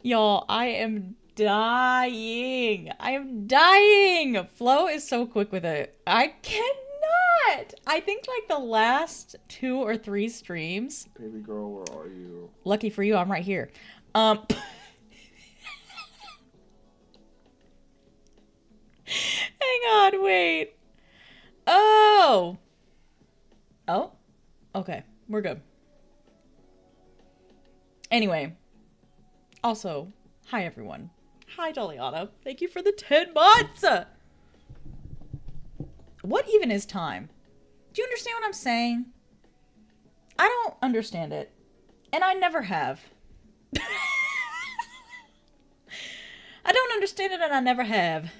Y'all, I am dying. I am dying. Flo is so quick with it. I cannot. I think like the last 2 or 3 streams. Baby girl, where are you? Lucky for you, I'm right here. Hang on, wait. Oh. Oh. Okay, we're good. Anyway, also, hi everyone. Hi Doliana. Thank you for the 10 months. What even is time? Do you understand what I'm saying? I don't understand it. And I never have. I don't understand it and I never have.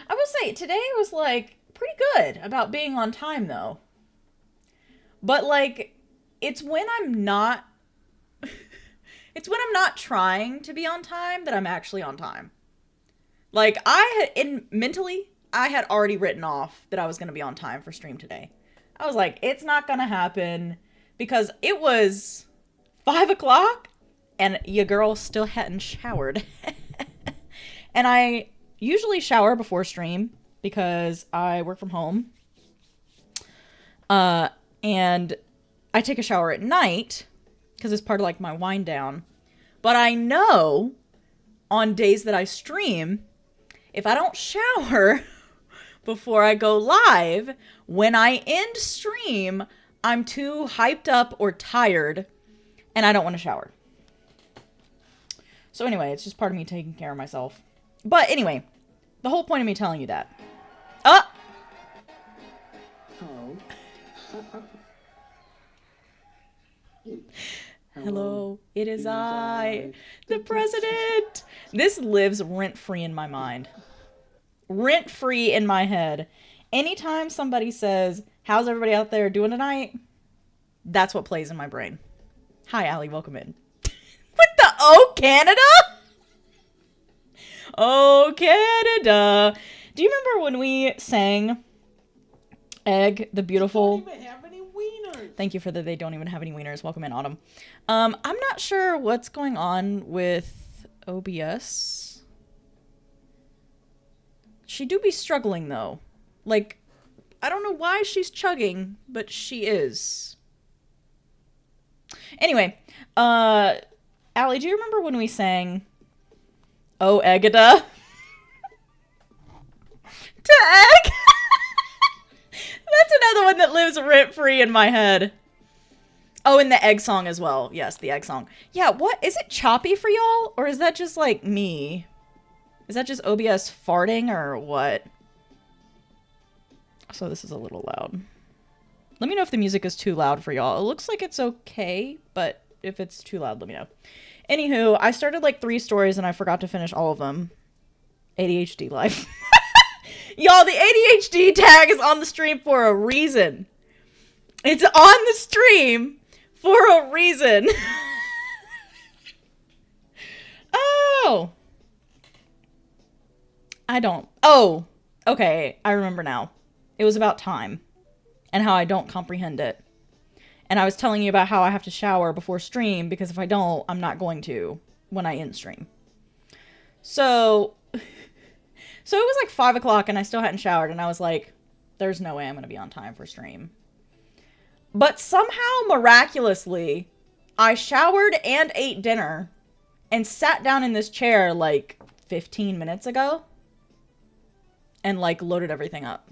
I will say, today was like pretty good about being on time though. But like, it's when I'm not it's when I'm not trying to be on time that I'm actually on time. Like mentally, I had already written off that I was going to be on time for stream today. I was like, it's not going to happen because it was 5 o'clock and your girl still hadn't showered. And I usually shower before stream because I work from home. And I take a shower at night because it's part of like my wind down. But I know on days that I stream, if I don't shower before I go live, when I end stream, I'm too hyped up or tired and I don't want to shower. So anyway, it's just part of me taking care of myself. But anyway, the whole point of me telling you that. Oh! Hello, it is I, the president. This lives rent-free in my mind. Rent-free in my head. Anytime somebody says, how's everybody out there doing tonight? That's what plays in my brain. Hi, Allie, welcome in. What the? Oh, Canada? Oh, Canada. Do you remember when we sang Egg, the Beautiful? Don't even have any wieners. Thank you for that. They don't even have any wieners. Welcome in, Autumn. I'm not sure what's going on with OBS. She do be struggling, though. Like, I don't know why she's chugging, but she is. Anyway, Allie, do you remember when we sang Oh, Egada? To Egg? That's another one that lives rent-free in my head. Oh, and the Egg song as well. Yes, the Egg song. Yeah, what? Is it choppy for y'all? Or is that just, like, me? Is that just OBS farting or what? So this is a little loud. Let me know if the music is too loud for y'all. It looks like it's okay, but if it's too loud, let me know. Anywho, I started like 3 stories and I forgot to finish all of them. ADHD life. Y'all, the ADHD tag is on the stream for a reason. It's on the stream for a reason. Oh. I don't. Oh. Okay, I remember now. It was about time. And how I don't comprehend it. And I was telling you about how I have to shower before stream because if I don't, I'm not going to when I end stream. So it was like 5 o'clock and I still hadn't showered and I was like, there's no way I'm going to be on time for stream. But somehow, miraculously, I showered and ate dinner and sat down in this chair like 15 minutes ago and like loaded everything up.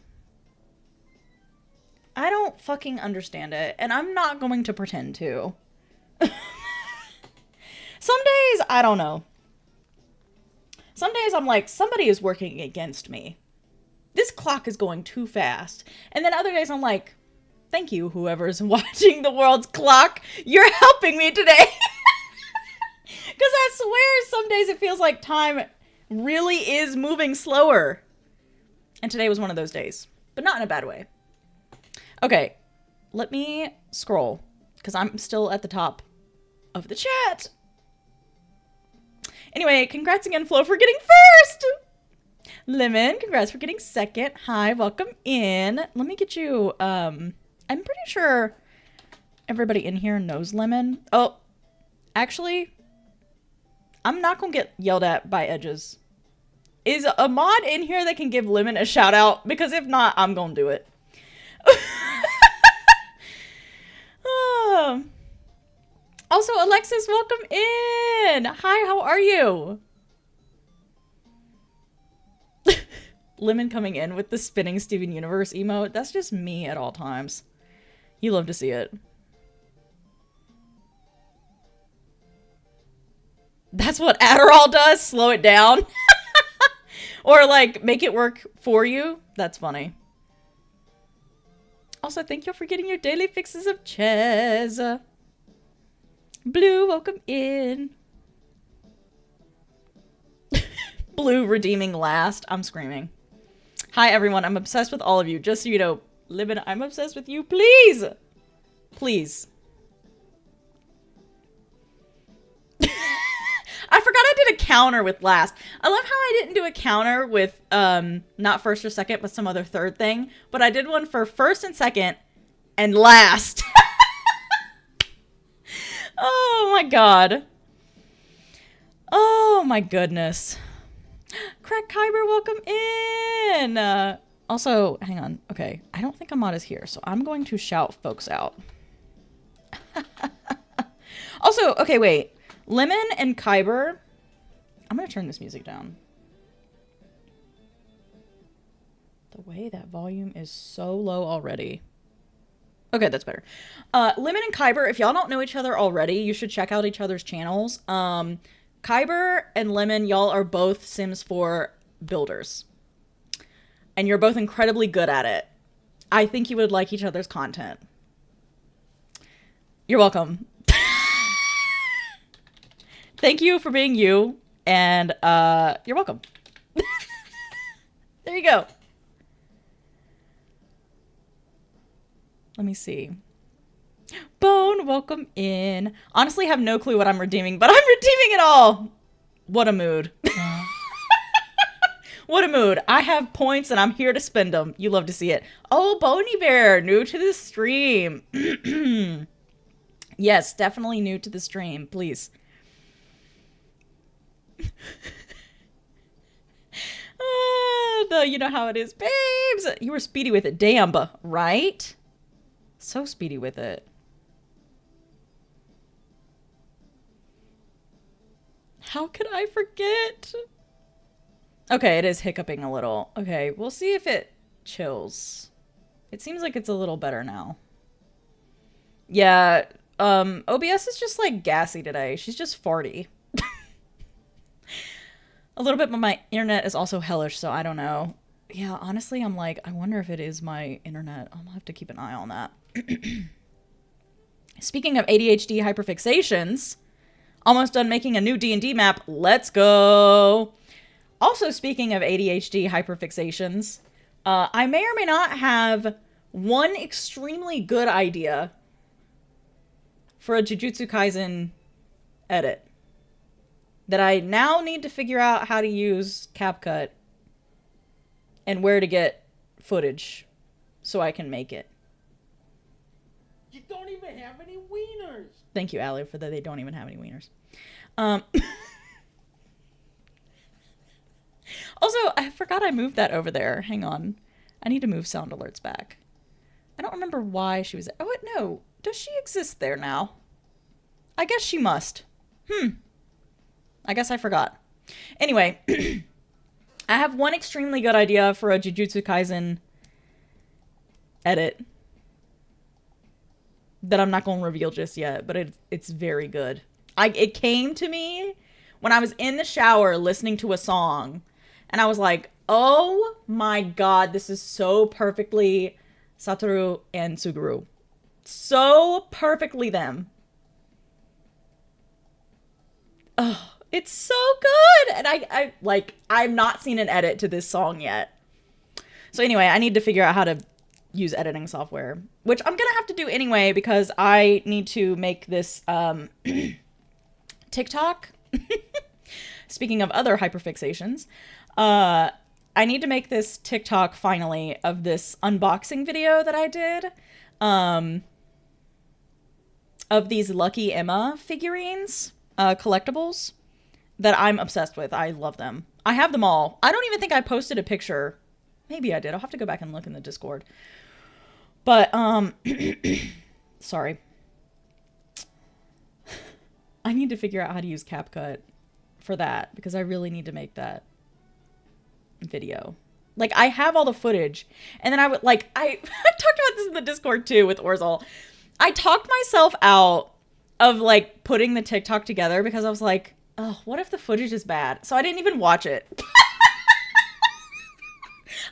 I don't fucking understand it, and I'm not going to pretend to. Some days, I don't know. Some days I'm like, somebody is working against me. This clock is going too fast. And then other days I'm like, thank you, whoever's watching the world's clock. You're helping me today. Because I swear some days it feels like time really is moving slower. And today was one of those days, but not in a bad way. Okay, let me scroll, because I'm still at the top of the chat. Anyway, congrats again, Flo, for getting first! Lemon, congrats for getting second. Hi, welcome in. Let me get you, I'm pretty sure everybody in here knows Lemon. Oh, Actually, I'm not gonna get yelled at by Edges. Is a mod in here that can give Lemon a shout out? Because if not, I'm gonna do it. Also, Alexis, welcome in. Hi, how are you? Lemon coming in with the spinning Steven Universe emote. That's just me at all times. You love to see it. That's what Adderall does? Slow it down? Or like make it work for you? That's funny. Also, thank you for getting your daily fixes of Ches. Blue, welcome in. Blue redeeming last. I'm screaming. Hi, everyone. I'm obsessed with all of you. Just so you know, Libin, I'm obsessed with you. Please. Please. I forgot I did a counter with last. I love how I didn't do a counter with not first or second, but some other third thing. But I did one for first and second and last. Oh my god. Oh my goodness. Craig Kyber, welcome in. Also, hang on. Okay, I don't think Ahmad is here, so I'm going to shout folks out. Also, okay, wait. Lemon and Kyber. I'm going to turn this music down. The way that volume is so low already. Okay, that's better. Lemon and Kyber, if y'all don't know each other already, you should check out each other's channels. Kyber and Lemon, y'all are both Sims 4 builders. And you're both incredibly good at it. I think you would like each other's content. You're welcome. Thank you for being you. And you're welcome. There you go. Let me see. Bone, welcome in. Honestly, have no clue what I'm redeeming, but I'm redeeming it all. What a mood. What a mood. I have points and I'm here to spend them. You love to see it. Oh, Boney Bear, new to the stream. Yes, definitely new to the stream. Please. You know how it is, babes. You were speedy with it. Damn, right? So speedy with it. How could I forget? Okay, it is hiccuping a little. Okay, we'll see if it chills. It seems like it's a little better now. Yeah, OBS is just like gassy today. She's just farty. A little bit, but my internet is also hellish, so I don't know. Yeah, honestly, I'm like, I wonder if it is my internet. I'm gonna have to keep an eye on that. Speaking of ADHD hyperfixations, almost done making a new D&D map. Let's go. Also, speaking of ADHD hyperfixations, I may or may not have one extremely good idea for a Jujutsu Kaisen edit that I now need to figure out how to use CapCut and where to get footage so I can make it. You don't even have any wieners. Thank you, Allie, for that. They don't even have any wieners. Also, I forgot I moved that over there. Hang on. I need to move sound alerts back. I don't remember why she was... Oh, wait, no. Does she exist there now? I guess she must. I guess I forgot. Anyway, I have one extremely good idea for a Jujutsu Kaisen edit that I'm not going to reveal just yet, but it's very good. It came to me when I was in the shower listening to a song, and I was like, oh my god, this is so perfectly Satoru and Suguru. So perfectly them. Oh, it's so good! And I've not seen an edit to this song yet. So anyway, I need to figure out how to use editing software, which I'm gonna have to do anyway because I need to make this TikTok. Speaking of other hyperfixations, I need to make this TikTok finally of this unboxing video that I did. of these Lucky Emma figurines, collectibles, that I'm obsessed with. I love them. I have them all. I don't even think I posted a picture. Maybe I did. I'll have to go back and look in the Discord. But, sorry. I need to figure out how to use CapCut for that, because I really need to make that video. Like, I have all the footage, and then I would, like, I talked about this in the Discord too with Orzal. I talked myself out of, like, putting the TikTok together because I was like, oh, what if the footage is bad? So I didn't even watch it. I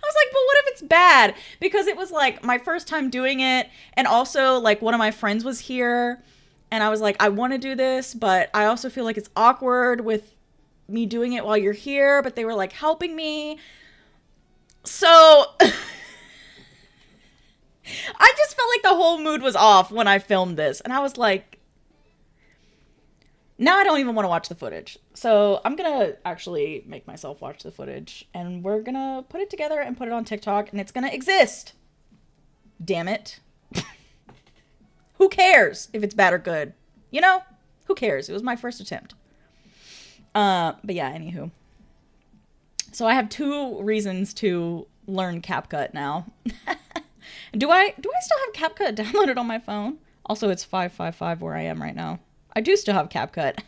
was like, but what if it's bad? Because it was, like, my first time doing it, and also, like, one of my friends was here, and I was like, I want to do this, but I also feel like it's awkward with me doing it while you're here, but they were, like, helping me. So I just felt like the whole mood was off when I filmed this. And I was like, now I don't even want to watch the footage. So I'm going to actually make myself watch the footage. And we're going to put it together and put it on TikTok. And it's going to exist. Damn it. Who cares if it's bad or good? You know? Who cares? It was my first attempt. But yeah, anywho. So I have 2 reasons to learn CapCut now. Do I still have CapCut downloaded on my phone? Also, it's 555 where I am right now. I do still have CapCut.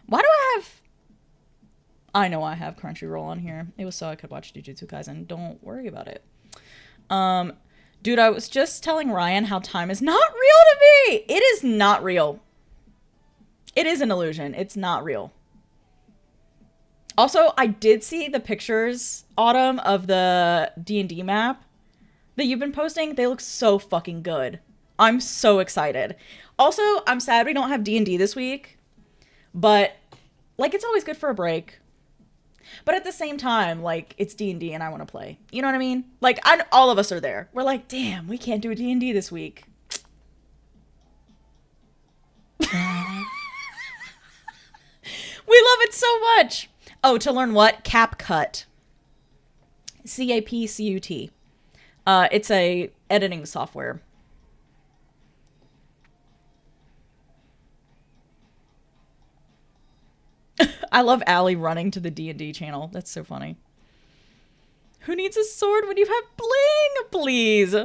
Why do I have... I know I have Crunchyroll on here. It was so I could watch Jujutsu Kaisen. Don't worry about it. Dude, I was just telling Ryan how time is not real to me. It is not real. It is an illusion. It's not real. Also, I did see the pictures, Autumn, of the D&D map that you've been posting. They look so fucking good. I'm so excited. Also, I'm sad we don't have D&D this week. But, like, it's always good for a break. But at the same time, like, it's D&D and I want to play. You know what I mean? Like, all of us are there. We're like, damn, we can't do a D&D this week. We love it so much. Oh, to learn what? CapCut. CAPCUT. It's a editing software. I love Allie running to the D&D channel. That's so funny. Who needs a sword when you have bling, please?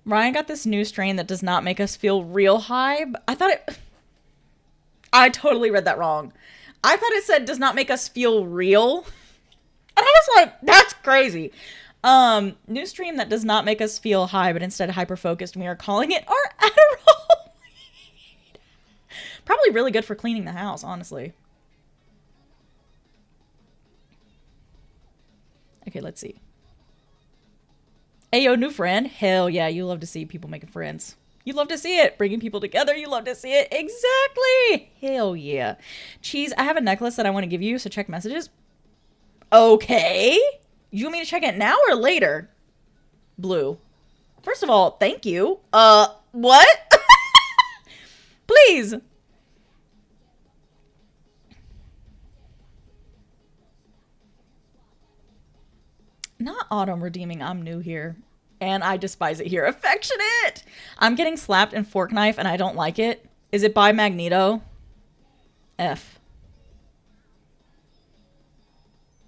Ryan got this new strain that does not make us feel real high. I totally read that wrong. I thought it said does not make us feel real. And I was like, that's crazy. New stream that does not make us feel high, but instead hyper-focused. We are calling it our Adderall. Probably really good for cleaning the house, honestly. Okay, let's see. Ayo, new friend. Hell yeah, you love to see people making friends. You love to see it. Bringing people together. You love to see it. Exactly. Hell yeah. Cheese, I have a necklace that I want to give you, so check messages. Okay. You want me to check it now or later? Blue. First of all, thank you. What? Please. Not autumn redeeming. I'm new here. And I despise it here. Affectionate! I'm getting slapped in Fork Knife and I don't like it. Is it by Magneto? F.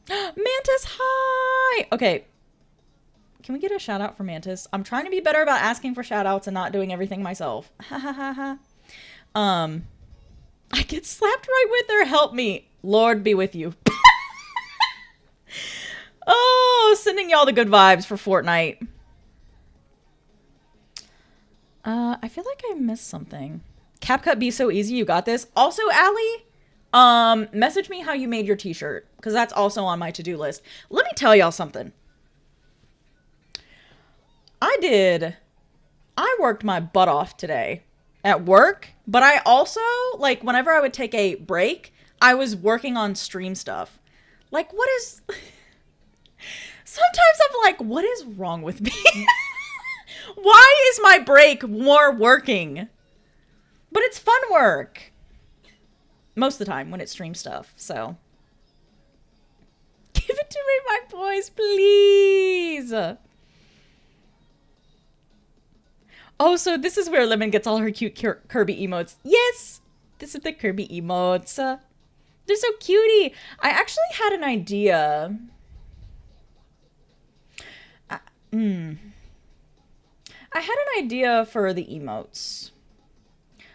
Mantis, hi! Okay. Can we get a shout out for Mantis? I'm trying to be better about asking for shout outs and not doing everything myself. Ha ha ha ha. I get slapped right with her. Help me. Lord be with you. Oh, sending y'all the good vibes for Fortnite. I feel like I missed something. CapCut be so easy. You got this. Also, Allie, message me how you made your t-shirt, because that's also on my to-do list. Let me tell y'all something. I worked my butt off today at work, but I also, like, whenever I would take a break, I was working on stream stuff. Like, what is... Sometimes I'm like, what is wrong with me? Why is my break more working? But it's fun work. Most of the time when it's stream stuff, so. Give it to me, my boys, please. Oh, so this is where Lemon gets all her cute Kirby emotes. Yes, this is the Kirby emotes. They're so cutie. I actually had an idea. I, mm, I had an idea for the emotes,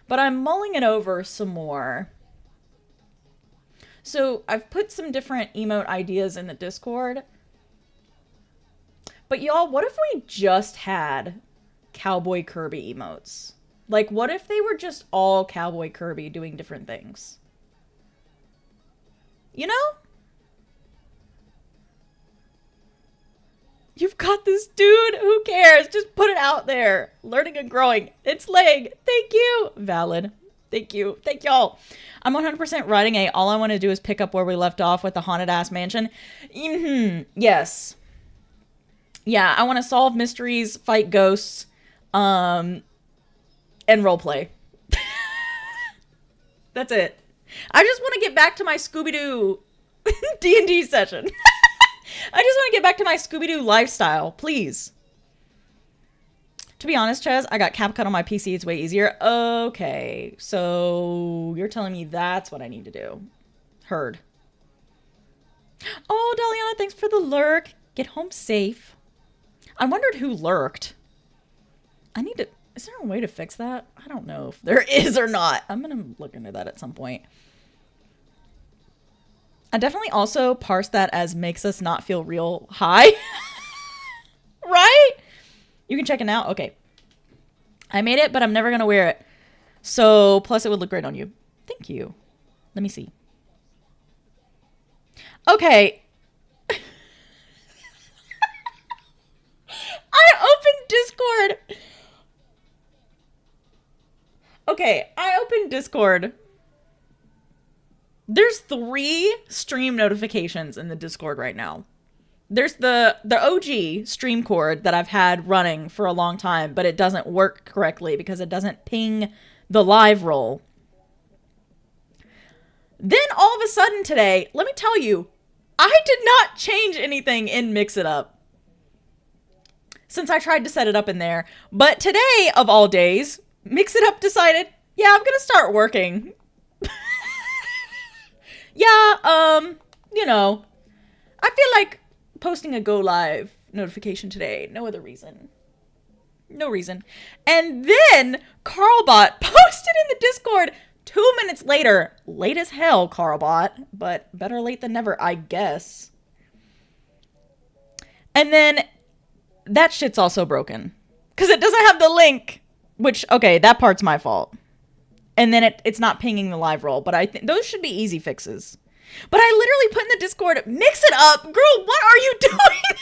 but I'm mulling it over some more. So I've put some different emote ideas in the Discord. But y'all, what if we just had Cowboy Kirby emotes? Like, what if they were just all Cowboy Kirby doing different things? You know? You've got this dude. Who cares? Just put it out there. Learning and growing. It's leg. Thank you. Valid. Thank you. Thank y'all. I'm 100% writing a all I want to do is pick up where we left off with the haunted ass mansion. Yes. Yeah, I want to solve mysteries, fight ghosts, and roleplay. That's it. I just want to get back to my Scooby-Doo D&D session. I just want to get back to my Scooby-Doo lifestyle, please. To be honest, Chaz, I got CapCut on my PC. It's way easier. Okay, so you're telling me that's what I need to do. Heard. Oh, Daliana, thanks for the lurk. Get home safe. I wondered who lurked. I need to... Is there a way to fix that? I don't know if there is or not. I'm going to look into that at some point. I definitely also parse that as makes us not feel real high. Right? You can check it out. Okay. I made it, but I'm never going to wear it. So, plus it would look great on you. Thank you. Let me see. Okay. I opened Discord. Okay, I opened Discord. There's 3 stream notifications in the Discord right now. There's the OG stream cord that I've had running for a long time, but it doesn't work correctly because it doesn't ping the live roll. Then all of a sudden today, let me tell you, I did not change anything in Mix It Up since I tried to set it up in there. But today, of all days, Mix It Up decided, yeah, I'm gonna start working. Yeah, you know, I feel like posting a go live notification today. No other reason. No reason. And then Carlbot posted in the Discord 2 minutes later. Late as hell, Carlbot, but better late than never, I guess. And then that shit's also broken because it doesn't have the link, which, okay, that part's my fault. And then it's not pinging the live roll, but I think those should be easy fixes. But I literally put in the Discord, Mix It Up, girl, what are you doing here?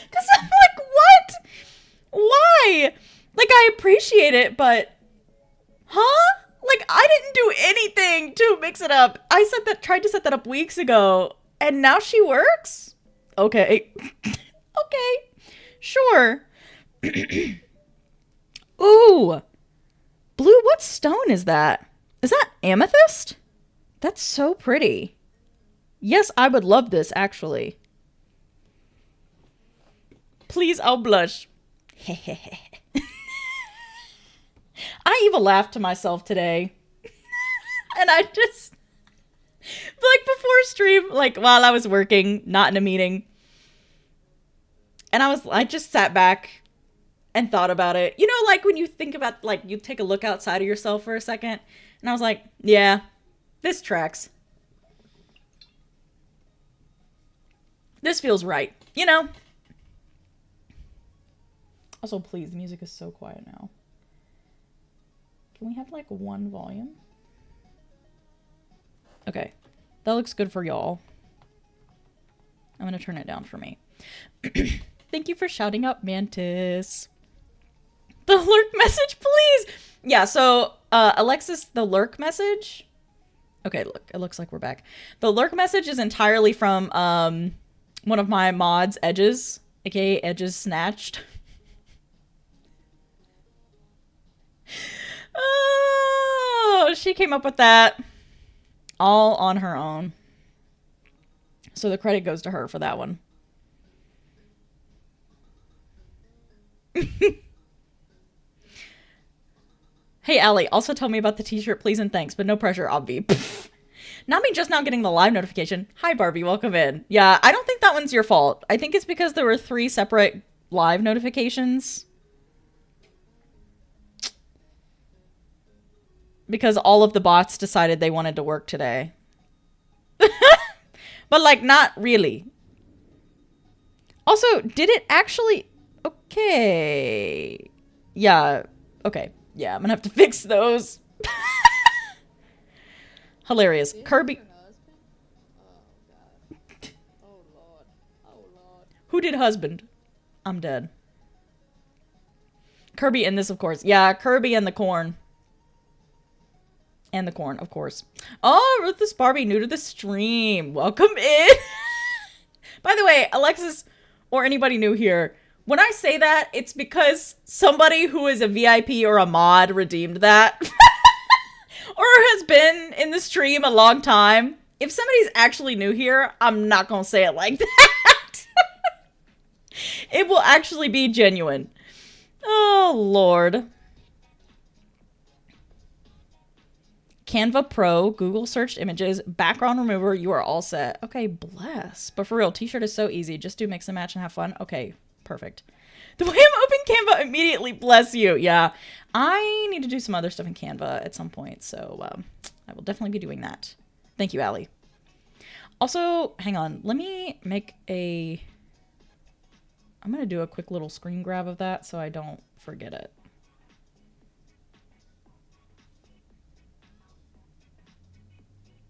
Because I'm like, what? Why? Like, I appreciate it, but, huh? Like, I didn't do anything to Mix It Up. I tried to set that up weeks ago, and now she works? Okay. Okay. Sure. Ooh. Blue, what stone is that? Is that amethyst? That's so pretty. Yes, I would love this, actually. Please, I'll blush. I even laughed to myself today. And I just... Like, before stream, like, while I was working, not in a meeting. And I just sat back and thought about it. You know, like when you think about, like, you take a look outside of yourself for a second. And I was like, yeah, this tracks. This feels right. You know? Also, please, the music is so quiet now. Can we have, like, one volume? Okay. That looks good for y'all. I'm going to turn it down for me. Thank you for shouting out Mantis. The lurk message, please. Yeah, so Alexis, the lurk message. Okay, look, it looks like we're back. The lurk message is entirely from one of my mods, Edges, aka Edges Snatched. Oh, she came up with that all on her own. So the credit goes to her for that one. Hey, Allie, also tell me about the t-shirt, please and thanks, but no pressure, I'll be. Not me just now getting the live notification. Hi, Barbie, welcome in. Yeah, I don't think that one's your fault. I think it's because there were 3 separate live notifications. Because all of the bots decided they wanted to work today. But, like, not really. Also, did it actually... Okay. Yeah. Okay. Yeah, I'm gonna have to fix those. Hilarious. Kirby... Who did husband? I'm dead. Kirby in this, of course. Yeah, Kirby and the corn. And the corn, of course. Oh, Ruthless Barbie, new to the stream. Welcome in. By the way, Alexis, or anybody new here, when I say that, it's because somebody who is a VIP or a mod redeemed that. Or has been in the stream a long time. If somebody's actually new here, I'm not gonna say it like that. It will actually be genuine. Oh, Lord. Canva Pro, Google searched images, background remover, you are all set. Okay, bless. But for real, t-shirt is so easy. Just do mix and match and have fun. Okay, perfect. The way I'm open Canva immediately, bless you. Yeah, I need to do some other stuff in Canva at some point, so I will definitely be doing that. Thank you, Allie. Also, hang on. Let me make a... I'm going to do a quick little screen grab of that so I don't forget it.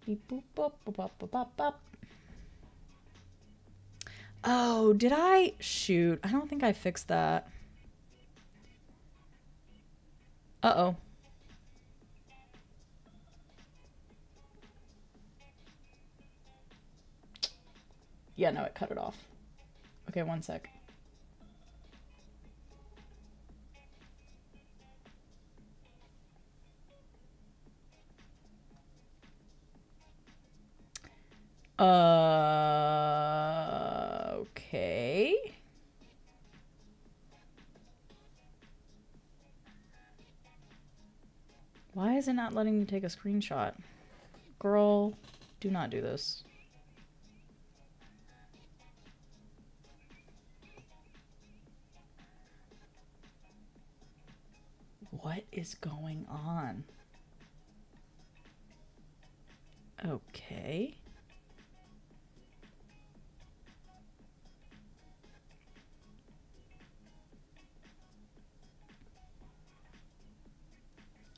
Beep, boop, boop, boop, boop, boop, boop, boop. Oh, did I? Shoot. I don't think I fixed that. Uh-oh. Yeah, no, it cut it off. Okay, one sec. Okay. Why is it not letting me take a screenshot? Girl, do not do this. What is going on? Okay.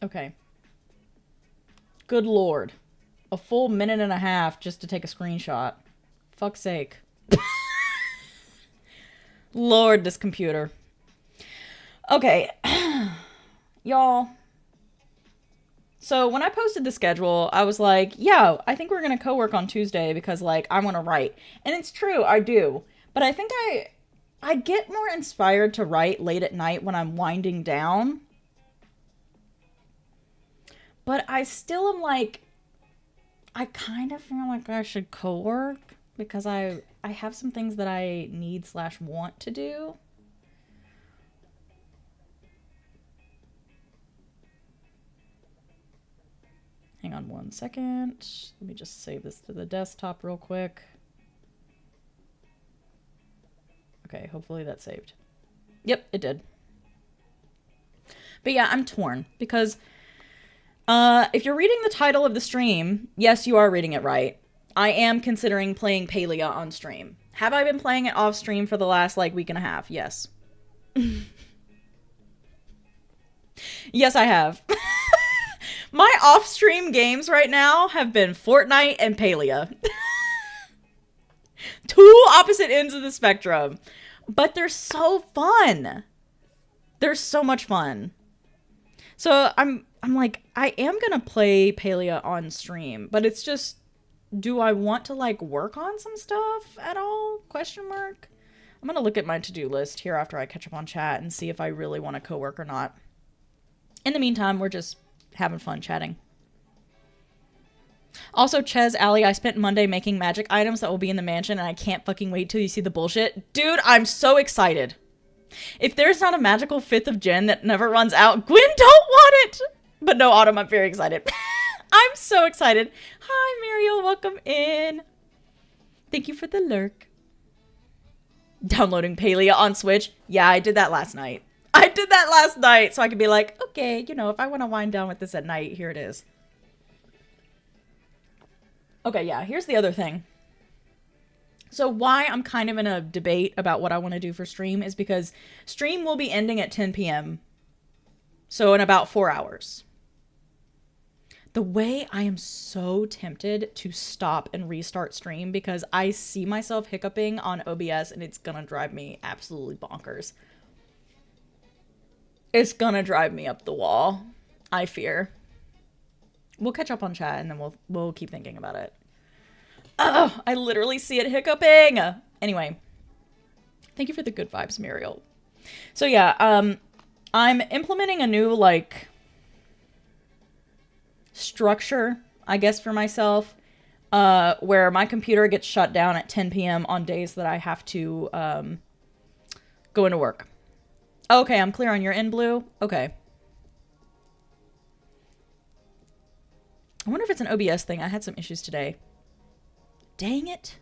Okay. Good Lord. A full minute and a half just to take a screenshot. Fuck's sake. Lord, this computer. Okay. Y'all. So when I posted the schedule, I was like, yeah, I think we're going to co-work on Tuesday because, like, I want to write. And it's true, I do. But I think I get more inspired to write late at night when I'm winding down. But I still am like, I kind of feel like I should co-work because I have some things that I need/want to do. Hang on one second. Let me just save this to the desktop real quick. Okay, hopefully that saved. Yep, it did. But yeah, I'm torn because if you're reading the title of the stream, yes, you are reading it right. I am considering playing Palia on stream. Have I been playing it off stream for the last, like, week and a half? Yes. Yes, I have. My off-stream games right now have been Fortnite and Palia. Two opposite ends of the spectrum. But they're so fun. They're so much fun. So I'm like, I am going to play Palia on stream. But it's just, do I want to, like, work on some stuff at all? Question mark. I'm going to look at my to-do list here after I catch up on chat and see if I really want to co-work or not. In the meantime, we're just having fun chatting. Also, Ches, Allie, I spent Monday making magic items that will be in the mansion, and I can't fucking wait till you see the bullshit. Dude, I'm so excited. If there's not a magical 5th of Gen that never runs out, Gwen don't want it! But no, Autumn, I'm very excited. I'm so excited. Hi, Muriel. Welcome in. Thank you for the lurk. Downloading Palia on Switch. Yeah, I did that last night. So I could be like, okay, you know, if I want to wind down with this at night, here it is. Okay, yeah, here's the other thing. So why I'm kind of in a debate about what I want to do for stream is because stream will be ending at 10 p.m. So in about 4 hours. The way I am so tempted to stop and restart stream because I see myself hiccuping on OBS and it's gonna drive me absolutely bonkers. It's gonna drive me up the wall, I fear. We'll catch up on chat and then we'll keep thinking about it. Oh, I literally see it hiccuping. Anyway, thank you for the good vibes, Muriel. So yeah, I'm implementing a new like structure, I guess, for myself, where my computer gets shut down at 10 p.m. on days that I have to go into work. Okay, I'm clear on your end, Blue. Okay. I wonder if it's an OBS thing. I had some issues today. Dang it.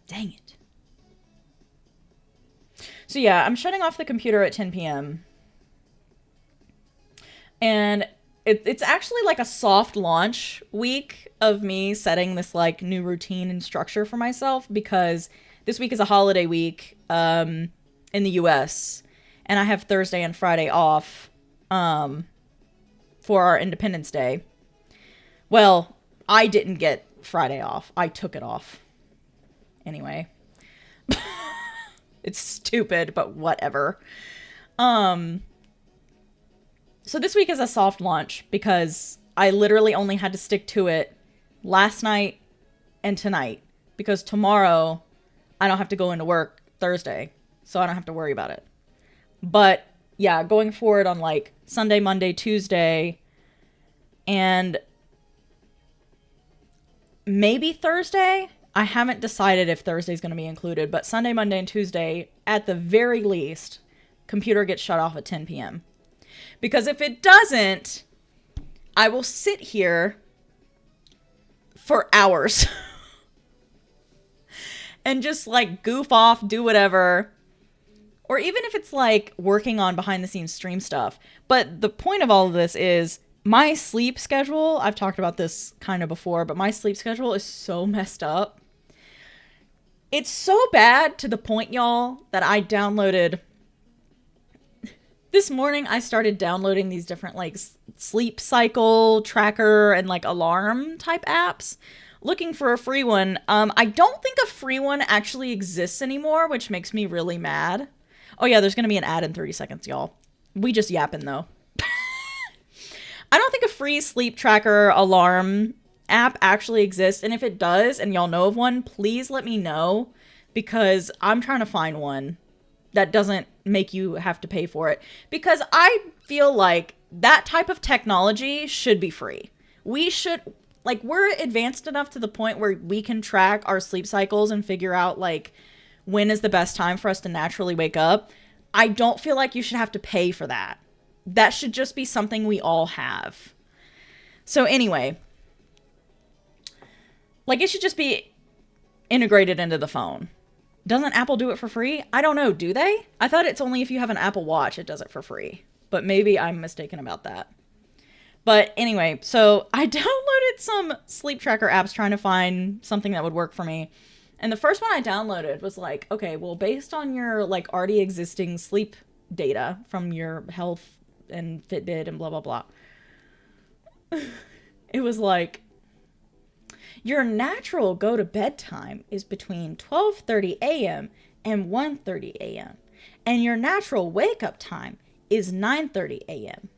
Dang it. So yeah, I'm shutting off the computer at 10 p.m. And it's actually like a soft launch week of me setting this like new routine and structure for myself because this week is a holiday week in the US and I have Thursday and Friday off for our Independence Day. Well, I didn't get Friday off. I took it off. Anyway. It's stupid, but whatever. So this week is a soft launch because I literally only had to stick to it last night and tonight because tomorrow I don't have to go into work Thursday, so I don't have to worry about it. But yeah, going forward on like Sunday, Monday, Tuesday, and maybe Thursday. I haven't decided if Thursday's going to be included, but Sunday, Monday, and Tuesday, at the very least, computer gets shut off at 10 p.m. Because if it doesn't, I will sit here for hours and just like goof off, do whatever. Or even if it's like working on behind the scenes stream stuff. But the point of all of this is my sleep schedule, I've talked about this kind of before, but my sleep schedule is so messed up. It's so bad to the point, y'all, that I downloaded... This morning, I started downloading these different, like, sleep cycle tracker and, like, alarm type apps, looking for a free one. I don't think a free one actually exists anymore, which makes me really mad. Oh, yeah, there's going to be an ad in 30 seconds, y'all. We just yapping, though. I don't think a free sleep tracker alarm app actually exists, and if it does, and y'all know of one, please let me know, because I'm trying to find one that doesn't make you have to pay for it, because I feel like that type of technology should be free. We should, like, we're advanced enough to the point where we can track our sleep cycles and figure out, like, when is the best time for us to naturally wake up. I don't feel like you should have to pay for that. That should just be something we all have. So anyway, like, it should just be integrated into the phone. Doesn't Apple do it for free? I don't know. Do they? I thought it's only if you have an Apple Watch it does it for free. But maybe I'm mistaken about that. But anyway, so I downloaded some sleep tracker apps trying to find something that would work for me. And the first one I downloaded was like, okay, well, based on your like already existing sleep data from your health and Fitbit and blah, blah, blah. It was like, your natural go to bed time is between 12:30 a.m. and 1:30 a.m. And your natural wake up time is 9:30 a.m.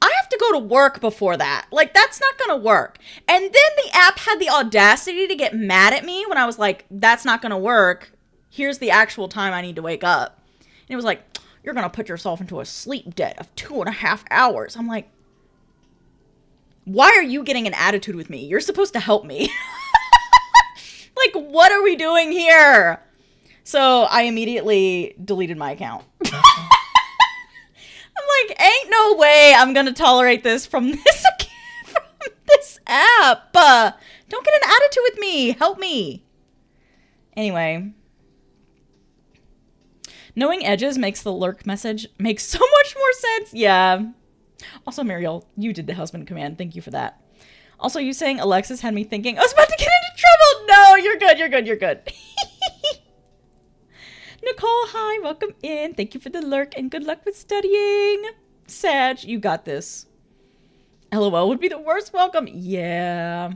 I have to go to work before that. Like, that's not going to work. And then the app had the audacity to get mad at me when I was like, that's not going to work. Here's the actual time I need to wake up. And it was like, you're going to put yourself into a sleep debt of 2.5 hours. I'm like, why are you getting an attitude with me? You're supposed to help me. Like, what are we doing here? So I immediately deleted my account. I'm like, ain't no way I'm gonna tolerate this from this from this app. Don't get an attitude with me. Help me. Anyway. Knowing edges makes the lurk message make so much more sense. Yeah. Also, Muriel, you did the husband command. Thank you for that. Also, you saying Alexis had me thinking I was about to get into trouble. No, you're good. You're good. You're good. Nicole, hi. Welcome in. Thank you for the lurk and good luck with studying. Sag, you got this. LOL would be the worst welcome. Yeah.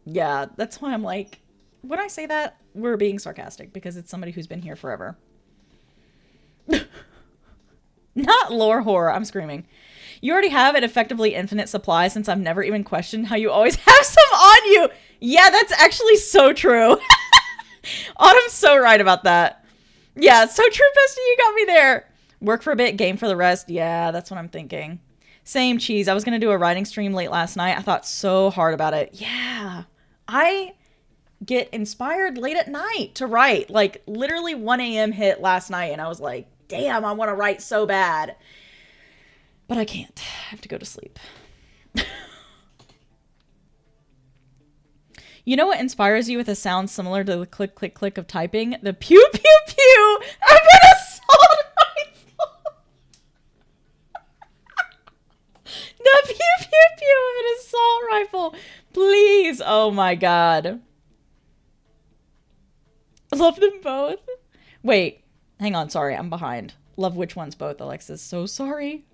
Yeah, that's why I'm like, when I say that, we're being sarcastic because it's somebody who's been here forever. Not lore horror. I'm screaming. You already have an effectively infinite supply since I've never even questioned how you always have some on you. Yeah, that's actually so true. Autumn's so right about that. Yeah, so true, bestie. You got me there. Work for a bit, game for the rest. Yeah, that's what I'm thinking. Same cheese. I was going to do a writing stream late last night. I thought so hard about it. Yeah. I get inspired late at night to write. Like, literally 1 a.m. hit last night, and I was like, damn, I want to write so bad. But I can't. I have to go to sleep. You know what inspires you with a sound similar to the click, click, click of typing? The pew, pew, pew of an assault rifle. The pew, pew, pew of an assault rifle. Please. Oh my god. Love them both. Wait. Hang on. Sorry. I'm behind. Love which ones both, Alexis. So sorry.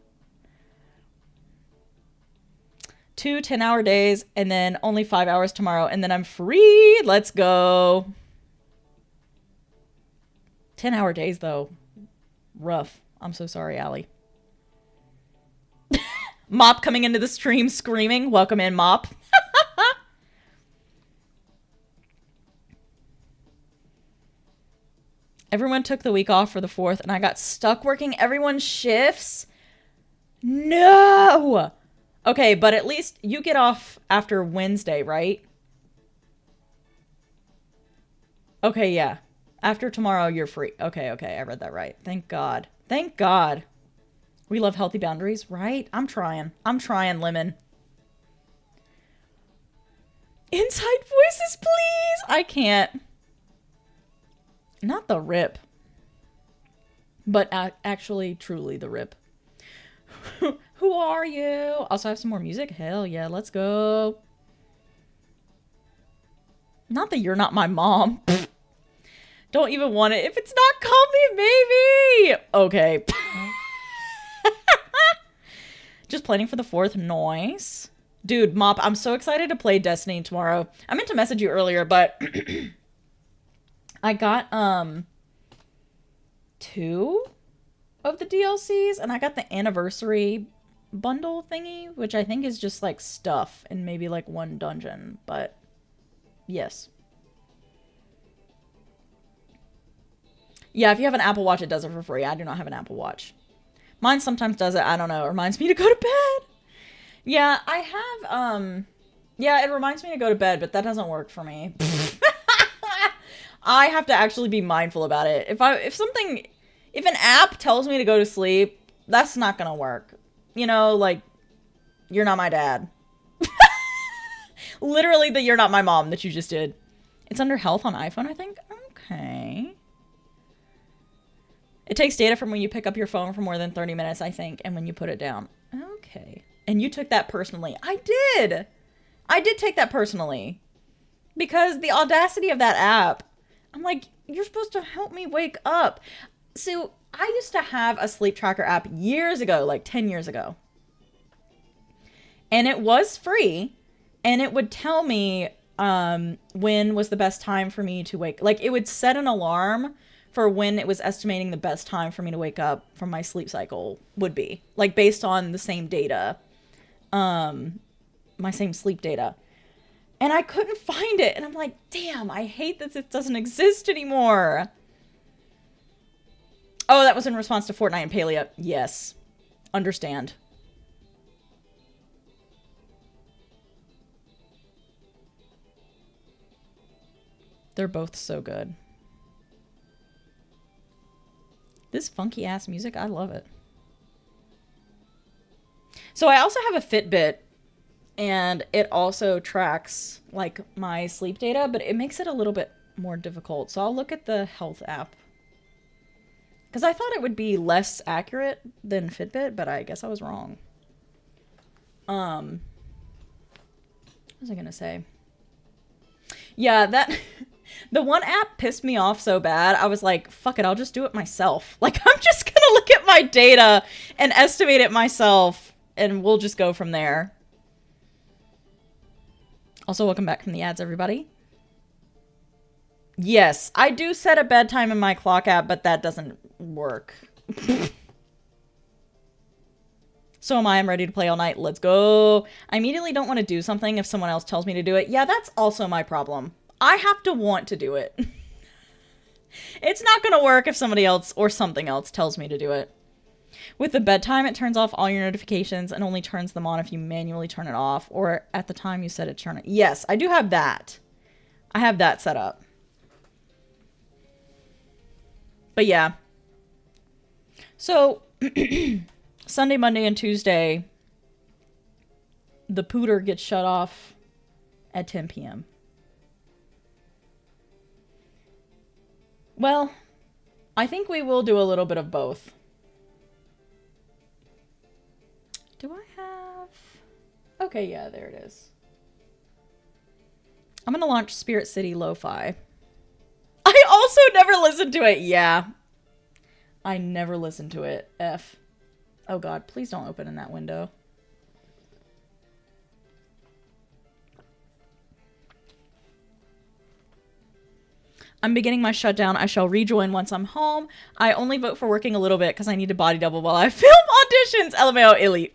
2 10-hour days, and then only 5 hours tomorrow, and then I'm free. Let's go. 10-hour days, though. Rough. I'm so sorry, Allie. Mop coming into the stream screaming. Welcome in, Mop. Everyone took the week off for the 4th, and I got stuck working everyone's shifts. No! Okay, but at least you get off after Wednesday, right? Okay, yeah. After tomorrow, you're free. Okay, I read that right. Thank God. Thank God. We love healthy boundaries, right? I'm trying, Lemon. Inside voices, please! I can't. Not the rip. But actually, truly the rip. Who are you? Also have some more music? Hell yeah, let's go. Not that you're not my mom. Don't even want it. If it's not, call me baby. Okay. Just planning for the 4th. Nice. Dude, Mop, I'm so excited to play Destiny tomorrow. I meant to message you earlier, but I got 2 of the DLCs, and I got the anniversary bundle thingy, which I think is just like stuff and maybe like 1 dungeon, but yes. Yeah, if you have an Apple Watch, it does it for free. I do not have an Apple Watch. Mine sometimes does it. I don't know. It reminds me to go to bed. Yeah, I have, yeah, it reminds me to go to bed, but that doesn't work for me. I have to actually be mindful about it. If an app tells me to go to sleep, that's not gonna work. You know, like, you're not my dad. Literally the you're not my mom that you just did. It's under health on iPhone, I think. Okay. It takes data from when you pick up your phone for more than 30 minutes, I think, and when you put it down. Okay. And you took that personally. I did. I did take that personally. Because the audacity of that app. I'm like, you're supposed to help me wake up. So I used to have a sleep tracker app years ago, like 10 years ago. And it was free. And it would tell me when was the best time for me to wake. Like, it would set an alarm for when it was estimating the best time for me to wake up from my sleep cycle would be. Like, based on the same data. My same sleep data. And I couldn't find it. And I'm like, damn, I hate that it doesn't exist anymore. Oh, that was in response to Fortnite and Palia. Yes. Understand. They're both so good. This funky ass music, I love it. So I also have a Fitbit, and it also tracks like my sleep data, but it makes it a little bit more difficult. So I'll look at the health app, because I thought it would be less accurate than Fitbit, but I guess I was wrong. What was I gonna say? Yeah, that the one app pissed me off so bad. I was like, fuck it, I'll just do it myself. Like, I'm just gonna look at my data and estimate it myself, and we'll just go from there. Also, welcome back from the ads, everybody. Yes, I do set a bedtime in my clock app, but that doesn't work. So am I. I'm ready to play all night. Let's go. I immediately don't want to do something if someone else tells me to do it. Yeah, that's also my problem. I have to want to do it. It's not going to work if somebody else or something else tells me to do it. With the bedtime, it turns off all your notifications and only turns them on if you manually turn it off or at the time you set it to turn it. Yes, I do have that. I have that set up. But yeah. So, Sunday, Monday, and Tuesday, the pooter gets shut off at 10 p.m. Well, I think we will do a little bit of both. Do I have... Okay, yeah, there it is. I'm gonna launch Spirit City Lo-Fi. I also never listened to it. Yeah. I never listened to it. F. Oh god, please don't open in that window. I'm beginning my shutdown. I shall rejoin once I'm home. I only vote for working a little bit because I need to body double while I film auditions. LMAO, Illy.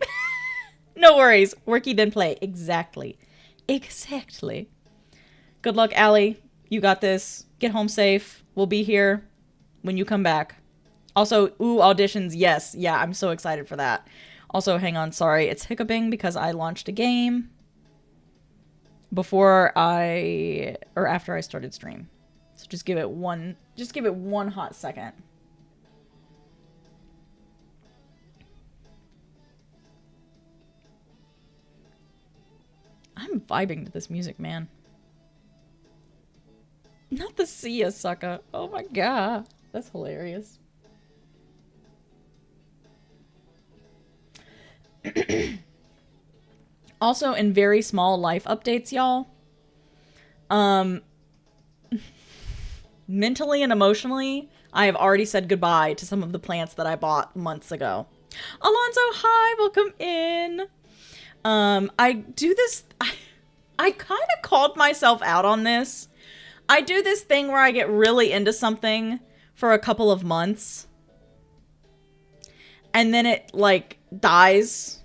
No worries. Worky then play. Exactly. Exactly. Good luck, Allie. You got this. Get home safe. We'll be here when you come back. Also, ooh, auditions. Yes. Yeah, I'm so excited for that. Also, hang on. Sorry. It's hiccuping because I launched a game before or after I started stream. So just give it one hot second. I'm vibing to this music, man. Not the Sia sucker. Oh my god. That's hilarious. Also, in very small life updates, y'all. Mentally and emotionally, I have already said goodbye to some of the plants that I bought months ago. Alonzo, hi, welcome in. I do this, I kind of called myself out on this. I do this thing where I get really into something for a couple of months. And then it, like, dies.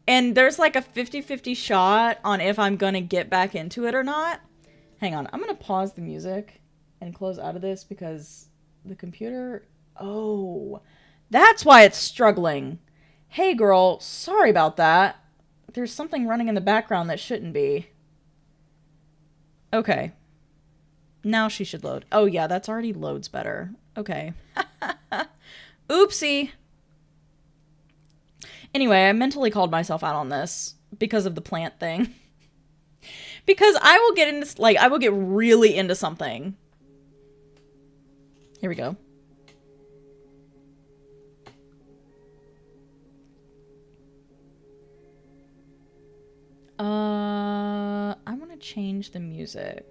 And there's, like, a 50-50 shot on if I'm gonna get back into it or not. Hang on, I'm gonna pause the music and close out of this because the computer... Oh, that's why it's struggling. Hey girl, sorry about that. There's something running in the background that shouldn't be. Okay. Now she should load. Oh yeah, that's already loads better. Okay. Oopsie. Anyway, I mentally called myself out on this because of the plant thing. Because I will get into, like, I will get really into something. Here we go. I want to change the music.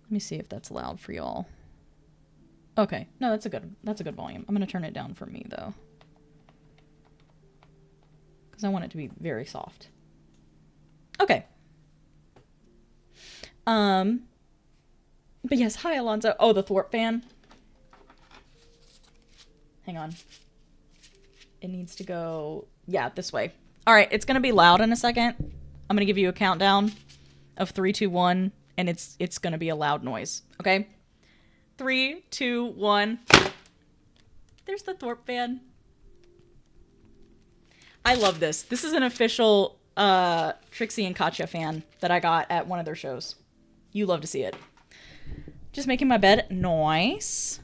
Let me see if that's loud for y'all. Okay. No, that's a good volume. I'm going to turn it down for me though. Cuz I want it to be very soft. Okay. But yes, hi Alonzo. Oh, the Thorpe fan. Hang on. It needs to go, yeah, this way. All right, it's going to be loud in a second. I'm going to give you a countdown of 3, 2, 1, and it's going to be a loud noise, okay? 3, 2, 1. There's the Thorpe fan. I love this. This is an official Trixie and Katya fan that I got at one of their shows. You love to see it. Just making my bed nice.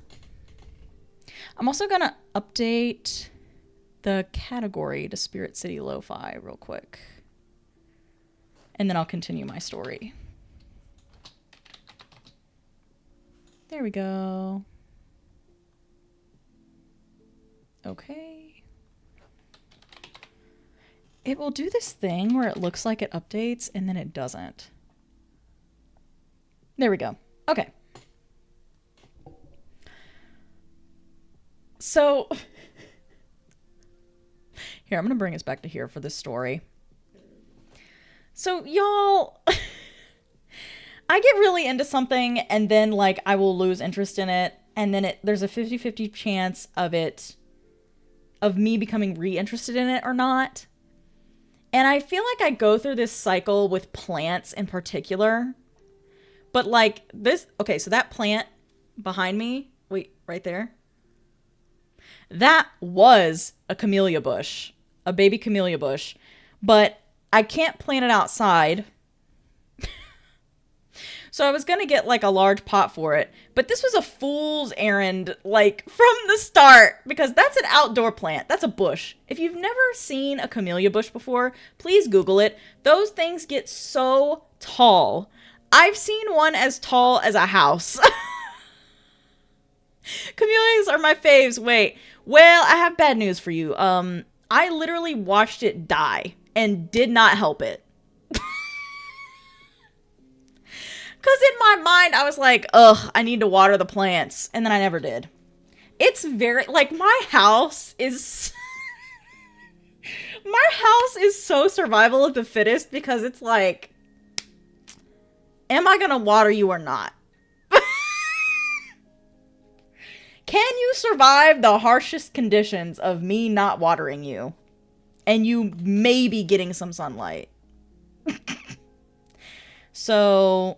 I'm also going to update the category to Spirit City Lo-Fi real quick. And then I'll continue my story. There we go. Okay. It will do this thing where it looks like it updates and then it doesn't. There we go. Okay. So, here, I'm going to bring us back to here for this story. So, y'all, I get really into something and then, like, I will lose interest in it. And then there's a 50-50 chance of me becoming re-interested in it or not. And I feel like I go through this cycle with plants in particular. But, like, this, okay, so that plant behind me, wait, right there. That was a camellia bush, a baby camellia bush, but I can't plant it outside. So I was going to get like a large pot for it, but this was a fool's errand, like from the start, because that's an outdoor plant. That's a bush. If you've never seen a camellia bush before, please Google it. Those things get so tall. I've seen one as tall as a house. Camellias are my faves. Wait. Well, I have bad news for you. I literally watched it die and did not help it. Because in my mind, I was like, ugh, I need to water the plants. And then I never did. It's very, like, my house is... my house is so survival of the fittest because it's like, am I going to water you or not? Can you survive the harshest conditions of me not watering you? And you maybe getting some sunlight. So,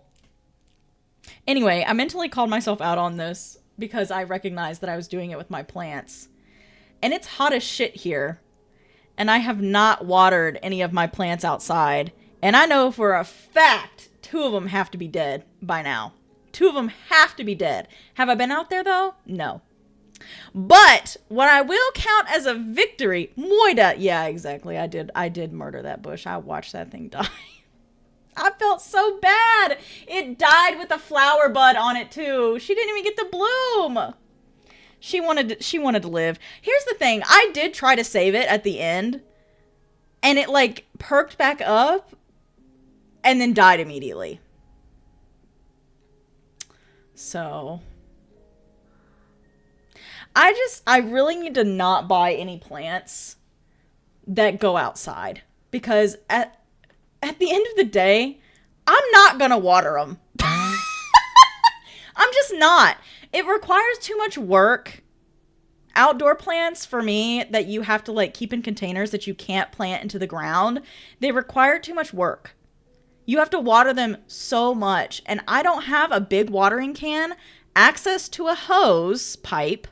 anyway, I mentally called myself out on this because I recognized that I was doing it with my plants. And it's hot as shit here. And I have not watered any of my plants outside. And I know for a fact 2 of them have to be dead by now. 2 of them have to be dead. Have I been out there, though? No. But what I will count as a victory, Moida. Yeah, exactly. I did murder that bush. I watched that thing die. I felt so bad. It died with a flower bud on it, too. She didn't even get to bloom. She wanted to live. Here's the thing. I did try to save it at the end. And it, like, perked back up. And then died immediately. So, I really need to not buy any plants that go outside. Because at the end of the day, I'm not going to water them. I'm just not. It requires too much work. Outdoor plants, for me, that you have to, like, keep in containers that you can't plant into the ground, they require too much work. You have to water them so much. And I don't have a big watering can, access to a hose pipe,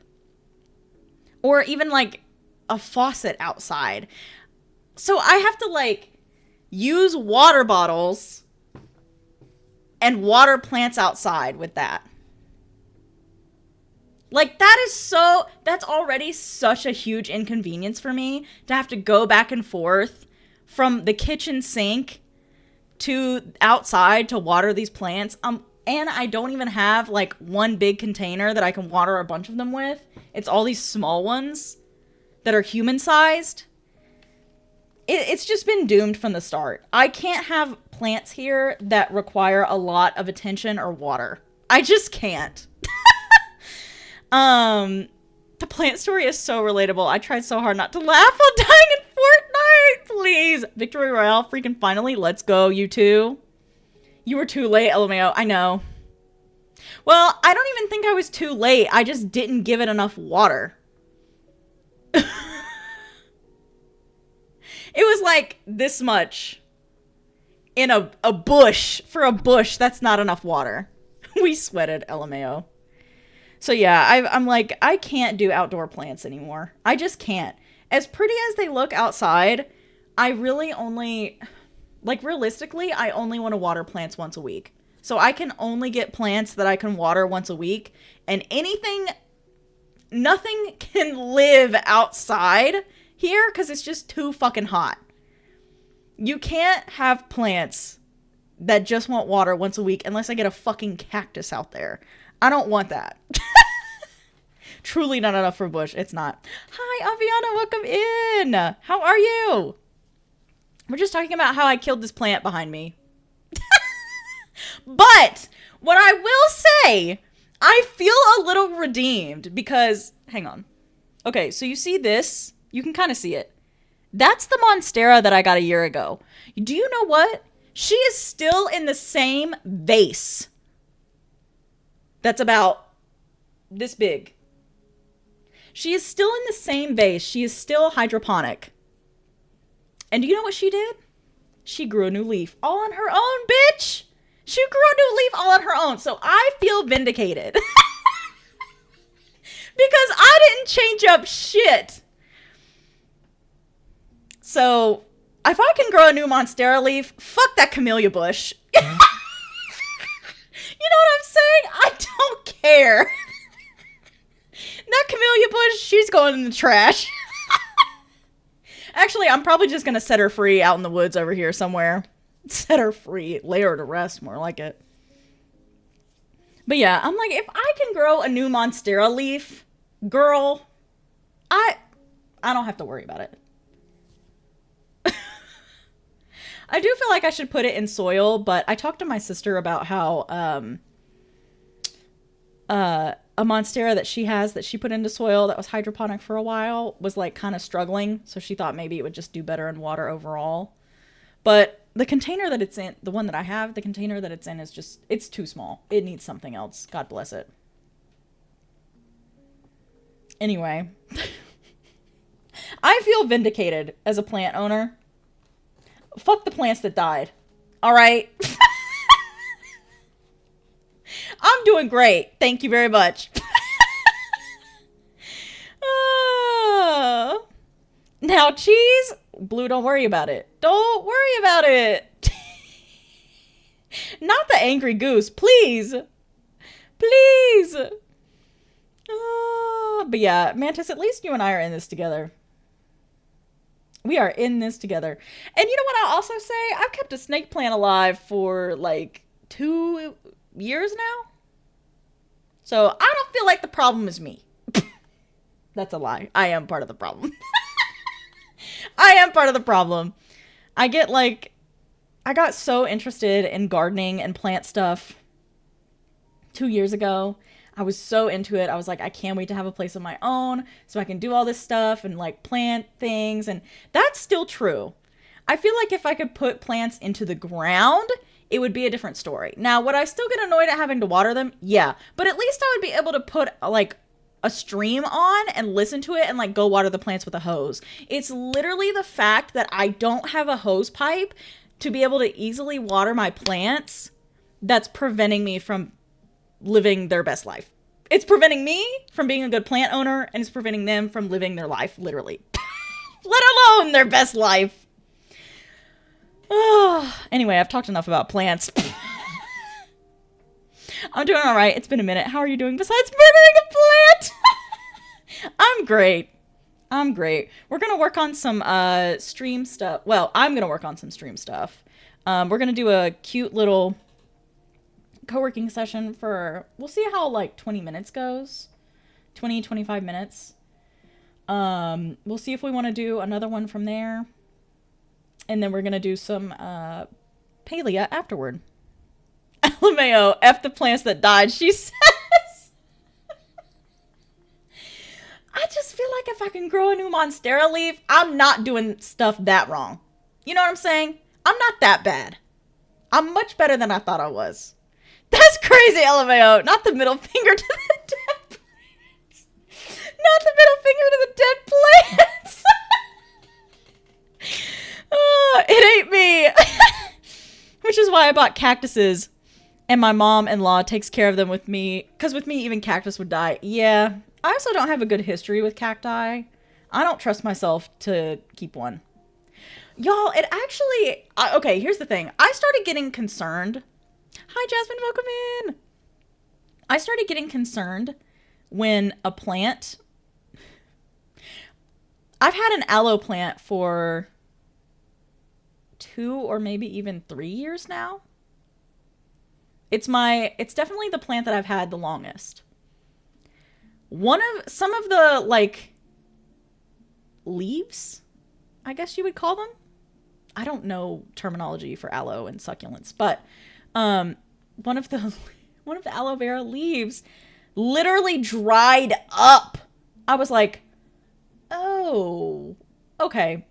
or even like a faucet outside. So I have to like use water bottles and water plants outside with that. Like that's already such a huge inconvenience for me to have to go back and forth from the kitchen sink to outside to water these plants. And I don't even have like one big container that I can water a bunch of them with. It's all these small ones that are human sized. It's just been doomed from the start. I can't have plants here that require a lot of attention or water. I just can't. The plant story is so relatable. I tried so hard not to laugh while dying in Fortnite. Please. Victory Royale, freaking finally. Let's go, you two. You were too late, LMAO. I know. Well, I don't even think I was too late. I just didn't give it enough water. It was like this much in a bush. For a bush, that's not enough water. We sweated, LMAO. So yeah, I'm like, I can't do outdoor plants anymore. I just can't. As pretty as they look outside, I really only... Like, realistically, I only want to water plants once a week. So I can only get plants that I can water once a week. And nothing can live outside here because it's just too fucking hot. You can't have plants that just want water once a week unless I get a fucking cactus out there. I don't want that. Truly not enough for a bush. It's not. Hi, Aviana. Welcome in. How are you? We're just talking about how I killed this plant behind me. But what I will say, I feel a little redeemed because, hang on. Okay, so you see this? You can kind of see it. That's the Monstera that I got a year ago. Do you know what? She is still in the same vase. That's about this big. She is still in the same vase. She is still hydroponic. And do you know what she did? She grew a new leaf all on her own, bitch. She grew a new leaf all on her own. So I feel vindicated. Because I didn't change up shit. So if I can grow a new Monstera leaf, fuck that camellia bush. You know what I'm saying? I don't care. That camellia bush, she's going in the trash. Actually, I'm probably just going to set her free out in the woods over here somewhere. Set her free. Lay her to rest, more like it. But yeah, I'm like, if I can grow a new Monstera leaf, girl, I don't have to worry about it. I do feel like I should put it in soil, but I talked to my sister about how a Monstera that she has that she put into soil that was hydroponic for a while was like kind of struggling, so she thought maybe it would just do better in water overall. But the container that it's in, the one that I have, the container that it's in is just, it's too small. It needs something else. God bless it. Anyway, I feel vindicated as a plant owner. Fuck the plants that died. All right. I'm doing great. Thank you very much. Now, cheese, Blue, don't worry about it. Don't worry about it. Not the angry goose, please. Please. But yeah, Mantis, at least you and I are in this together. We are in this together. And you know what I'll also say? I've kept a snake plant alive for like 2 years now. So I don't feel like the problem is me. That's a lie. I am part of the problem. I am part of the problem. I got so interested in gardening and plant stuff 2 years ago. I was so into it. I was like, I can't wait to have a place of my own so I can do all this stuff and like plant things. And that's still true. I feel like if I could put plants into the ground, it would be a different story. Now, would I still get annoyed at having to water them? Yeah. But at least I would be able to put like a stream on and listen to it and like go water the plants with a hose. It's literally the fact that I don't have a hose pipe to be able to easily water my plants that's preventing me from living their best life. It's preventing me from being a good plant owner, and it's preventing them from living their life, literally. Let alone their best life. Anyway, I've talked enough about plants. I'm doing all right. It's been a minute. How are you doing besides murdering a plant? I'm great. I'm great. We're going to work on some stream stuff. Well, I'm going to work on some stream stuff. We're going to do a cute little co-working session for, we'll see how like 20 minutes goes. 20, 25 minutes. We'll see if we want to do another one from there. And then we're going to do some Palia afterward. LMAO, F the plants that died, she says. I just feel like if I can grow a new Monstera leaf, I'm not doing stuff that wrong. You know what I'm saying? I'm not that bad. I'm much better than I thought I was. That's crazy, LMAO. Not the middle finger to the dead plants. Not the middle finger to the dead plants. It ain't me. Which is why I bought cactuses. And my mom-in-law takes care of them with me. Because with me, even cactus would die. Yeah. I also don't have a good history with cacti. I don't trust myself to keep one. Y'all, it actually, okay, here's the thing. I started getting concerned. Hi, Jasmine, welcome in. I started getting concerned when a plant, I've had an aloe plant for 2 or maybe even 3 years now. It's definitely the plant that I've had the longest. Some of the, like, leaves, I guess you would call them. I don't know terminology for aloe and succulents, but one of the one of the aloe vera leaves literally dried up. I was like, "Oh, okay.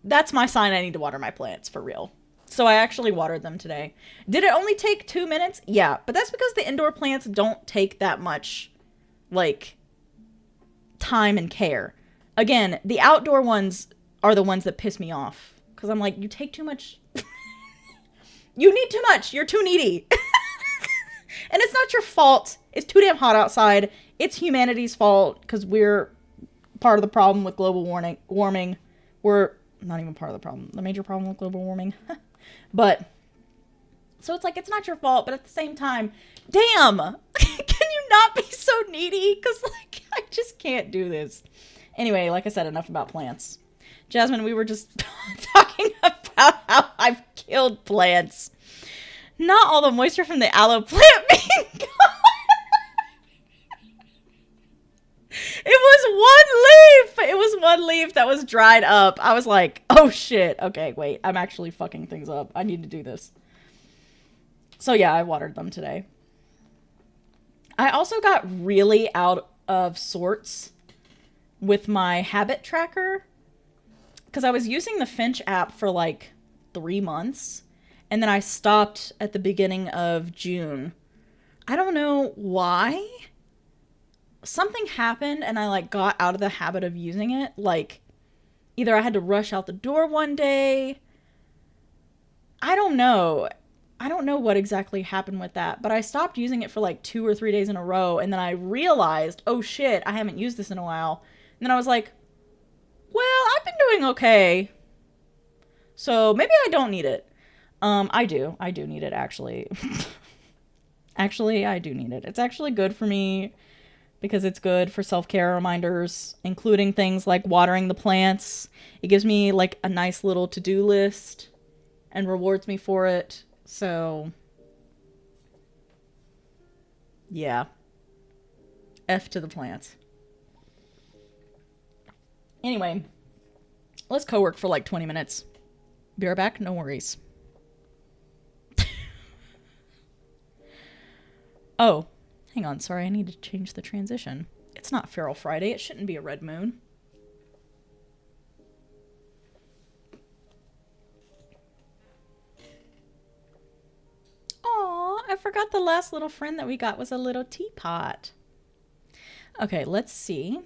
That's my sign I need to water my plants for real." So I actually watered them today. Did it only take 2 minutes? Yeah, but that's because the indoor plants don't take that much, like, time and care. Again, the outdoor ones are the ones that piss me off. Because I'm like, you take too much. You need too much. You're too needy. And it's not your fault. It's too damn hot outside. It's humanity's fault because we're part of the problem with global warming. We're not even part of the problem. The major problem with global warming. But, so it's like, it's not your fault, but at the same time, damn, can you not be so needy? Because, like, I just can't do this. Anyway, like I said, enough about plants. Jasmine, we were just talking about how I've killed plants. Not all the moisture from the aloe plant being gone. It was one leaf that was dried up. I was like, oh shit. Okay, wait. I'm actually fucking things up. I need to do this. So yeah, I watered them today. I also got really out of sorts with my habit tracker because I was using the Finch app for like 3 months and then I stopped at the beginning of June. I don't know why. Something happened and I like got out of the habit of using it. Like either I had to rush out the door one day. I don't know. I don't know what exactly happened with that, but I stopped using it for like 2 or 3 days in a row and then I realized, oh shit, I haven't used this in a while. And then I was like, well, I've been doing okay. So maybe I don't need it. I do. I do need it actually. Actually, I do need it. It's actually good for me because it's good for self-care reminders, including things like watering the plants. It gives me like a nice little to-do list and rewards me for it. So, yeah. F to the plants. Anyway, let's co-work for like 20 minutes. Be right back, no worries. Oh, hang on, sorry, I need to change the transition. It's not Feral Friday, it shouldn't be a red moon. Aw, I forgot the last little friend that we got was a little teapot. Okay, let's see.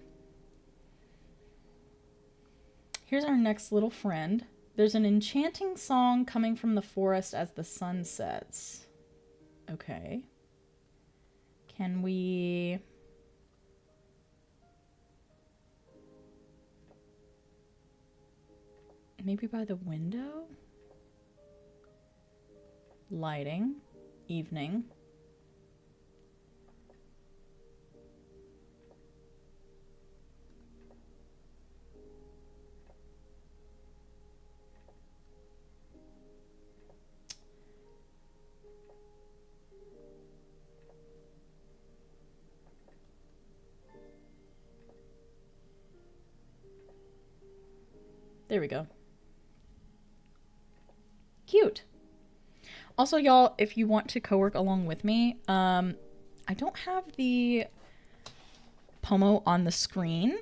Here's our next little friend. There's an enchanting song coming from the forest as the sun sets. Okay. Can we... maybe by the window? Lighting. Evening. There we go. Cute. Also, y'all, if you want to co-work along with me, I don't have the Pomo on the screen,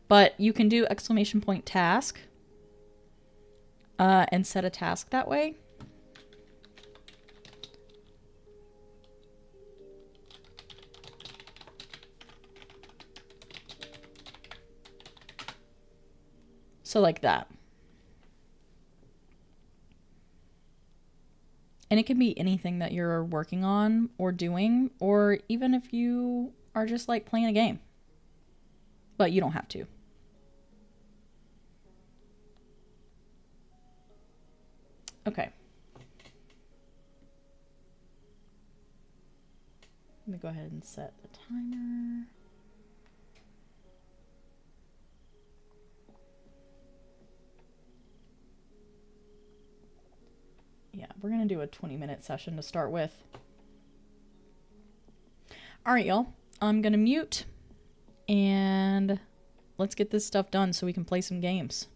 but you can do !task and set a task that way. So like that. And it can be anything that you're working on or doing, or even if you are just like playing a game. But you don't have to. Okay. Let me go ahead and set the timer. Yeah, we're going to do a 20-minute session to start with. All right, y'all. I'm going to mute and let's get this stuff done so we can play some games.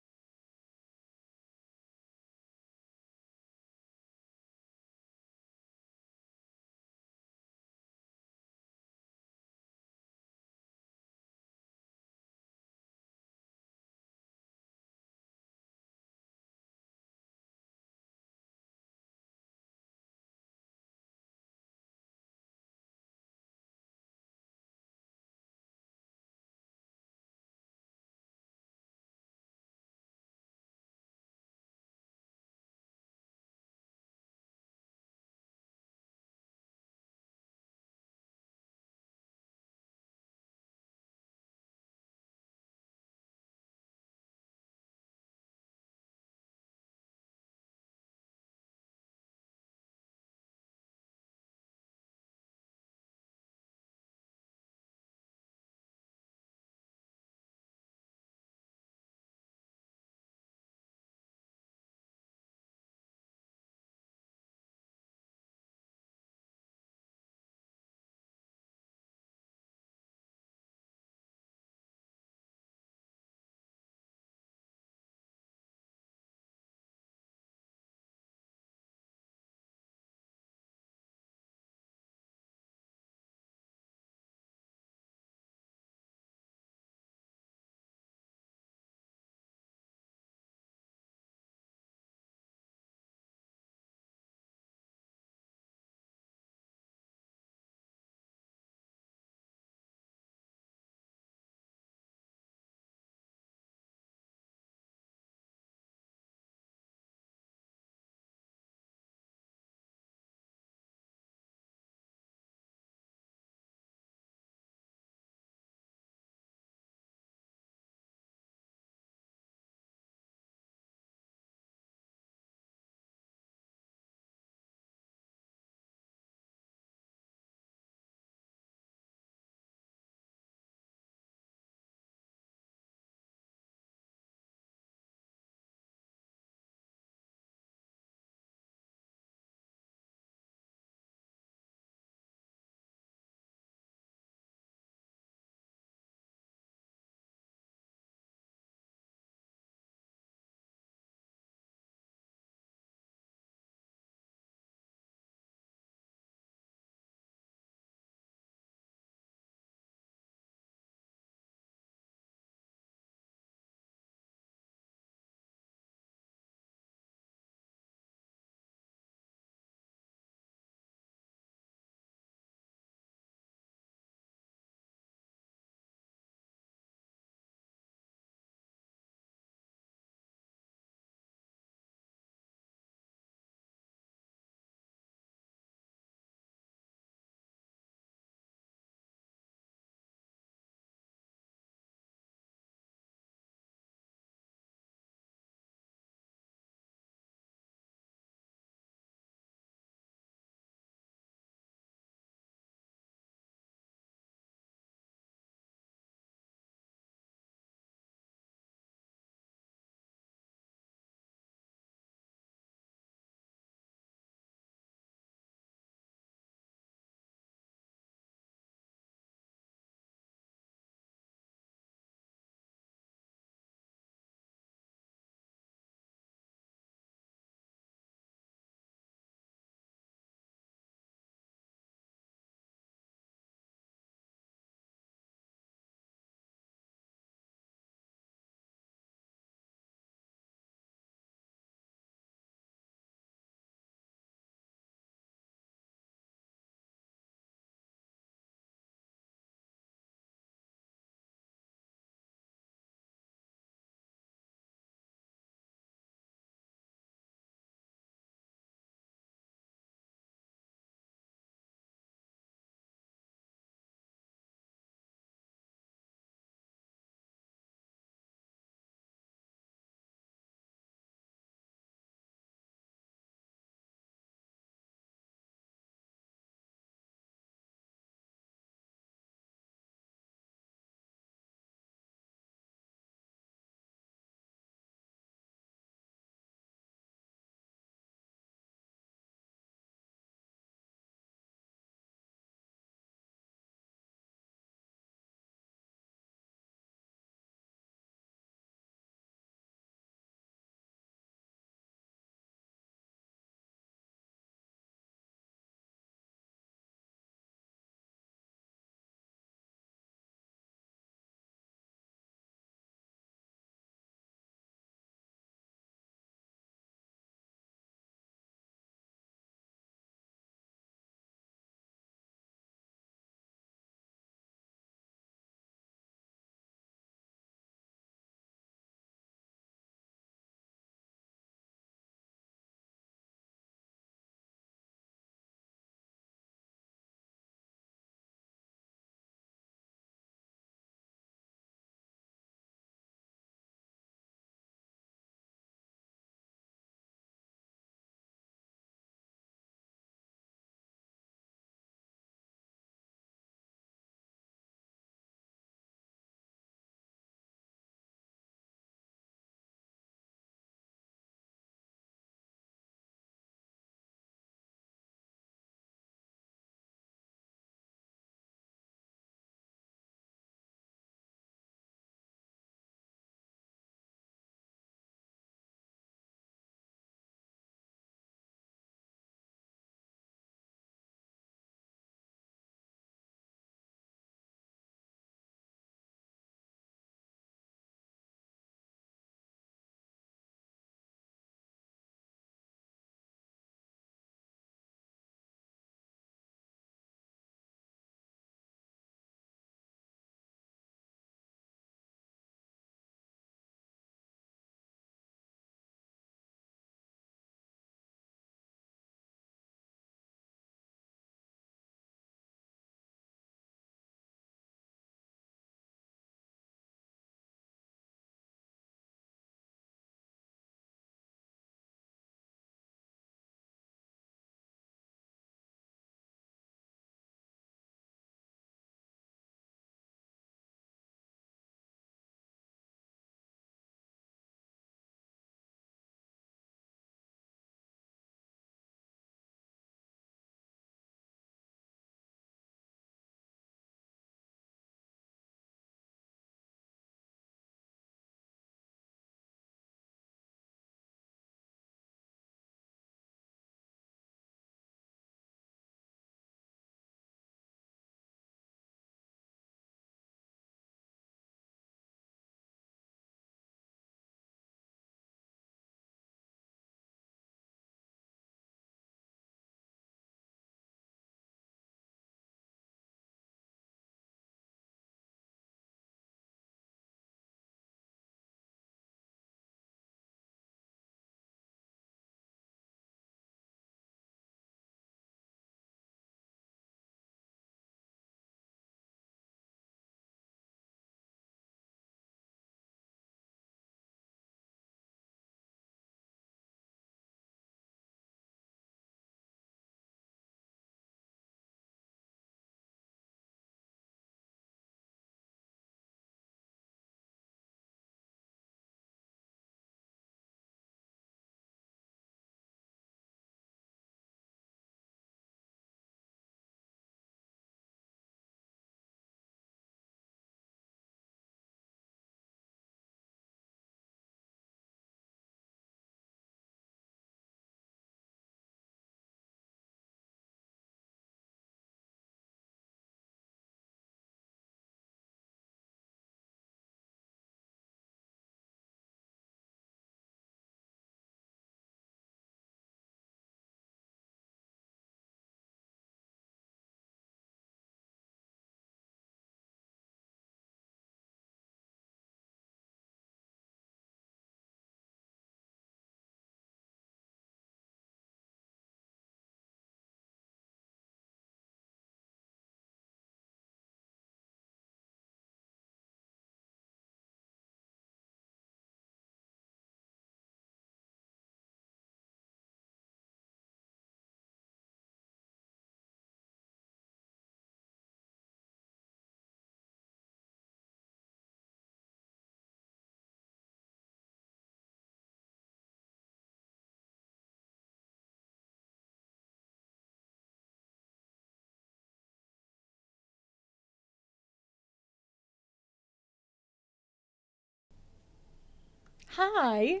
Hi.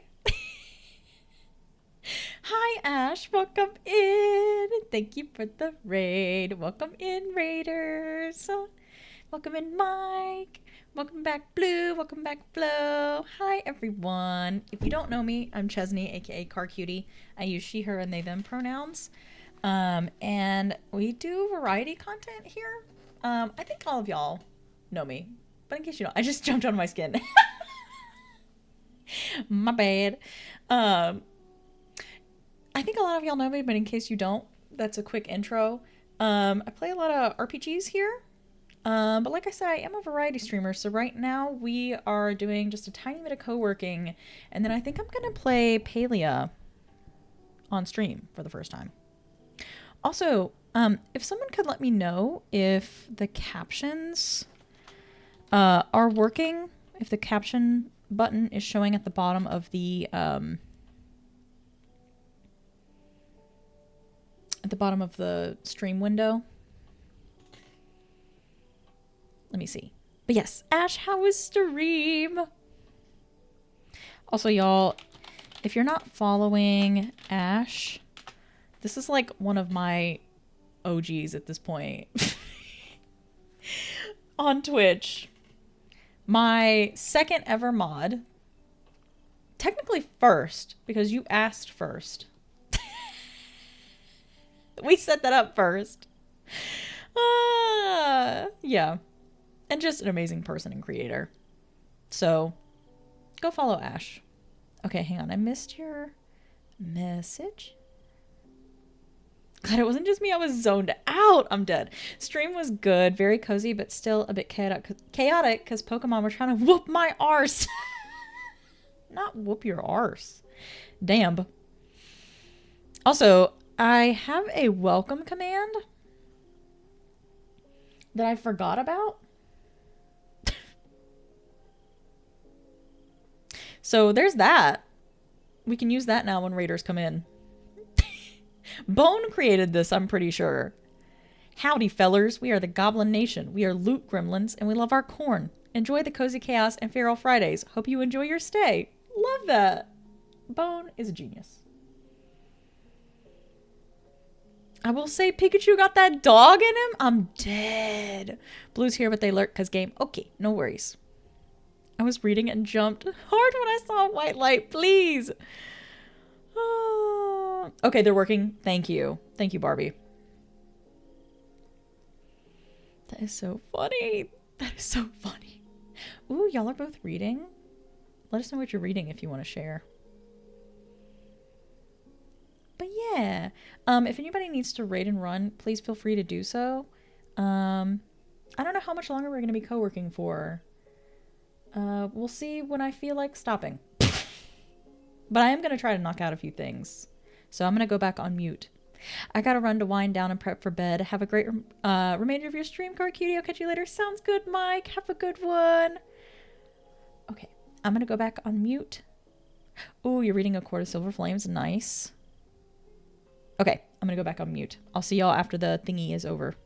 Hi, Ash. Welcome in. Thank you for the raid. Welcome in, Raiders. Welcome in, Mike. Welcome back, Blue. Welcome back, Flo. Hi, everyone. If you don't know me, I'm Chesney, aka Car Cutie. I use she, her, and they, them pronouns. And we do variety content here. I think all of y'all know me, but in case you don't, I just jumped on my skin. My bad. Um, I think a lot of y'all know me, but in case you don't, that's a quick intro. I play a lot of RPGs here. But like I said, I am a variety streamer, so right now we are doing just a tiny bit of co-working, and then I think I'm gonna play Palia on stream for the first time. Also, if someone could let me know if the captions are working, if the caption button is showing at the bottom of the stream window. Let me see. But yes, Ash, how was stream? Also, y'all, if you're not following Ash, this is like one of my OGs at this point on Twitch. My second ever mod. Technically first, because you asked first. We set that up first. Yeah. And just an amazing person and creator. So, go follow Ash. Okay, hang on. I missed your message. Glad it wasn't just me. I was zoned out. I'm dead. Stream was good. Very cozy, but still a bit chaotic because Pokemon were trying to whoop my arse. Not whoop your arse. Damn. Also, I have a welcome command that I forgot about. So there's that. We can use that now when raiders come in. Bone created this, I'm pretty sure. Howdy, fellers. We are the Goblin Nation. We are loot gremlins, and we love our corn. Enjoy the cozy chaos and feral Fridays. Hope you enjoy your stay. Love that. Bone is a genius. I will say Pikachu got that dog in him. I'm dead. Blue's here, but they lurk because game. Okay, no worries. I was reading and jumped hard when I saw white light. Please. Okay, they're working. Thank you. Thank you, Barbie. That is so funny. That is so funny. Ooh, y'all are both reading? Let us know what you're reading if you want to share. But yeah, if anybody needs to raid and run, please feel free to do so. I don't know how much longer we're going to be co-working for. We'll see when I feel like stopping. But I am going to try to knock out a few things. So I'm going to go back on mute. I got to run to wind down and prep for bed. Have a great remainder of your stream, Car Cutie. I'll catch you later. Sounds good, Mike. Have a good one. Okay, I'm going to go back on mute. Ooh, you're reading A Court of Silver Flames. Nice. Okay, I'm going to go back on mute. I'll see y'all after the thingy is over.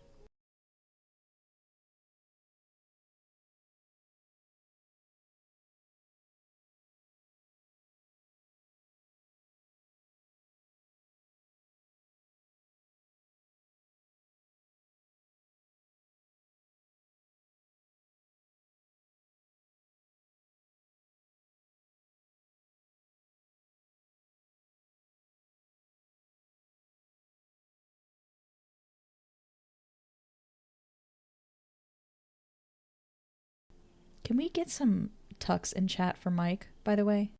Can we get some tucks in chat for Mike, by the way?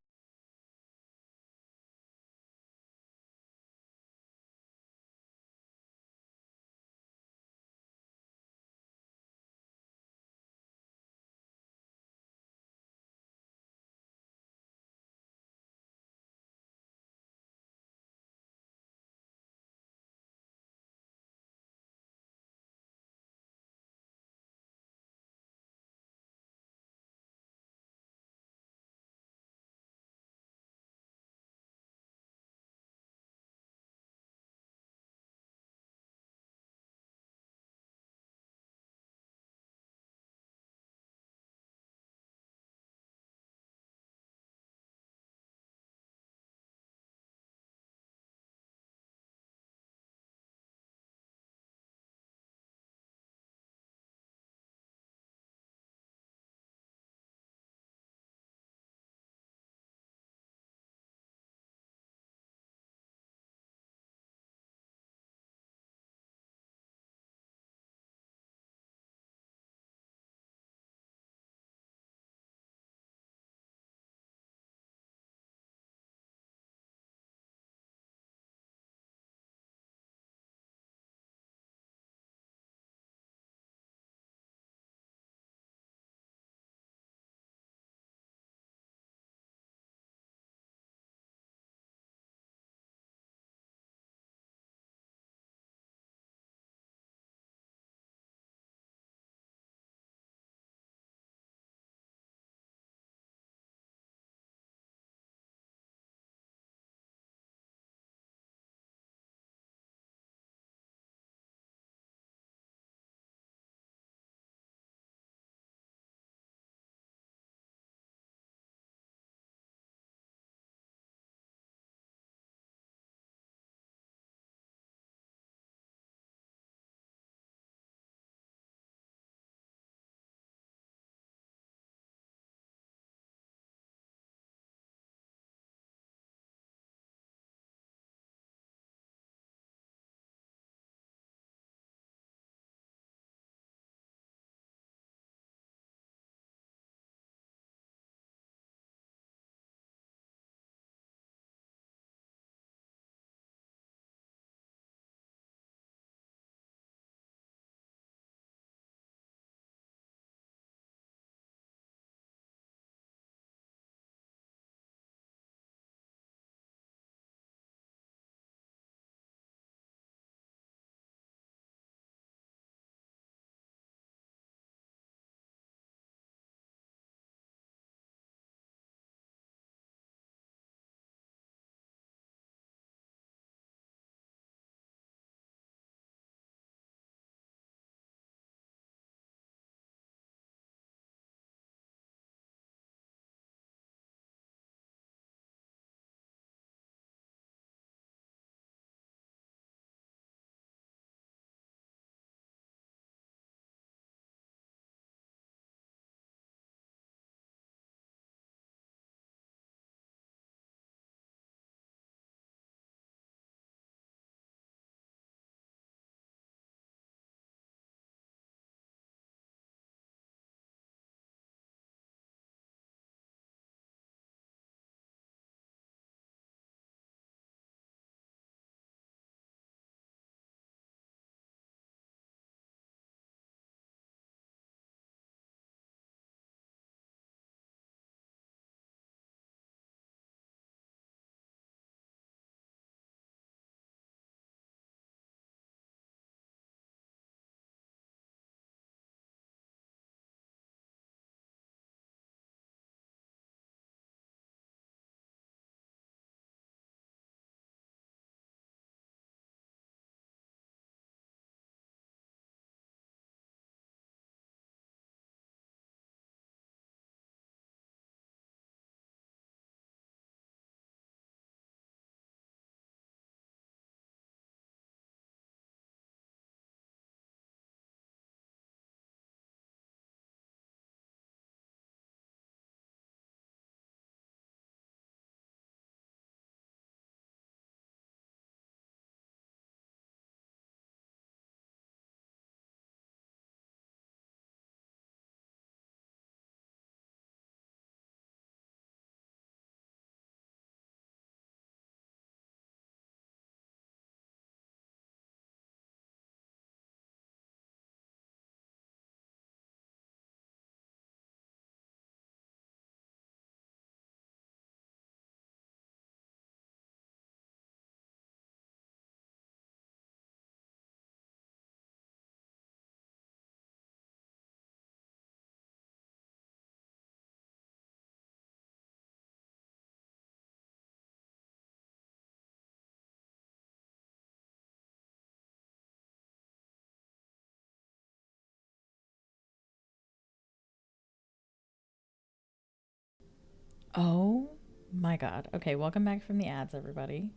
Oh my god. Okay, welcome back from the ads, everybody.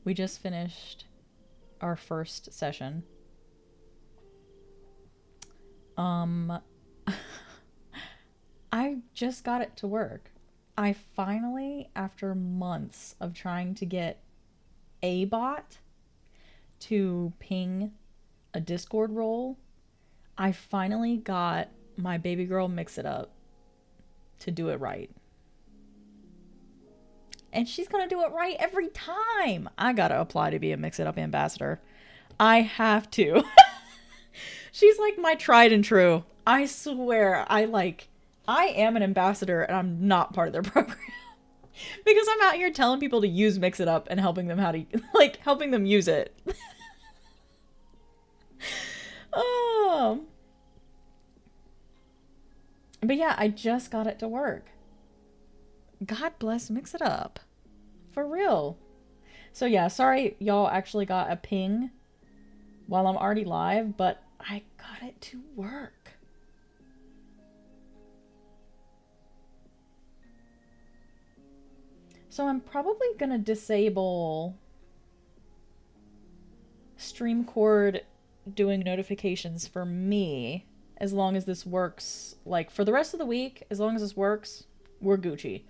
We just finished our first session. Um, I just got it to work. I finally, after months of trying to get a bot to ping a Discord role, I finally got my baby girl Mix It Up to do it right. And she's gonna do it right every time. I gotta apply to be a Mix It Up ambassador. I have to. She's like my tried and true. I swear, I am an ambassador and I'm not part of their program. Because I'm out here telling people to use Mix It Up and helping them how to, like, helping them use it. Oh. But yeah, I just got it to work. God bless Mix It Up. For real. So yeah, sorry y'all actually got a ping while I'm already live, but I got it to work. So I'm probably gonna disable StreamCord doing notifications for me as long as this works. Like for the rest of the week, as long as this works, we're Gucci.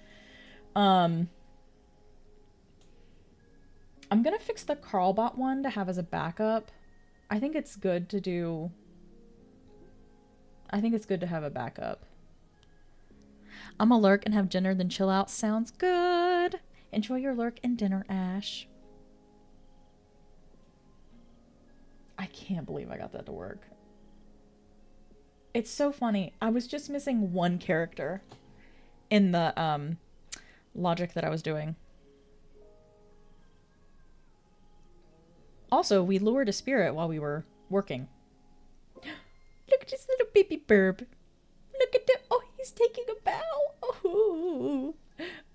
I'm gonna fix the Carlbot one to have as a backup. I think it's good to do. I think it's good to have a backup. I'm a lurk and have dinner, then chill out. Sounds good. Enjoy your lurk and dinner, Ash. I can't believe I got that to work. It's so funny. I was just missing one character in the logic that I was doing. Also, we lured a spirit while we were working. Look at this little baby burb. Look at him. Oh, he's taking a bow. Oh,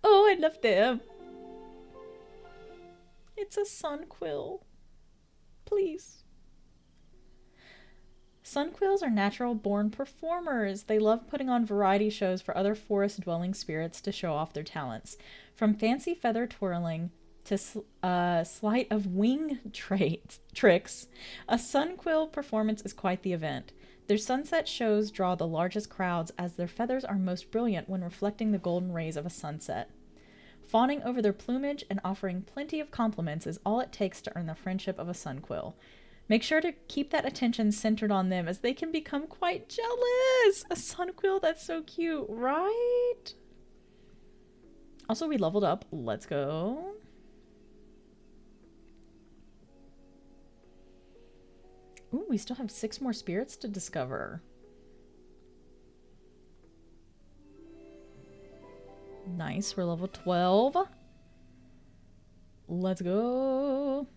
I love them. It's a sunquill. Please. Sunquills are natural-born performers. They love putting on variety shows for other forest-dwelling spirits to show off their talents. From fancy feather twirling to sleight of wing tricks, a sunquill performance is quite the event. Their sunset shows draw the largest crowds as their feathers are most brilliant when reflecting the golden rays of a sunset. Fawning over their plumage and offering plenty of compliments is all it takes to earn the friendship of a sunquill. Make sure to keep that attention centered on them as they can become quite jealous. A sunquill, that's so cute, right? Also, we leveled up. Let's go. Ooh, we still have 6 more spirits to discover. Nice, we're level 12. Let's go.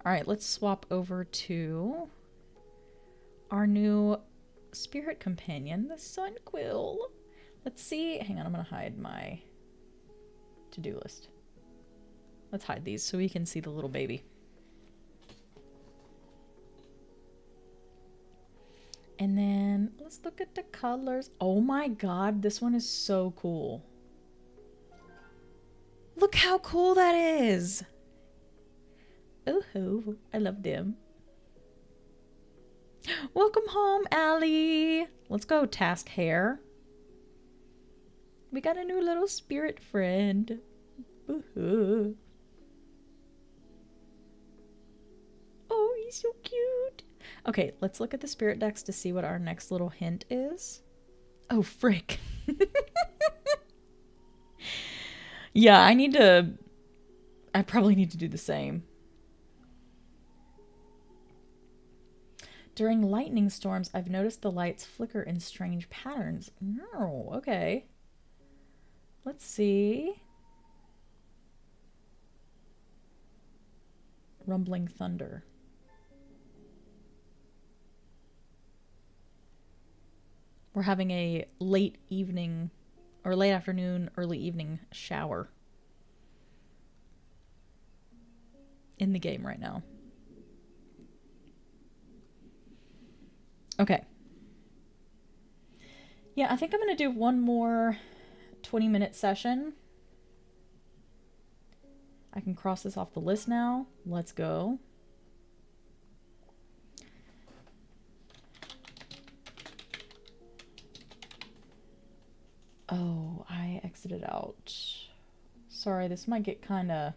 Alright, let's swap over to our new spirit companion, the sunquill. Let's see. Hang on, I'm going to hide my to-do list. Let's hide these so we can see the little baby. And then let's look at the colors. Oh my god, this one is so cool. Look how cool that is. Oh, I love them. Welcome home, Allie. Let's go, Task Hair. We got a new little spirit friend. Ooh. Oh, he's so cute. Okay, let's look at the spirit decks to see what our next little hint is. Oh, frick. Yeah, I probably need to do the same. During lightning storms, I've noticed the lights flicker in strange patterns. Oh, okay. Let's see. Rumbling thunder. We're having a late evening or late afternoon, early evening shower in the game right now. Okay. Yeah, I think I'm going to do one more 20-minute session. I can cross this off the list now. Let's go. Oh, I exited out. Sorry, this might get kind of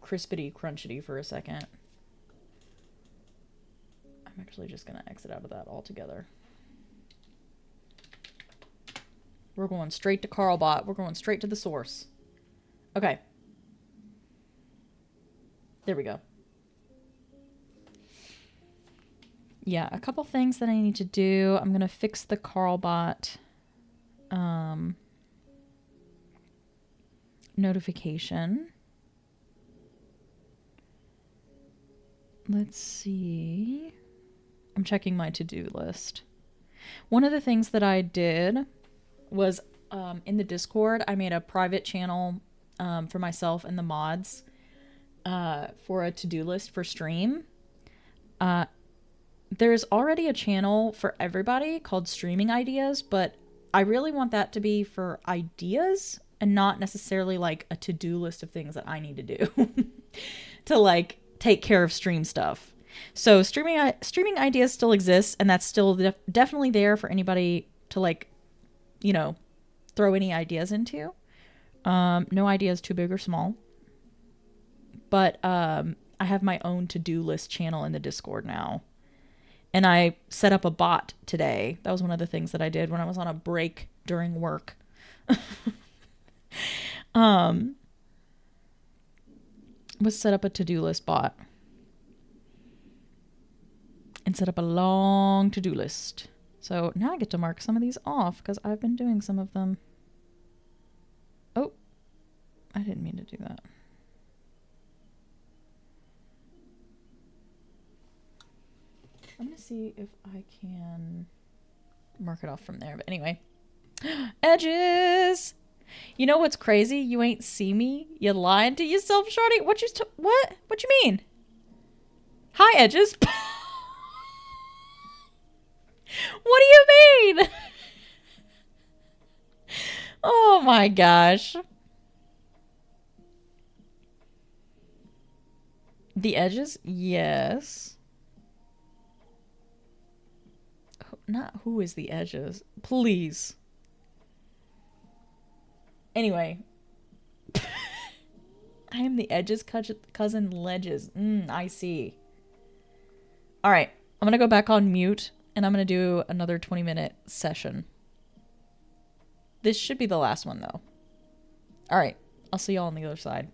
crispity crunchity for a second. I'm actually just going to exit out of that altogether. We're going straight to Carlbot. We're going straight to the source. Okay. There we go. Yeah, a couple things that I need to do. I'm going to fix the Carlbot notification. Let's see. I'm checking my to-do list. One of the things that I did was in the Discord, I made a private channel for myself and the mods for a to-do list for stream. There's already a channel for everybody called Streaming Ideas, but I really want that to be for ideas and not necessarily like a to-do list of things that I need to do to like take care of stream stuff. So streaming ideas still exists, and that's still definitely there for anybody to like, you know, throw any ideas into. No idea is too big or small. But I have my own to-do list channel in the Discord now. And I set up a bot today. That was one of the things that I did when I was on a break during work. Was set up a to-do list bot. And set up a long to-do list. So now I get to mark some of these off because I've been doing some of them. Oh, I didn't mean to do that. I'm going to see if I can mark it off from there. But anyway. Edges! You know what's crazy? You ain't see me. You lying to yourself, shorty. What you mean? Hi, Edges. What do you mean? Oh my gosh. The edges? Yes. Not who is the edges. Please. Anyway. I am the edges cousin Ledges. I see. Alright. I'm going to go back on mute and I'm going to do another 20-minute session. This should be the last one though. Alright. I'll see y'all on the other side.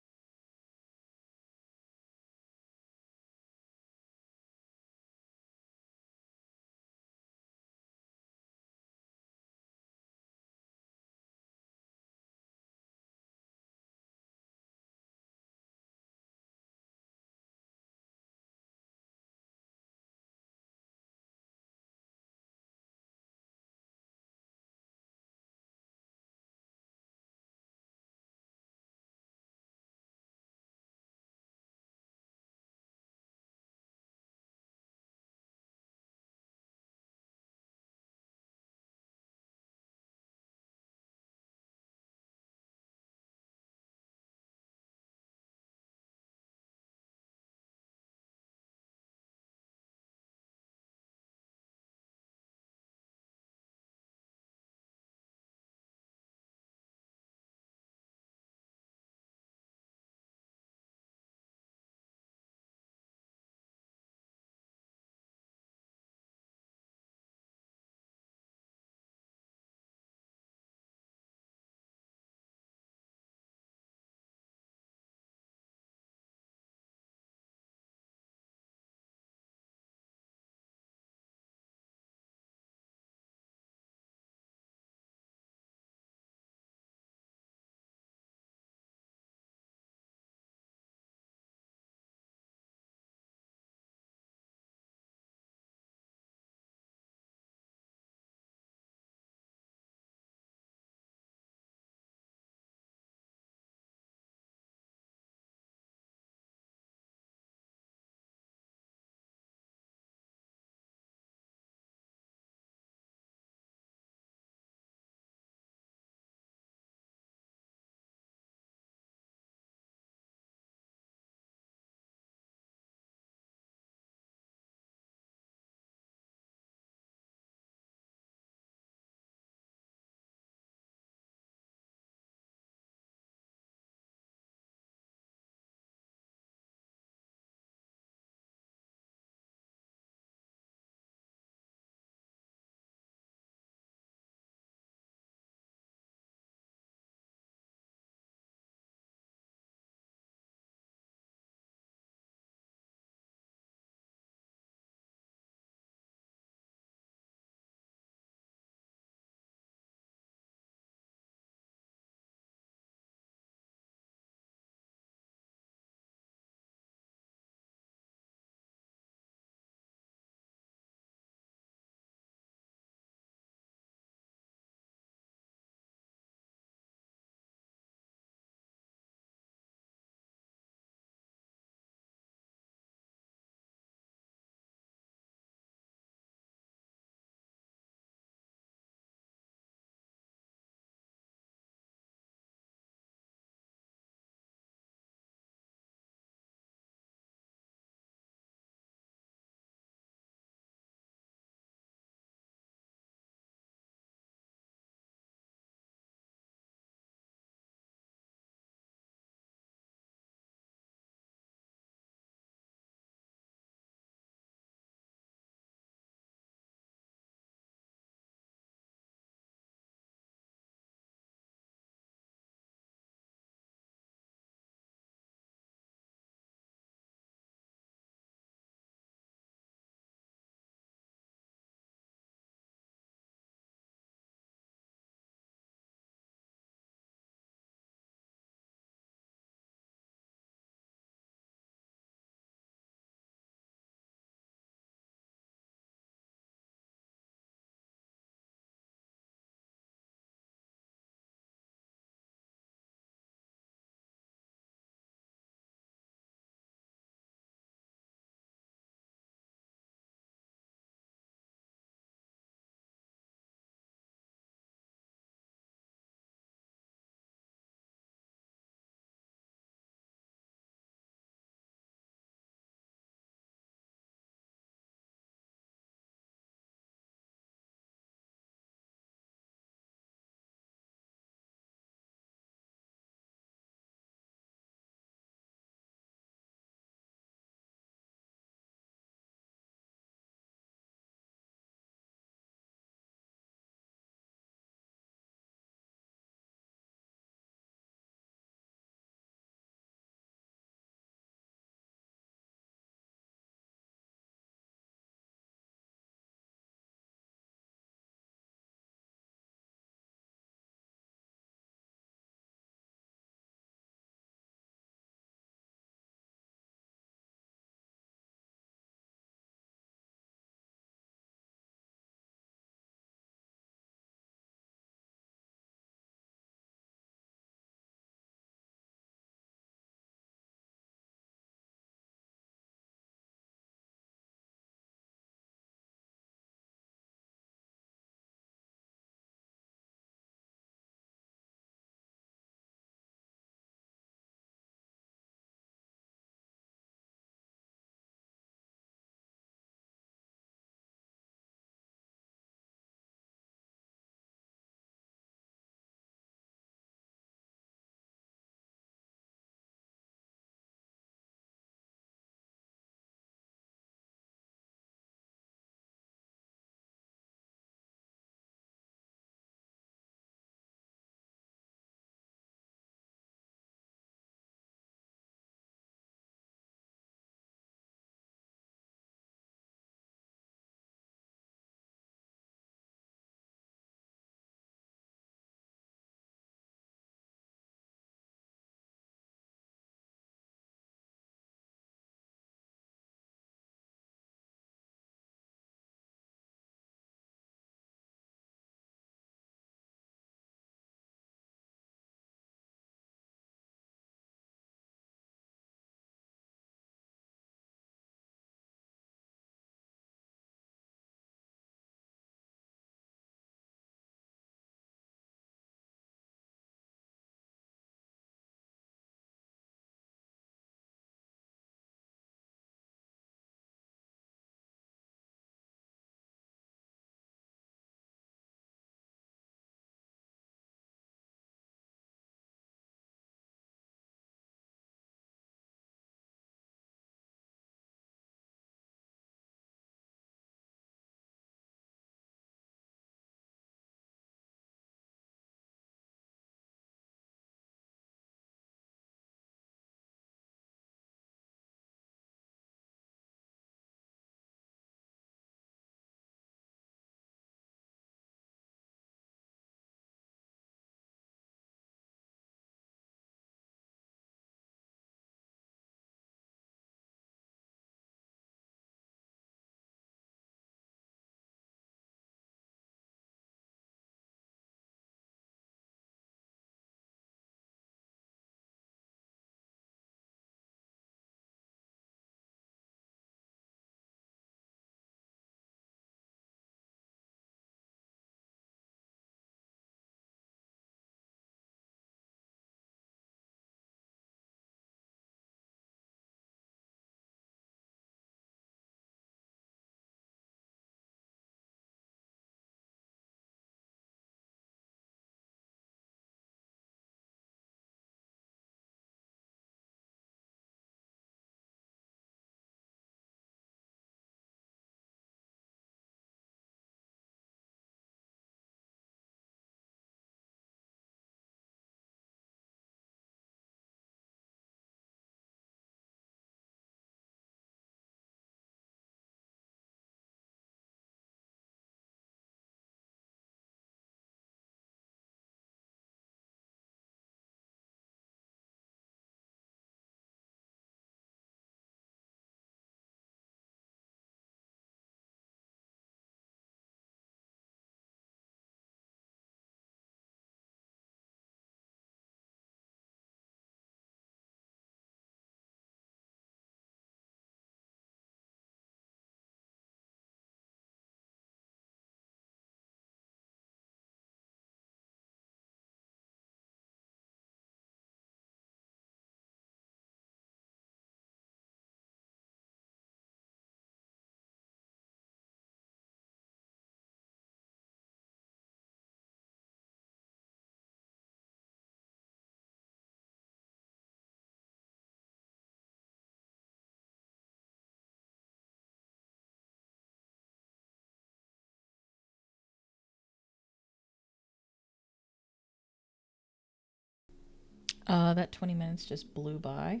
That 20 minutes just blew by.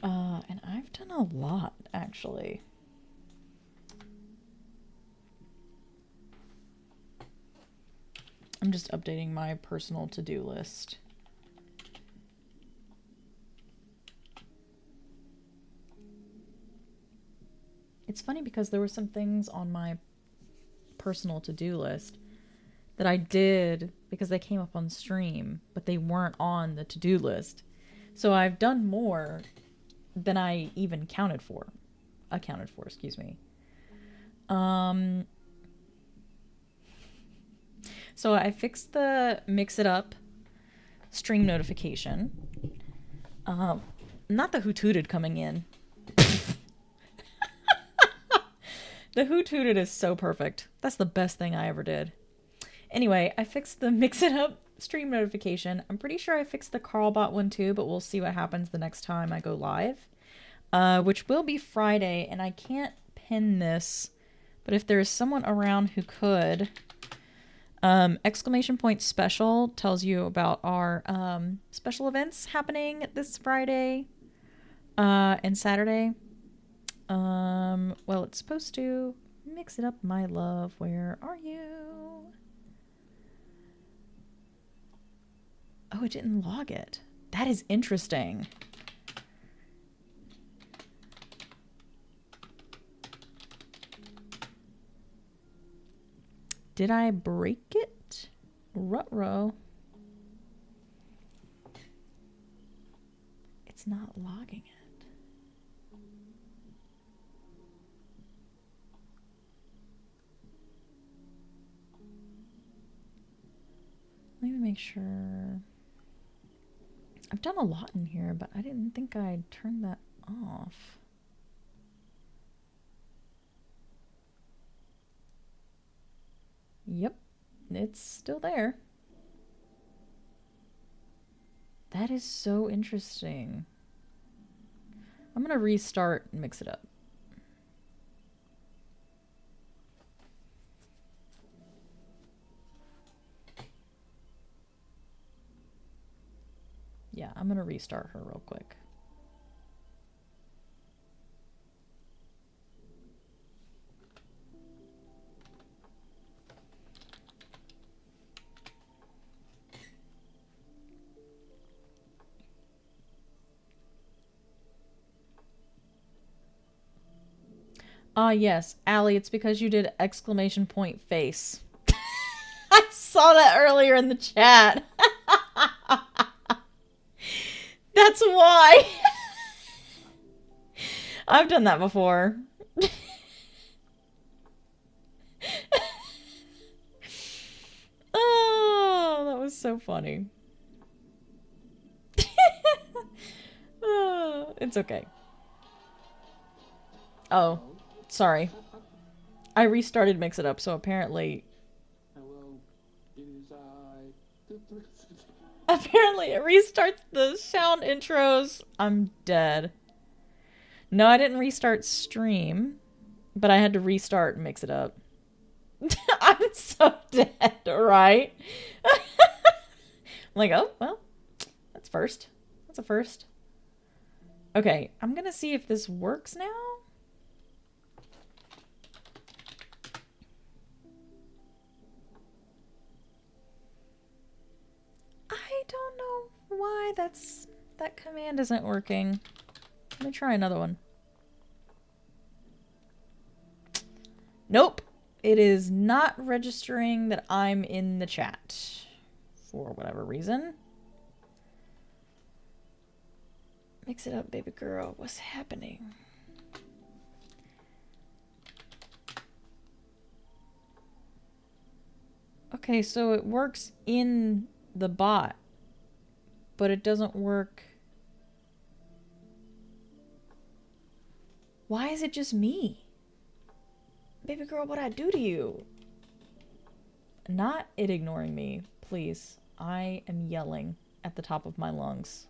And I've done a lot, actually. I'm just updating my personal to-do list. It's funny because there were some things on my personal to-do list that I did because they came up on stream, but they weren't on the to-do list. So I've done more than I even accounted for, excuse me. So I fixed the Mix It Up stream notification. Not the Who Tooted coming in. The Who Tooted is so perfect. That's the best thing I ever did. Anyway, I fixed the Mix It Up stream notification. I'm pretty sure I fixed the Carlbot one too, but we'll see what happens the next time I go live. Which will be Friday, and I can't pin this, but if there is someone around who could... exclamation point special tells you about our special events happening this Friday and Saturday. Well, it's supposed to mix it up, my love. Where are you? Oh, it didn't log it. That is interesting. Did I break it? Ruh-roh. It's not logging it. Let me make sure. I've done a lot in here, but I didn't think I'd turned that off. Yep, it's still there. That is so interesting. I'm gonna restart and mix it up. Yeah, I'm gonna restart her real quick. Ah, yes, Allie, it's because you did exclamation point face. I saw that earlier in the chat. That's why. I've done that before. Oh, that was so funny. Oh, it's okay. Oh, sorry. I restarted Mix It Up, so apparently... Apparently it restarts the sound intros. I'm dead. No, I didn't restart stream, but I had to restart and Mix It Up. I'm so dead, right? I'm like, oh, well, that's first. That's a first. Okay, I'm gonna see if this works now. I don't know why that command isn't working. Let me try another one. Nope. It is not registering that I'm in the chat for whatever reason. Mix it up, baby girl. What's happening? Okay, so it works in the bot, but it doesn't work. Why is it just me? Baby girl, what'd I do to you? Not it ignoring me, please. I am yelling at the top of my lungs.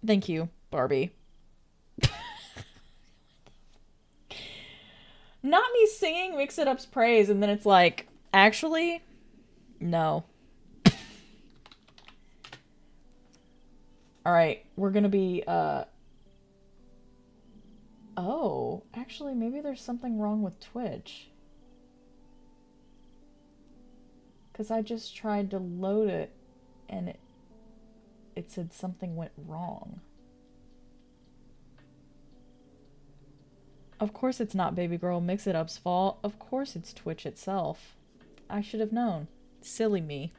Thank you, Barbie. Not me singing Mix It Up's praise and then it's like, actually, No. Alright, we're gonna be, Oh, actually, maybe there's something wrong with Twitch. Because I just tried to load it, and it said something went wrong. Of course it's not Baby Girl Mix-It-Up's fault. Of course it's Twitch itself. I should have known. Silly me.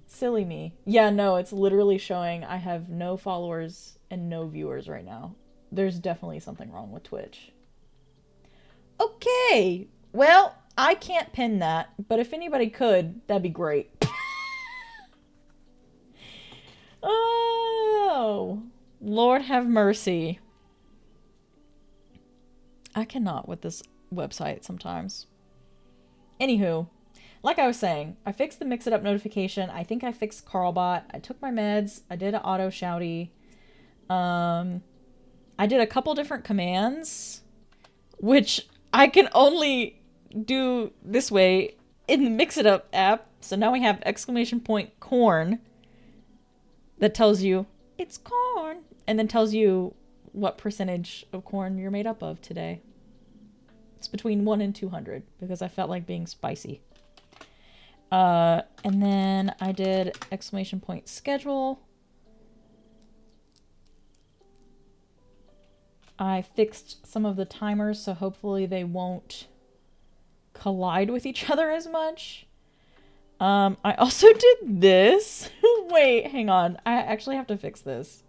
Silly me. Yeah, no, it's literally showing I have no followers and no viewers right now. There's definitely something wrong with Twitch. Okay. Well, I can't pin that, but if anybody could, that'd be great. Oh, Lord have mercy. I cannot with this website sometimes. Anywho, like I was saying, I fixed the Mix It Up notification. I think I fixed Carlbot. I took my meds. I did an auto shouty. I did a couple different commands, which I can only do this way in the Mix It Up app. So now we have exclamation point corn that tells you it's corn and then tells you what percentage of corn you're made up of today. It's between 1 and 200 because I felt like being spicy. And then I did exclamation point schedule. I fixed some of the timers, so hopefully they won't collide with each other as much. I also did this. Wait, hang on. I actually have to fix this.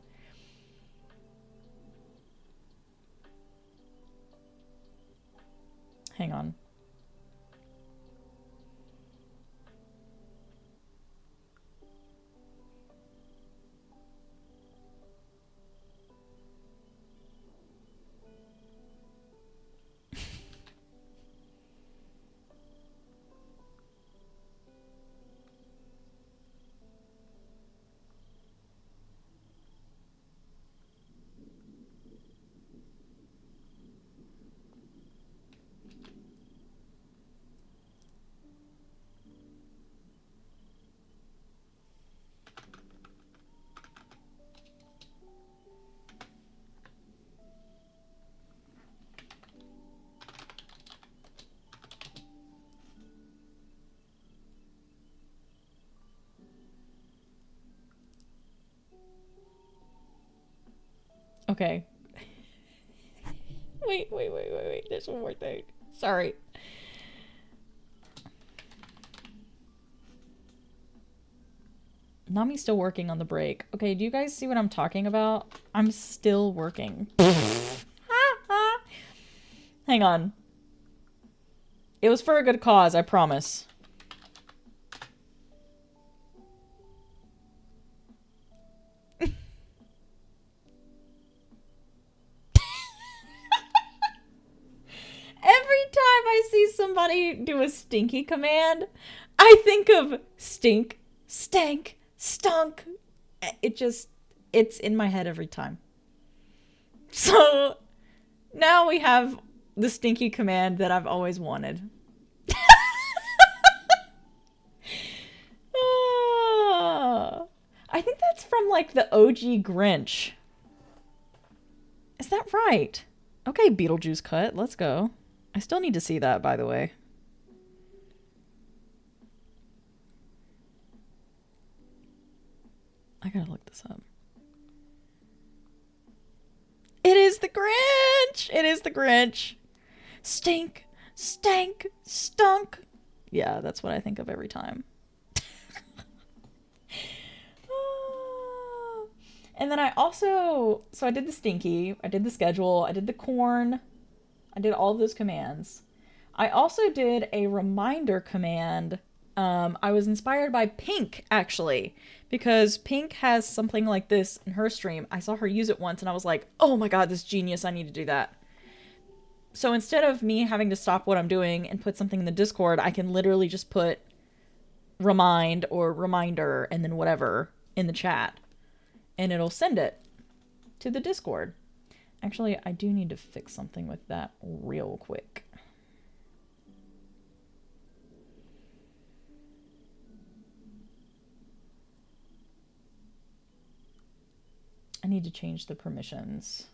Hang on. Okay. Wait. There's one more thing. Sorry. Nami's still working on the break. Okay, do you guys see what I'm talking about? I'm still working. Hang on. It was for a good cause, I promise. Every time I see somebody do a stinky command, I think of stink, stank, stunk. It's in my head every time. So now we have the stinky command that I've always wanted. I think that's from like the OG Grinch. Is that right? Okay, Beetlejuice cut. Let's go. I still need to see that, by the way. I gotta look this up. It is the Grinch! It is the Grinch. Stink, stank, stunk. Yeah, that's what I think of every time. And then I also, so I did the stinky, I did the schedule, I did the corn, I did all of those commands. I also did a reminder command. I was inspired by Pink, actually, because Pink has something like this in her stream. I saw her use it once and I was like, oh my god, this genius, I need to do that. So instead of me having to stop what I'm doing and put something in the Discord, I can literally just put remind or reminder and then whatever in the chat. And it'll send it to the Discord. Actually, I do need to fix something with that real quick. need to change the permissions.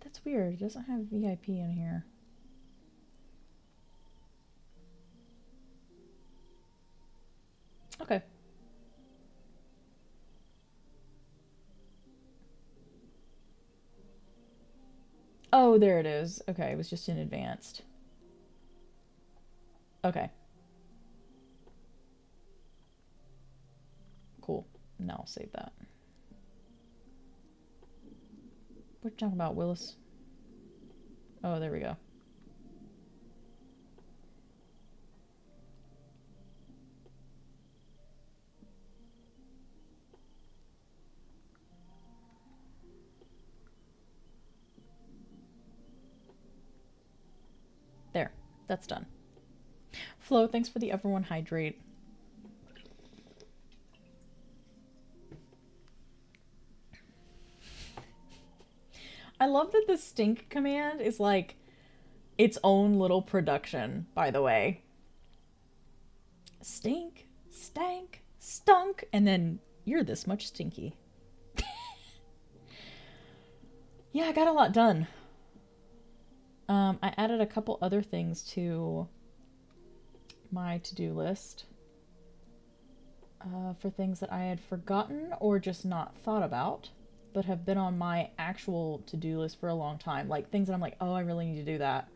That's weird. It doesn't have VIP in here. Okay. Oh, there it is. Okay, it was just in advanced. Okay. Cool. Now I'll save that. What are you talking about, Willis? Oh, there we go. There. That's done. Flo, thanks for the everyone hydrate. I love that the stink command is like its own little production, by the way. Stink, stank, stunk, and then you're this much stinky. Yeah, I got a lot done. I added a couple other things to my to-do list for things that I had forgotten or just not thought about, but have been on my actual to-do list for a long time. Like things that I'm like, oh, I really need to do that.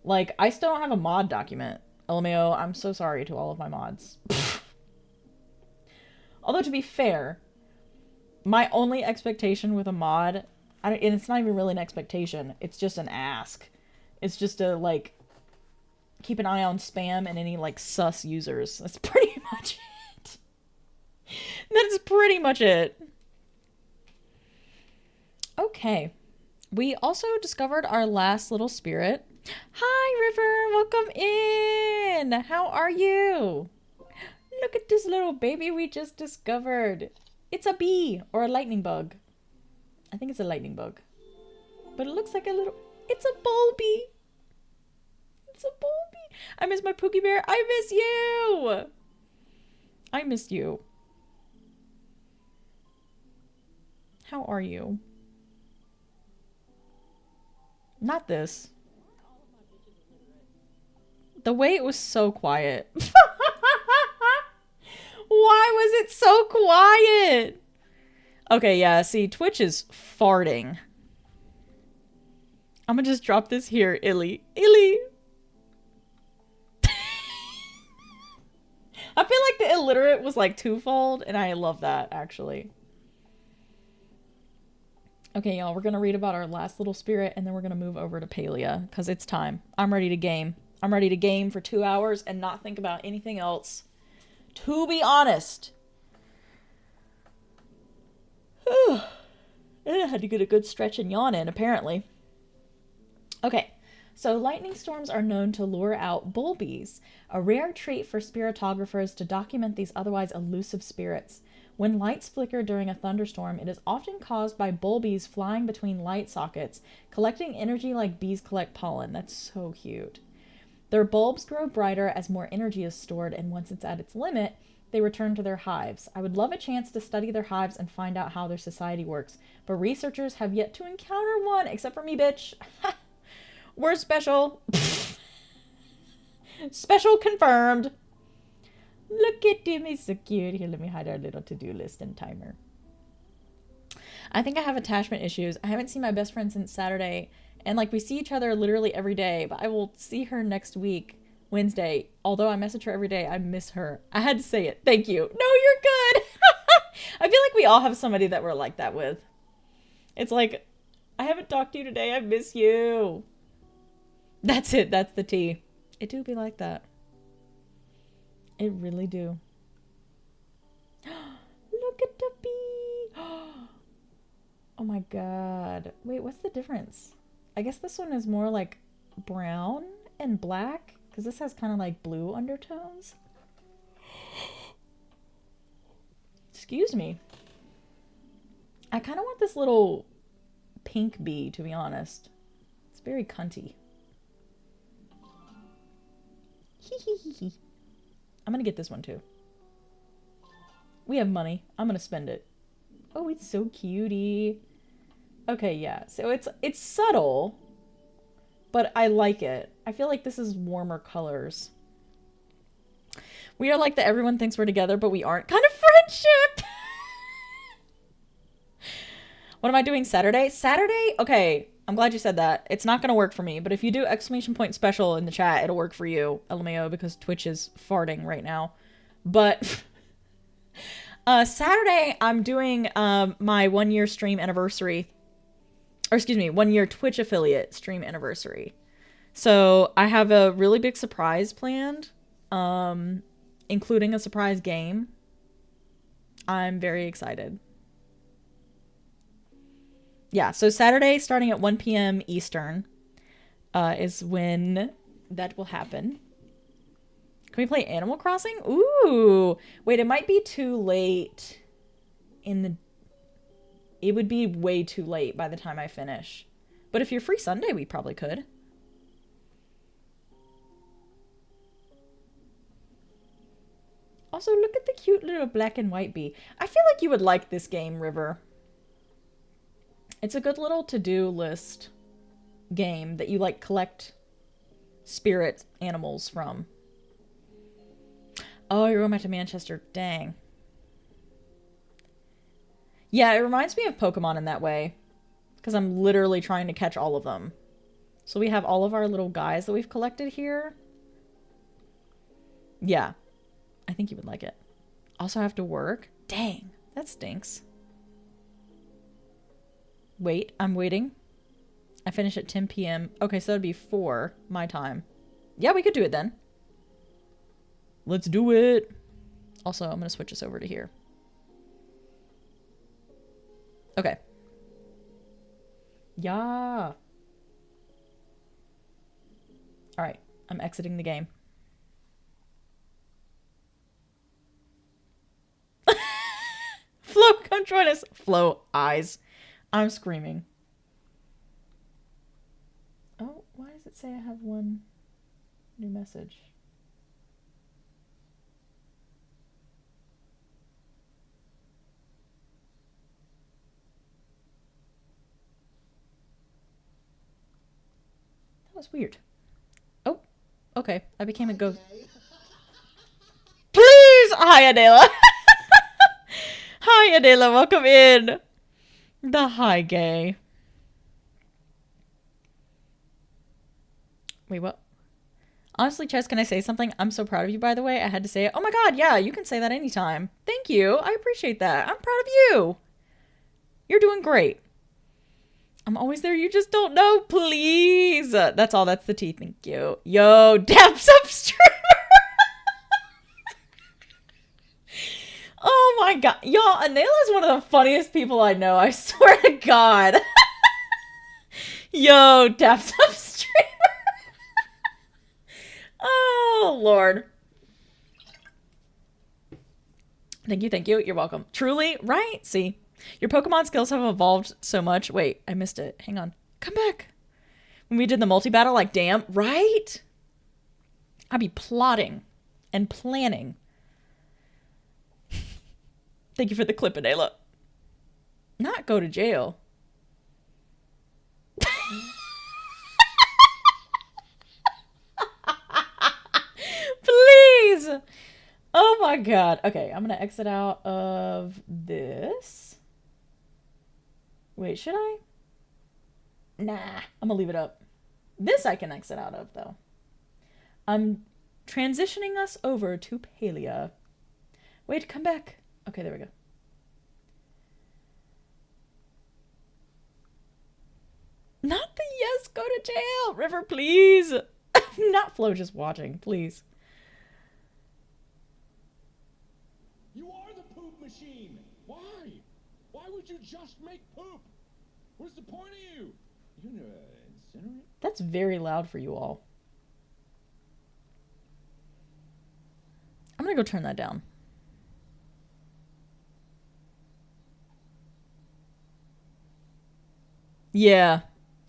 Like, I still don't have a mod document. LMAO, I'm so sorry to all of my mods. Although, to be fair, my only expectation with a mod, and it's not even really an expectation, it's just an ask. It's just to, like, keep an eye on spam and any, like, sus users. That's pretty much it. That's pretty much it. Okay. We also discovered our last little spirit. Hi, River! Welcome in! How are you? Look at this little baby we just discovered. It's a bee or a lightning bug. I think it's a lightning bug. But it looks like a little... It's a bulby! It's a bulby! I miss my Pookie Bear. I miss you! I missed you. How are you? Not this. The way it was so quiet. Why was it so quiet? Okay, yeah, see, Twitch is farting. I'm gonna just drop this here, Illy. Illy! I feel like the illiterate was like twofold, and I love that, actually. Okay, y'all, we're gonna read about our last little spirit, and then we're gonna move over to Palia, because it's time. I'm ready to game. I'm ready to game for 2 hours and not think about anything else. To be honest. I had to get a good stretch and yawn in, apparently. Okay, so lightning storms are known to lure out bulbies, a rare trait for spiritographers to document these otherwise elusive spirits. When lights flicker during a thunderstorm, it is often caused by bulbies flying between light sockets, collecting energy like bees collect pollen. That's so cute. Their bulbs grow brighter as more energy is stored, and once it's at its limit, they return to their hives. I would love a chance to study their hives and find out how their society works, but researchers have yet to encounter one, except for me, bitch. We're special. Special confirmed. Look at him, he's so cute. Here, let me hide our little to-do list and timer. I think I have attachment issues. I haven't seen my best friend since Saturday, and like we see each other literally every day, but I will see her next week, Wednesday. Although I message her every day, I miss her. I had to say it. Thank you. No, you're good. I feel like we all have somebody that we're like that with. It's like, I haven't talked to you today. I miss you. That's it. That's the tea. It do be like that. It really do. Look at the bee. Oh my god. Wait, what's the difference? I guess this one is more like brown and black, because this has kind of like blue undertones. Excuse me. I kind of want this little pink bee, to be honest. It's very cunty. I'm gonna get this one too. We have money. I'm gonna spend it. Oh, it's so cutie. Okay, yeah. So it's subtle, but I like it. I feel like this is warmer colors. We are like the everyone thinks we're together, but we aren't kind of friendship. What am I doing Saturday? Saturday? Okay, I'm glad you said that. It's not going to work for me, but if you do exclamation point special in the chat, it'll work for you, LMAO, because Twitch is farting right now. But Saturday, I'm doing my 1 year stream anniversary. Or excuse me, 1 year Twitch affiliate stream anniversary. So I have a really big surprise planned, including a surprise game. I'm very excited. Yeah, so Saturday, starting at 1 p.m. Eastern, is when that will happen. Can we play Animal Crossing? Ooh! Wait, it might be too late in the... It would be way too late by the time I finish. But if you're free Sunday, we probably could. Also, look at the cute little black and white bee. I feel like you would like this game, River. It's a good little to-do list game that you, like, collect spirit animals from. Oh, you're going back to Manchester. Dang. Yeah, it reminds me of Pokemon in that way. Because I'm literally trying to catch all of them. So we have all of our little guys that we've collected here. Yeah. I think you would like it. Also have to work. Dang, that stinks. Wait, I'm waiting. I finish at 10 p.m. Okay, so that'd be 4 my time. Yeah, we could do it then. Let's do it. Also, I'm going to switch this over to here. Okay. Yeah. All right, I'm exiting the game. Flo, come join us. Flo, eyes. I'm screaming. Oh, why does it say I have one new message? That was weird. Oh, okay. I became a ghost. Please! Hi, Adela. Hi, Adela. Welcome in. The hi gay. Wait, what? Honestly, Chess, can I say something? I'm so proud of you, by the way. I had to say it. Oh my god, yeah, you can say that anytime. Thank you. I appreciate that. I'm proud of you. You're doing great. I'm always there. You just don't know. Please. That's all. That's the tea. Thank you. Yo, depths upstream. Oh my god. Y'all, Anela is one of the funniest people I know. I swear to God. Yo, depths upstream. Oh, Lord. Thank you, thank you. You're welcome. Truly, right? See, your Pokemon skills have evolved so much. Wait, I missed it. Hang on. Come back. When we did the multi-battle, like, damn, right? I'd be plotting and planning. Thank you for the clip, Adela. Not go to jail. Please. Oh my god. Okay, I'm gonna exit out of this. Wait, should I? Nah, I'm gonna leave it up. This I can exit out of, though. I'm transitioning us over to Palia. Wait, come back. Okay, there we go. Not the yes, go to jail. River, please. Not Flo, just watching, please. You are the poop machine. Why? Why would you just make poop? What's the point of you? You gonna incinerate? That's very loud for you all. I'm gonna go turn that down. Yeah.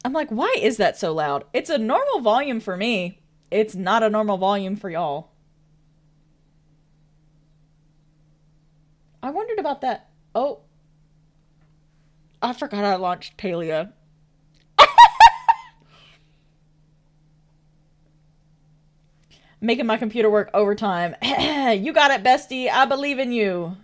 I'm like, why is that so loud? It's a normal volume for me. It's not a normal volume for y'all. I wondered about that. Oh, I forgot I launched Palia. Making my computer work overtime. You got it, bestie. I believe in you.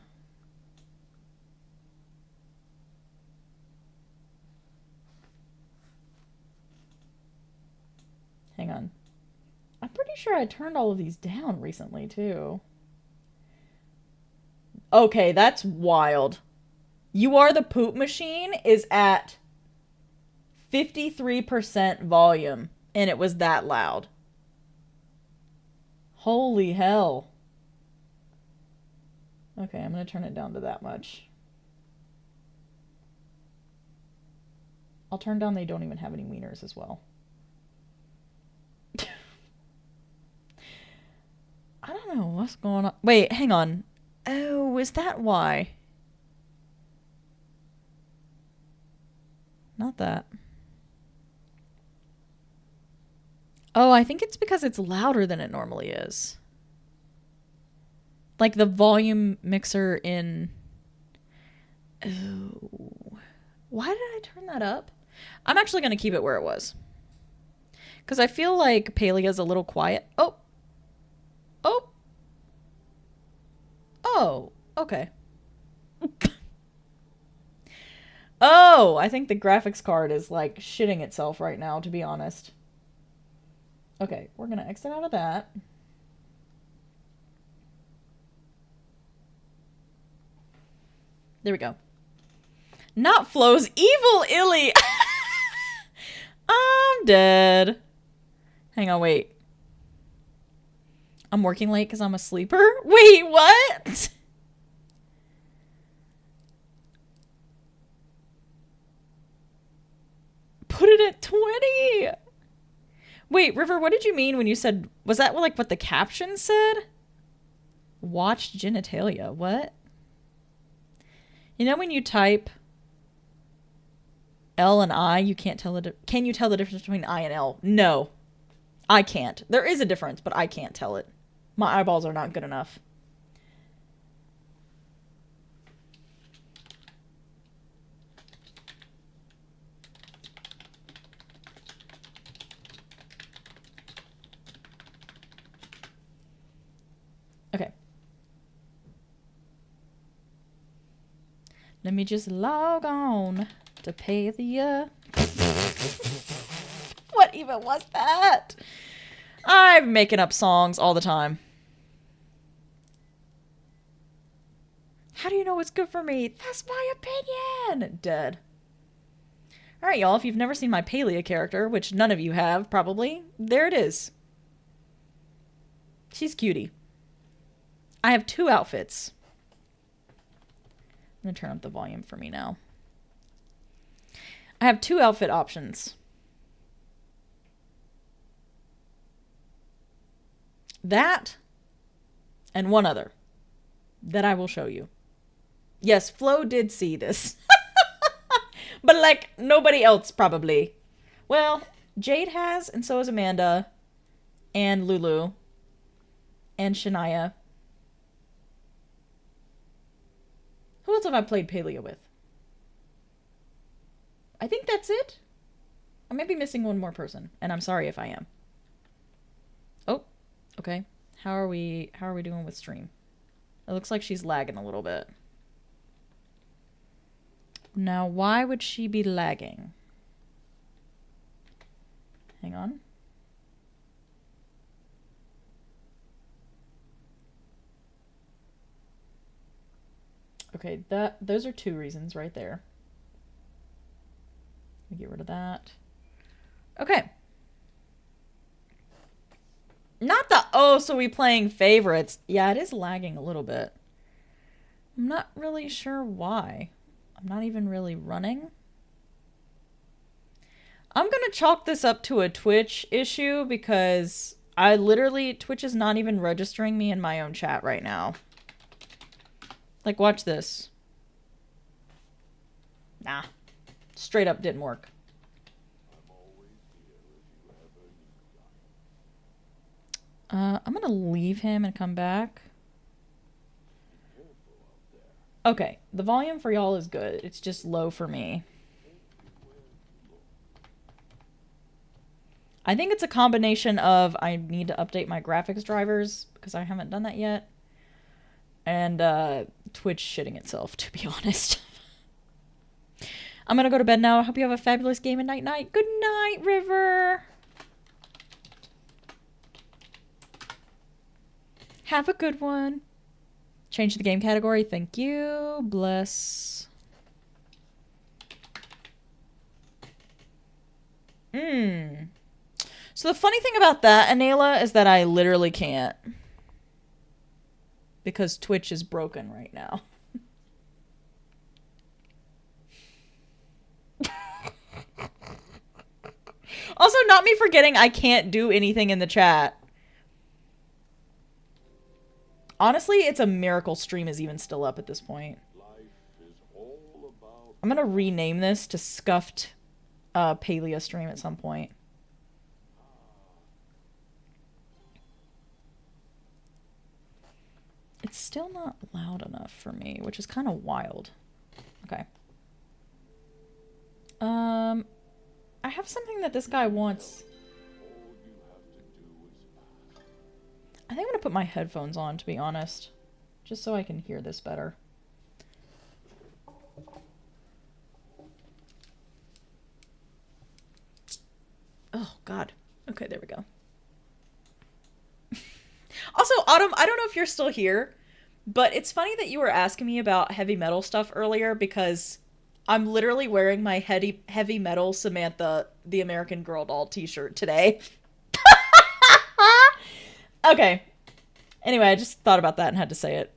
Hang on. I'm pretty sure I turned all of these down recently, too. Okay, that's wild. You Are the Poop Machine is at 53% volume, and it was that loud. Holy hell. Okay, I'm going to turn it down to that much. I'll turn down They Don't Even Have Any Wieners as well. I don't know what's going on. Wait, hang on. Oh, is that why? Not that. Oh, I think it's because it's louder than it normally is. Like the volume mixer in... Oh. Why did I turn that up? I'm actually going to keep it where it was. Because I feel like Palia's a little quiet. Oh. Oh. Oh. Okay. Oh, I think the graphics card is like shitting itself right now, to be honest. Okay, we're going to exit out of that. There we go. Not Flo's evil Illy. I'm dead. Hang on, wait. I'm working late because I'm a sleeper? Wait, what? Put it at 20. Wait, River, what did you mean when you said... Was that like what the caption said? Watched genitalia. What? You know when you type L and I, you can't tell the... Can you tell the difference between I and L? No. I can't. There is a difference, but I can't tell it. My eyeballs are not good enough. Okay. Let me just log on to Palia. What even was that? I'm making up songs all the time. How do you know what's good for me? That's my opinion. Dead. Alright, y'all. If you've never seen my Palia character, which none of you have, probably, there it is. She's cutie. I have 2 outfits. I'm going to turn up the volume for me now. I have 2 outfit options. That and one other that I will show you. Yes, Flo did see this. But like nobody else probably. Well, Jade has, and so has Amanda and Lulu and Shania. Who else have I played Palia with? I think that's it. I may be missing one more person, and I'm sorry if I am. Oh, okay. How are we doing with stream? It looks like she's lagging a little bit. Now, why would she be lagging? Hang on. Okay, those are 2 reasons right there. Let me get rid of that. Okay. Not the, oh, so we playing favorites. Yeah, it is lagging a little bit. I'm not really sure why. I'm not even really running. I'm going to chalk this up to a Twitch issue because I literally, Twitch is not even registering me in my own chat right now. Like, watch this. Nah. Straight up didn't work. I'm gonna leave him and come back. Okay, the volume for y'all is good. It's just low for me. I think it's a combination of I need to update my graphics drivers because I haven't done that yet. And Twitch shitting itself, to be honest. I'm gonna go to bed now. I hope you have a fabulous game and night. Good night, River. Have a good one. Change the game category. Thank you. Bless. So the funny thing about that, Anela, is that I literally can't. Because Twitch is broken right now. Also, not me forgetting I can't do anything in the chat. Honestly, it's a miracle stream is even still up at this point. I'm gonna rename this to Scuffed Palia stream at some point. It's still not loud enough for me, which is kind of wild. Okay. I have something that this guy wants. I think I'm gonna put my headphones on, to be honest. Just so I can hear this better. Oh, God. Okay, there we go. Also, Autumn, I don't know if you're still here, but it's funny that you were asking me about heavy metal stuff earlier because I'm literally wearing my heavy metal Samantha, the American Girl doll t-shirt today. Okay. Anyway, I just thought about that and had to say it.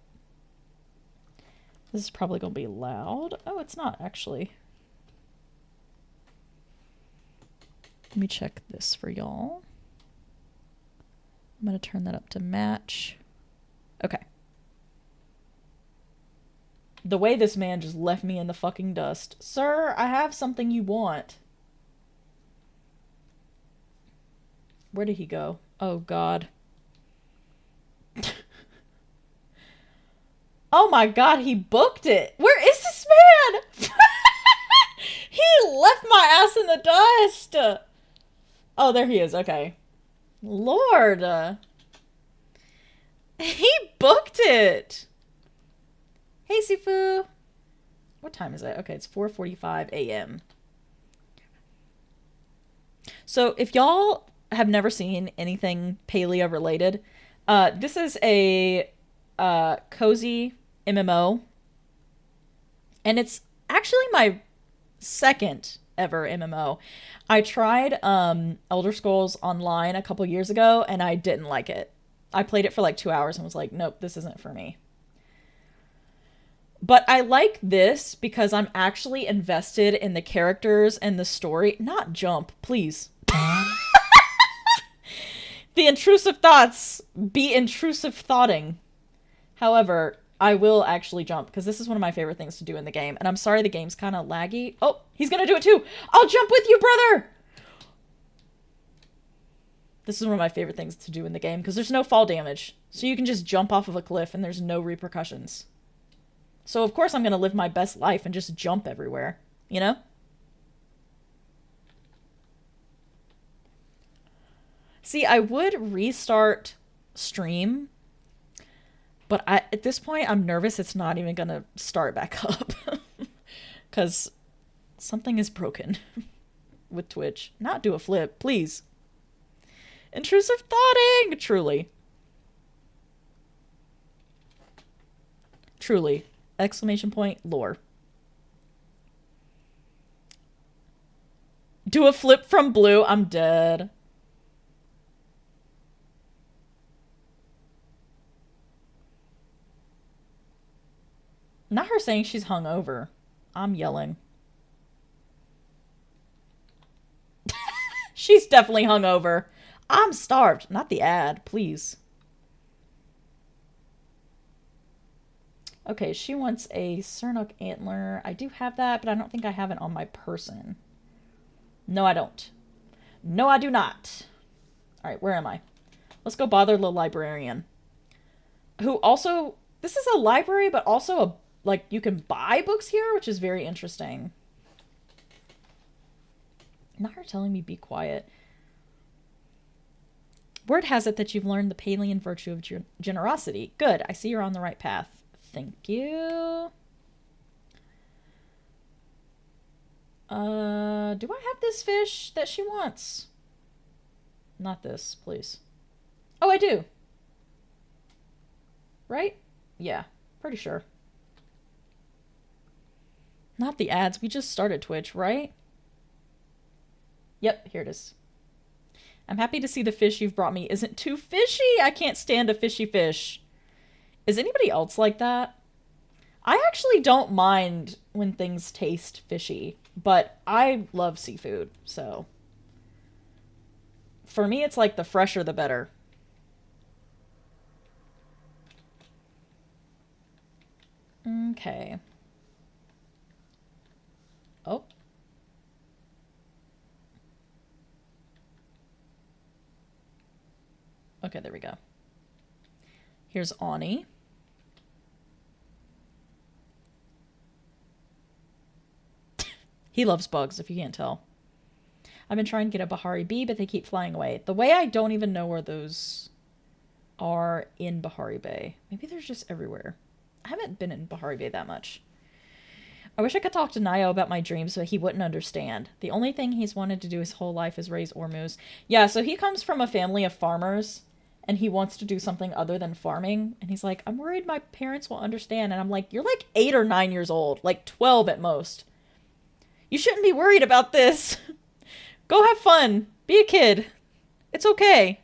This is probably going to be loud. Oh, it's not, actually. Let me check this for y'all. I'm going to turn that up to match. Okay. The way this man just left me in the fucking dust. Sir, I have something you want. Where did he go? Oh, God. Oh my God, he booked it. Where is this man? He left my ass in the dust. Oh, there he is. Okay. Lord. He booked it. Hey, Sifu. What time is it? Okay, it's 4:45 a.m. So if y'all have never seen anything Palia related, this is a cozy MMO. And it's actually my second ever MMO. I tried Elder Scrolls Online a couple years ago and I didn't like it. I played it for like 2 hours and was like, nope, this isn't for me. But I like this because I'm actually invested in the characters and the story. Not jump, please. The intrusive thoughts be intrusive thoughting. However, I will actually jump because this is one of my favorite things to do in the game. And I'm sorry the game's kind of laggy. Oh, he's going to do it too. I'll jump with you, brother. This is one of my favorite things to do in the game because there's no fall damage. So you can just jump off of a cliff and there's no repercussions. So of course I'm going to live my best life and just jump everywhere, you know? See, I would restart stream, but at this point I'm nervous it's not even going to start back up. Because something is broken with Twitch. Not do a flip, please. Intrusive thoughting! Truly. Truly. Exclamation point, lore. Do a flip from blue. I'm dead. Not her saying she's hungover. I'm yelling. She's definitely hungover. I'm starved. Not the ad, please. Okay, she wants a Cernuk antler. I do have that, but I don't think I have it on my person. No, I don't. No, I do not. All right, where am I? Let's go bother the librarian. Who also, this is a library, but also a, like, you can buy books here, which is very interesting. Not her telling me be quiet. Word has it that you've learned the Palian virtue of generosity. Good. I see you're on the right path. Thank you. Do I have this fish that she wants? Not this, please. Oh, I do. Right? Yeah, pretty sure. Not the ads. We just started Twitch, right? Yep, here it is. I'm happy to see the fish you've brought me isn't too fishy. I can't stand a fishy fish. Is anybody else like that? I actually don't mind when things taste fishy, but I love seafood, so for me it's like the fresher the better. Okay. Oh. Okay, there we go. Here's Ani. He loves bugs, if you can't tell. I've been trying to get a Bahari Bee, but they keep flying away. The way I don't even know where those are in Bahari Bay. Maybe they're just everywhere. I haven't been in Bahari Bay that much. I wish I could talk to Nio about my dreams, but he wouldn't understand. The only thing he's wanted to do his whole life is raise Ormus. Yeah, so he comes from a family of farmers, and he wants to do something other than farming. And he's like, I'm worried my parents will understand. And I'm like, you're like 8 or 9 years old, like 12 at most. You shouldn't be worried about this. Go have fun. Be a kid. It's okay.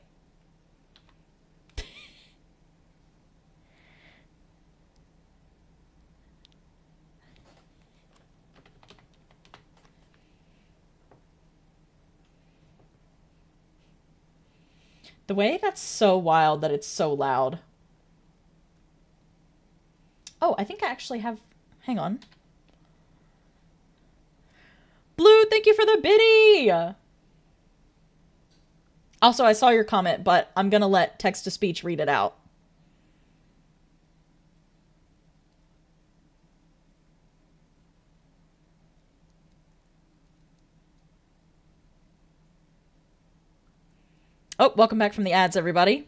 The way that's so wild that it's so loud. Oh, I think I actually have... Hang on. Blue, thank you for the biddy! Also, I saw your comment, but I'm gonna let text-to-speech read it out. Oh, welcome back from the ads, everybody.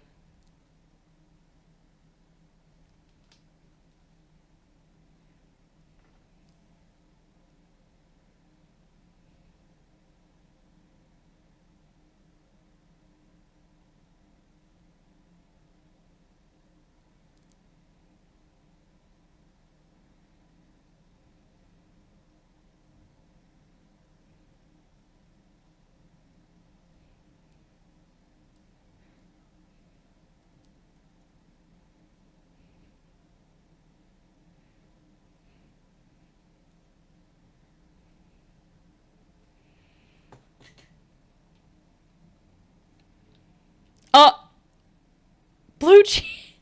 Blue cheese.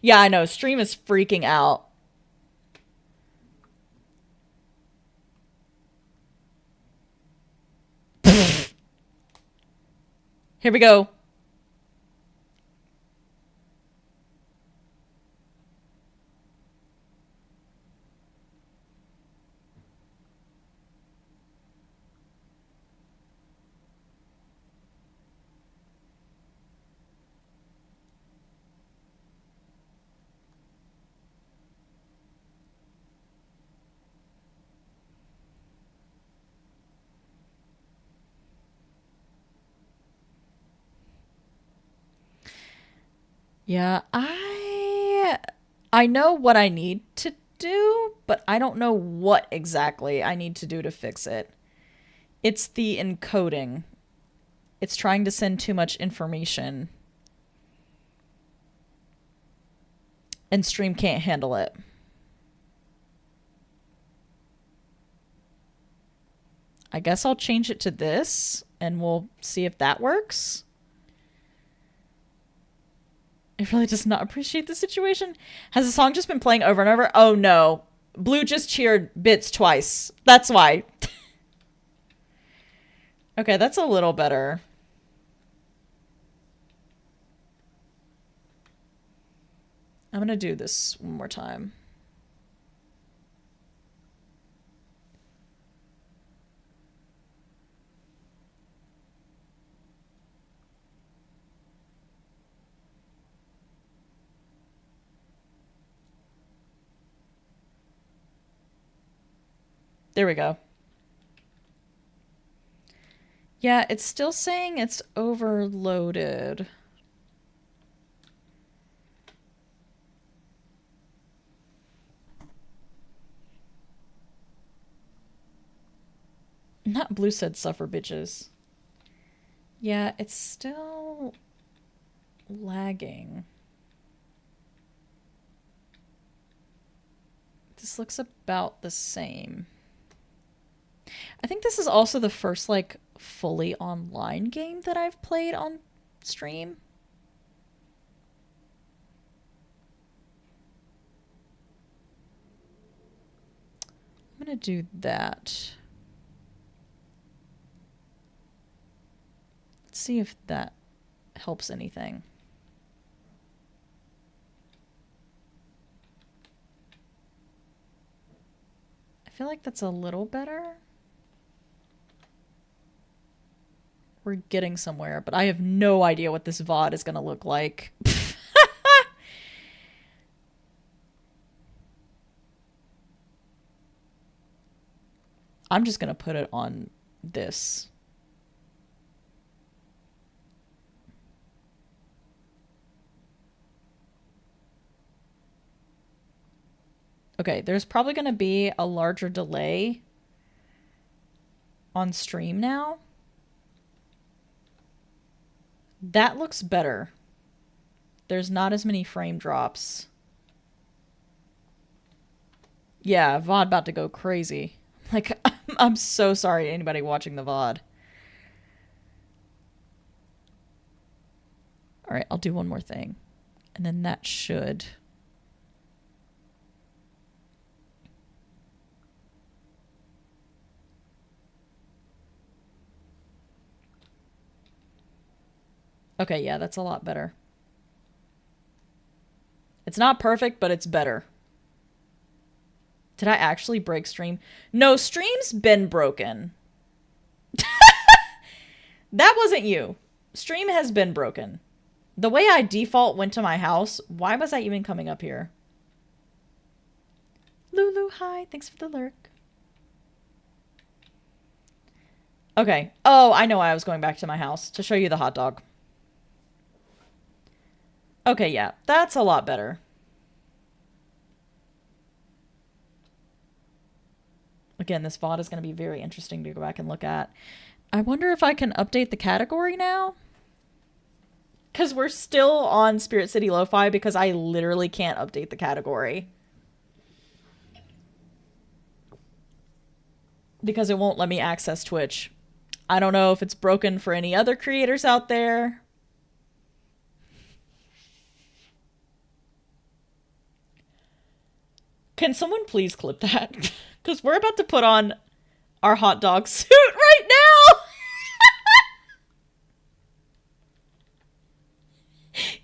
Yeah, I know. Stream is freaking out. Here we go. Yeah, I know what I need to do, but I don't know what exactly I need to do to fix it. It's the encoding. It's trying to send too much information. And stream can't handle it. I guess I'll change it to this, and we'll see if that works. It really does not appreciate the situation. Has the song just been playing over and over? Oh no. Blue just cheered bits twice. That's why. Okay, that's a little better. I'm gonna do this one more time. There we go. Yeah, it's still saying it's overloaded. Not Blue said suffer, bitches. Yeah, it's still lagging. This looks about the same. I think this is also the first, like, fully online game that I've played on stream. I'm gonna do that. Let's see if that helps anything. I feel like that's a little better. We're getting somewhere, but I have no idea what this VOD is gonna look like. I'm just gonna put it on this. Okay, there's probably gonna be a larger delay on stream now. That looks better. There's not as many frame drops. Yeah, VOD about to go crazy. Like, I'm so sorry to anybody watching the VOD. Alright, I'll do one more thing. And then that should... Okay, yeah, that's a lot better. It's not perfect, but it's better. Did I actually break stream? No, stream's been broken. That wasn't you. Stream has been broken. The way I default went to my house, why was I even coming up here? Lulu, hi. Thanks for the lurk. Okay. Oh, I know why I was going back to my house. To show you the hot dog. Okay, yeah. That's a lot better. Again, this VOD is going to be very interesting to go back and look at. I wonder if I can update the category now? Because we're still on Spirit City Lo-Fi because I literally can't update the category. Because it won't let me access Twitch. I don't know if it's broken for any other creators out there. Can someone please clip that? Because we're about to put on our hot dog suit right now!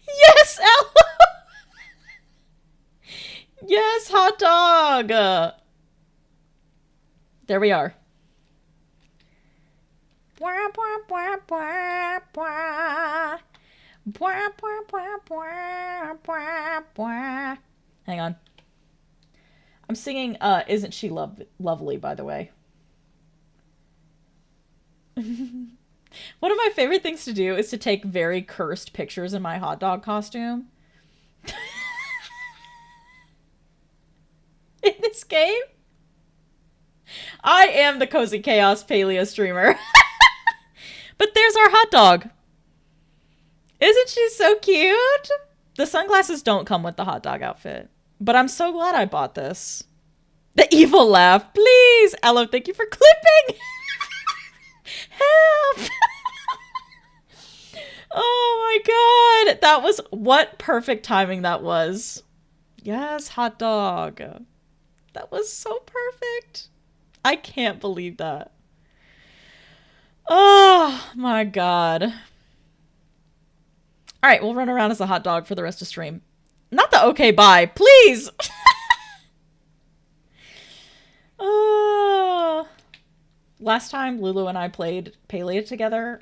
Yes, Ella! Yes, hot dog! There we are. Hang on. I'm singing Isn't She Lovely, by the way. One of my favorite things to do is to take very cursed pictures in my hot dog costume. In this game? I am the Cozy Chaos Palia streamer. But there's our hot dog. Isn't she so cute? The sunglasses don't come with the hot dog outfit. But I'm so glad I bought this. The evil laugh. Please. Ella, thank you for clipping. Help. Oh my god. That was... What perfect timing that was. Yes, hot dog. That was so perfect. I can't believe that. Oh my god. Alright, we'll run around as a hot dog for the rest of stream. Not the okay, bye. Please! uh, last time Lulu and I played Palia together,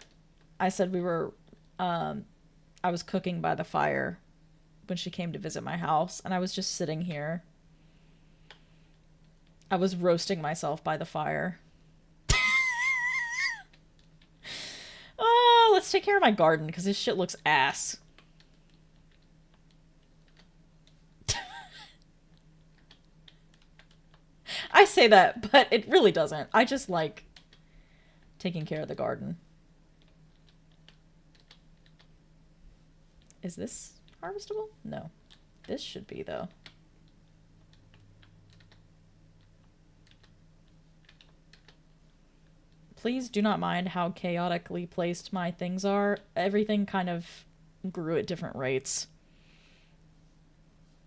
I said we were... I was cooking by the fire when she came to visit my house, and I was just sitting here. I was roasting myself by the fire. Oh, let's take care of my garden, because this shit looks ass. I say that, but it really doesn't. I just like taking care of the garden. Is this harvestable? No. This should be, though. Please do not mind how chaotically placed my things are. Everything kind of grew at different rates.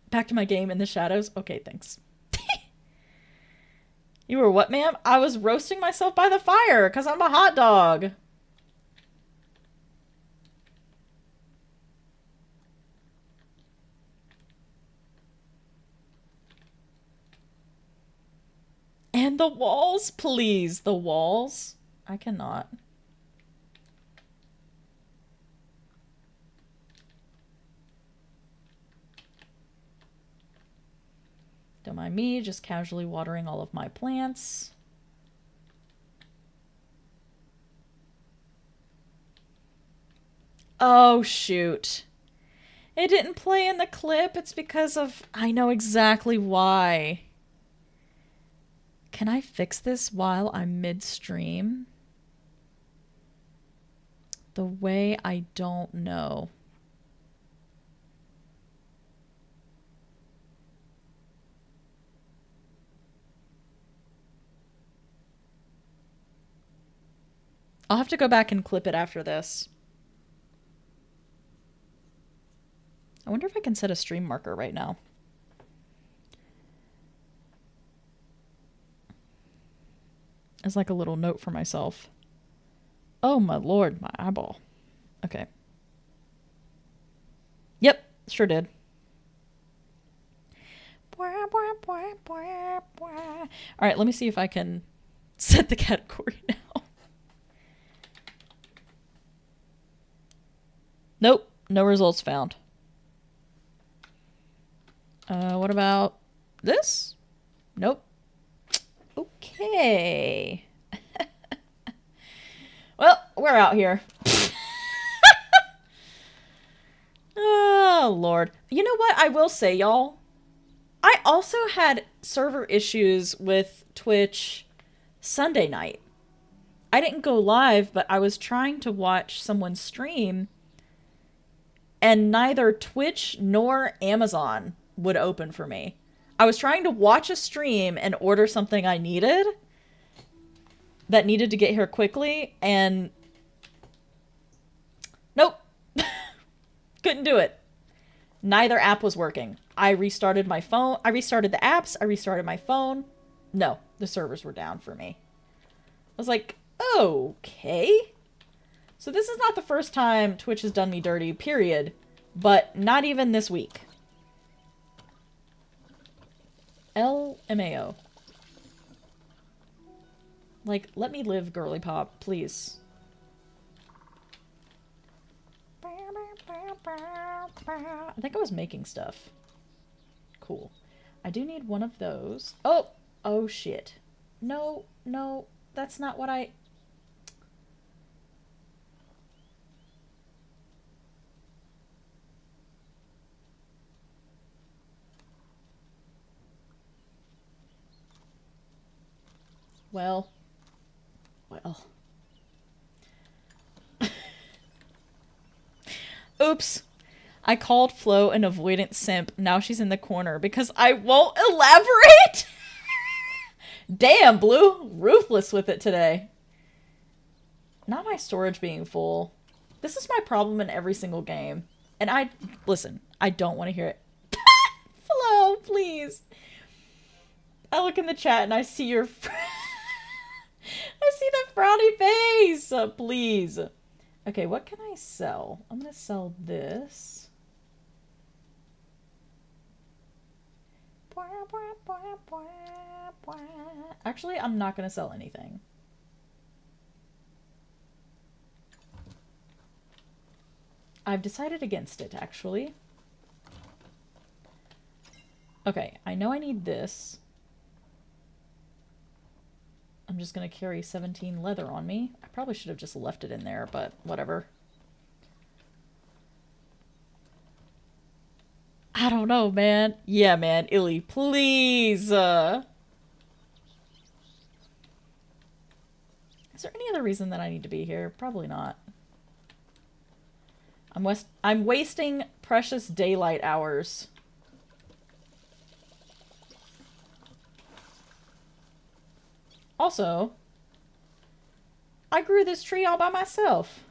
Back to my game in the shadows. Okay, thanks. You were what, ma'am? I was roasting myself by the fire because I'm a hot dog. And the walls, please. The walls. I cannot. Don't mind me, just casually watering all of my plants. Oh, shoot. It didn't play in the clip. It's because of... I know exactly why. Can I fix this while I'm midstream? The way I don't know. I'll have to go back and clip it after this. I wonder if I can set a stream marker right now. As like a little note for myself. Oh my lord, my eyeball. Okay. Yep, sure did. Alright, let me see if I can set the category now. Nope, no results found. What about this? Nope. Okay. Well, we're out here. Oh, Lord. You know what? I will say, y'all. I also had server issues with Twitch Sunday night. I didn't go live, but I was trying to watch someone stream, and neither Twitch nor Amazon would open for me. I was trying to watch a stream and order something I needed that needed to get here quickly, and nope. Couldn't do it. Neither app was working. I restarted my phone. I restarted the apps. I restarted my phone. No, the servers were down for me. I was like, okay. So this is not the first time Twitch has done me dirty, period. But not even this week. LMAO. Like, let me live, girly pop, please. I think I was making stuff. Cool. I do need one of those. Oh! Oh, shit. No, no, that's not what I... Well. Oops. I called Flo an avoidant simp. Now she's in the corner because I won't elaborate. Damn, Blue. Ruthless with it today. Not my storage being full. This is my problem in every single game. And listen, I don't want to hear it. Flo, please. I look in the chat and I see your... I see the frowny face. Please. Okay, what can I sell? I'm going to sell this. Actually, I'm not going to sell anything. I've decided against it, actually. Okay, I know I need this. I'm just going to carry 17 leather on me. I probably should have just left it in there, but whatever. I don't know, man. Yeah, man. Illy, please. Is there any other reason that I need to be here? Probably not. I'm wasting precious daylight hours. Also, I grew this tree all by myself.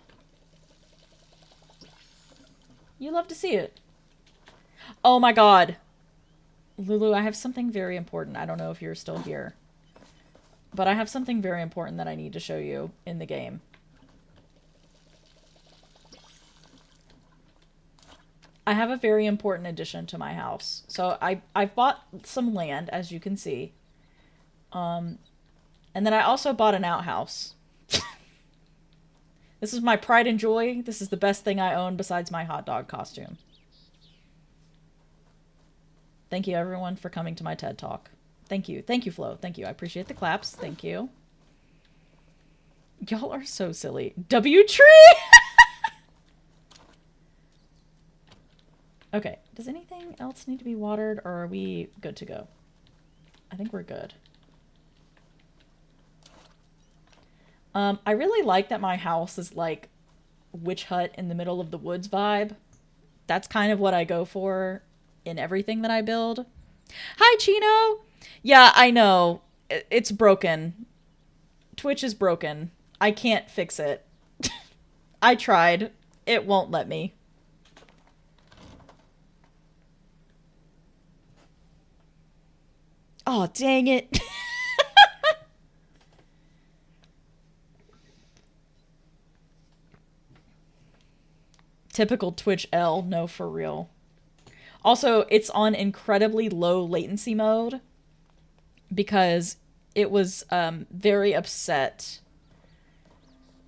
You love to see it. Oh my god. Lulu, I have something very important. I don't know if you're still here. But I have something very important that I need to show you in the game. I have a very important addition to my house. So I've bought some land, as you can see. And then I also bought an outhouse. This is my pride and joy. This is the best thing I own besides my hot dog costume. Thank you, everyone, for coming to my TED Talk. Thank you. Thank you, Flo. Thank you. I appreciate the claps. Thank you. Y'all are so silly. W-Tree! Okay. Does anything else need to be watered, or are we good to go? I think we're good. I really like that my house is like witch hut in the middle of the woods vibe. That's kind of what I go for in everything that I build. Hi, Chino! Yeah, I know. It's broken. Twitch is broken. I can't fix it. I tried. It won't let me. Oh, dang it. Typical Twitch L. No, for real. Also, it's on incredibly low latency mode because it was very upset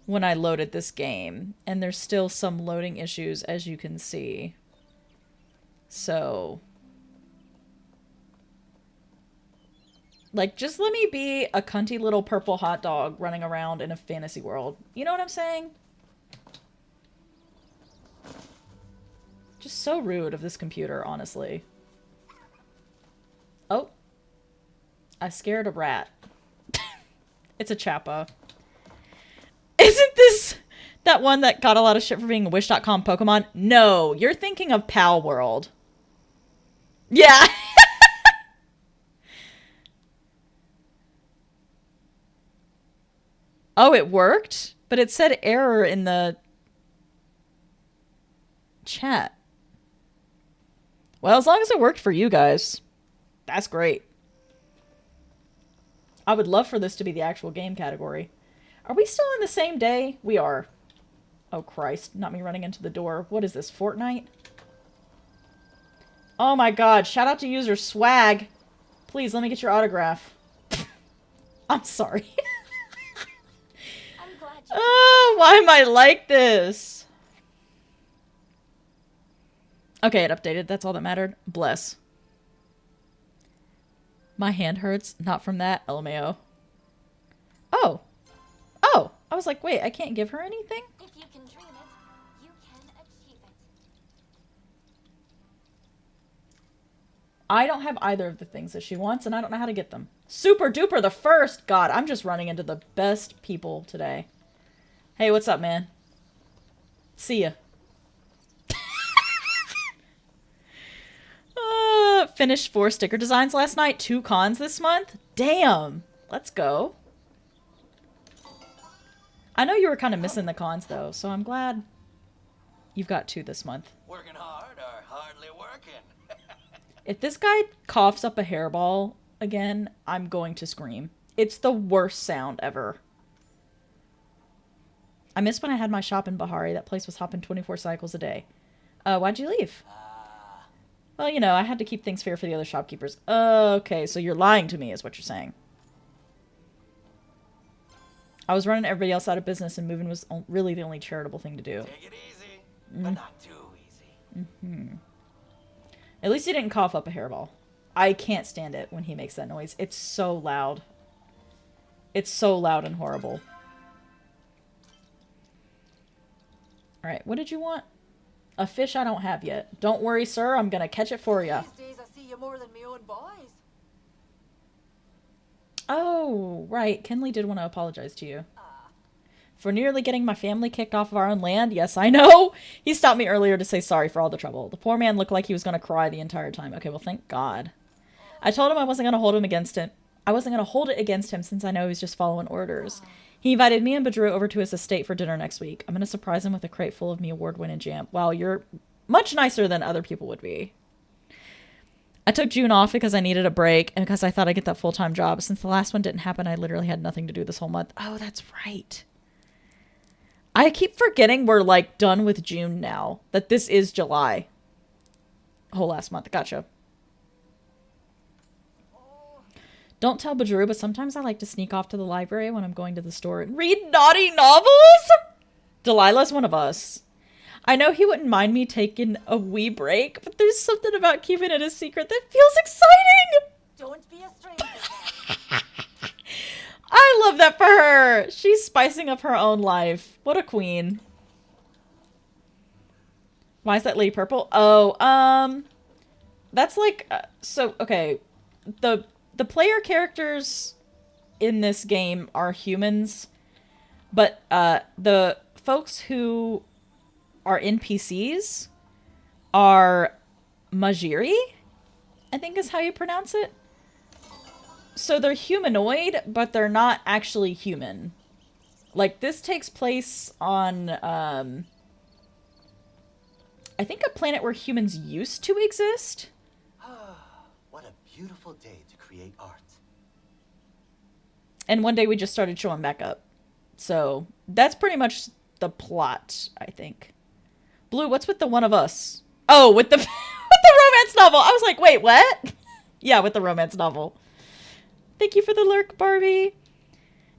when I loaded this game. And there's still some loading issues, as you can see. So, like, just let me be a cunty little purple hot dog running around in a fantasy world. You know what I'm saying? Just so rude of this computer, honestly. Oh. I scared a rat. It's a Chappa. Isn't this that one that got a lot of shit for being a Wish.com Pokemon? No, you're thinking of Pal World. Yeah. Oh, it worked? But it said error in the chat. Well, as long as it worked for you guys, that's great. I would love for this to be the actual game category. Are we still in the same day? We are. Oh, Christ. Not me running into the door. What is this, Fortnite? Oh my god. Shout out to user Swag. Please, let me get your autograph. I'm sorry. I'm glad Oh, why am I like this? Okay, it updated. That's all that mattered. Bless. My hand hurts. Not from that. LMAO. Oh. Oh. I was like, wait, I can't give her anything? if you can dream it, you can achieve it. I don't have either of the things that she wants, and I don't know how to get them. Super duper the first! God, I'm just running into the best people today. Hey, what's up, man? See ya. Finished 4 sticker designs last night. 2 cons this month. Damn. Let's go. I know you were kind of missing the cons, though, so I'm glad you've got 2 this month. Working hard or hardly working? If this guy coughs up a hairball again, I'm going to scream. It's the worst sound ever. I miss when I had my shop in Bahari. That place was hopping 24 cycles a day. Why'd you leave? Well, you know, I had to keep things fair for the other shopkeepers. Okay, so you're lying to me is what you're saying. I was running everybody else out of business, and moving was really the only charitable thing to do. Take it easy, but not too easy. At least he didn't cough up a hairball. I can't stand it when he makes that noise. It's so loud. It's so loud and horrible. Alright, what did you want? A fish I don't have yet. Don't worry, sir. I'm gonna catch it for you. These days I see you more than my own boys. Oh, right. Kenley did want to apologize to you. For nearly getting my family kicked off of our own land? Yes, I know. He stopped me earlier to say sorry for all the trouble. The poor man looked like he was going to cry the entire time. Okay, well, thank God. I told him I wasn't going to hold him against him. I wasn't going to hold it against him since I know he was just following orders. He invited me and Badru over to his estate for dinner next week. I'm going to surprise him with a crate full of me award-winning jam. Wow, you're much nicer than other people would be. I took June off because I needed a break and because I thought I'd get that full-time job. Since the last one didn't happen, I literally had nothing to do this whole month. Oh, that's right. I keep forgetting we're, like, done with June now. That this is July. Whole last month. Gotcha. Don't tell Badru, but sometimes I like to sneak off to the library when I'm going to the store and read naughty novels. Delilah's one of us. I know he wouldn't mind me taking a wee break, but there's something about keeping it a secret that feels exciting. Don't be a stranger. I love that for her. She's spicing up her own life. What a queen. Why is that lady purple? Oh, that's like, so, okay. The player characters in this game are humans, but the folks who are NPCs are Majiri, I think is how you pronounce it. So they're humanoid, but they're not actually human. Like, this takes place on, I think a planet where humans used to exist. What a beautiful day to create art. And one day we just started showing back up. So that's pretty much the plot, I think. Blue, what's with the one of us? Oh, with the with the romance novel. I was like, wait, what? Yeah, with the romance novel. Thank you for the lurk, Barbie.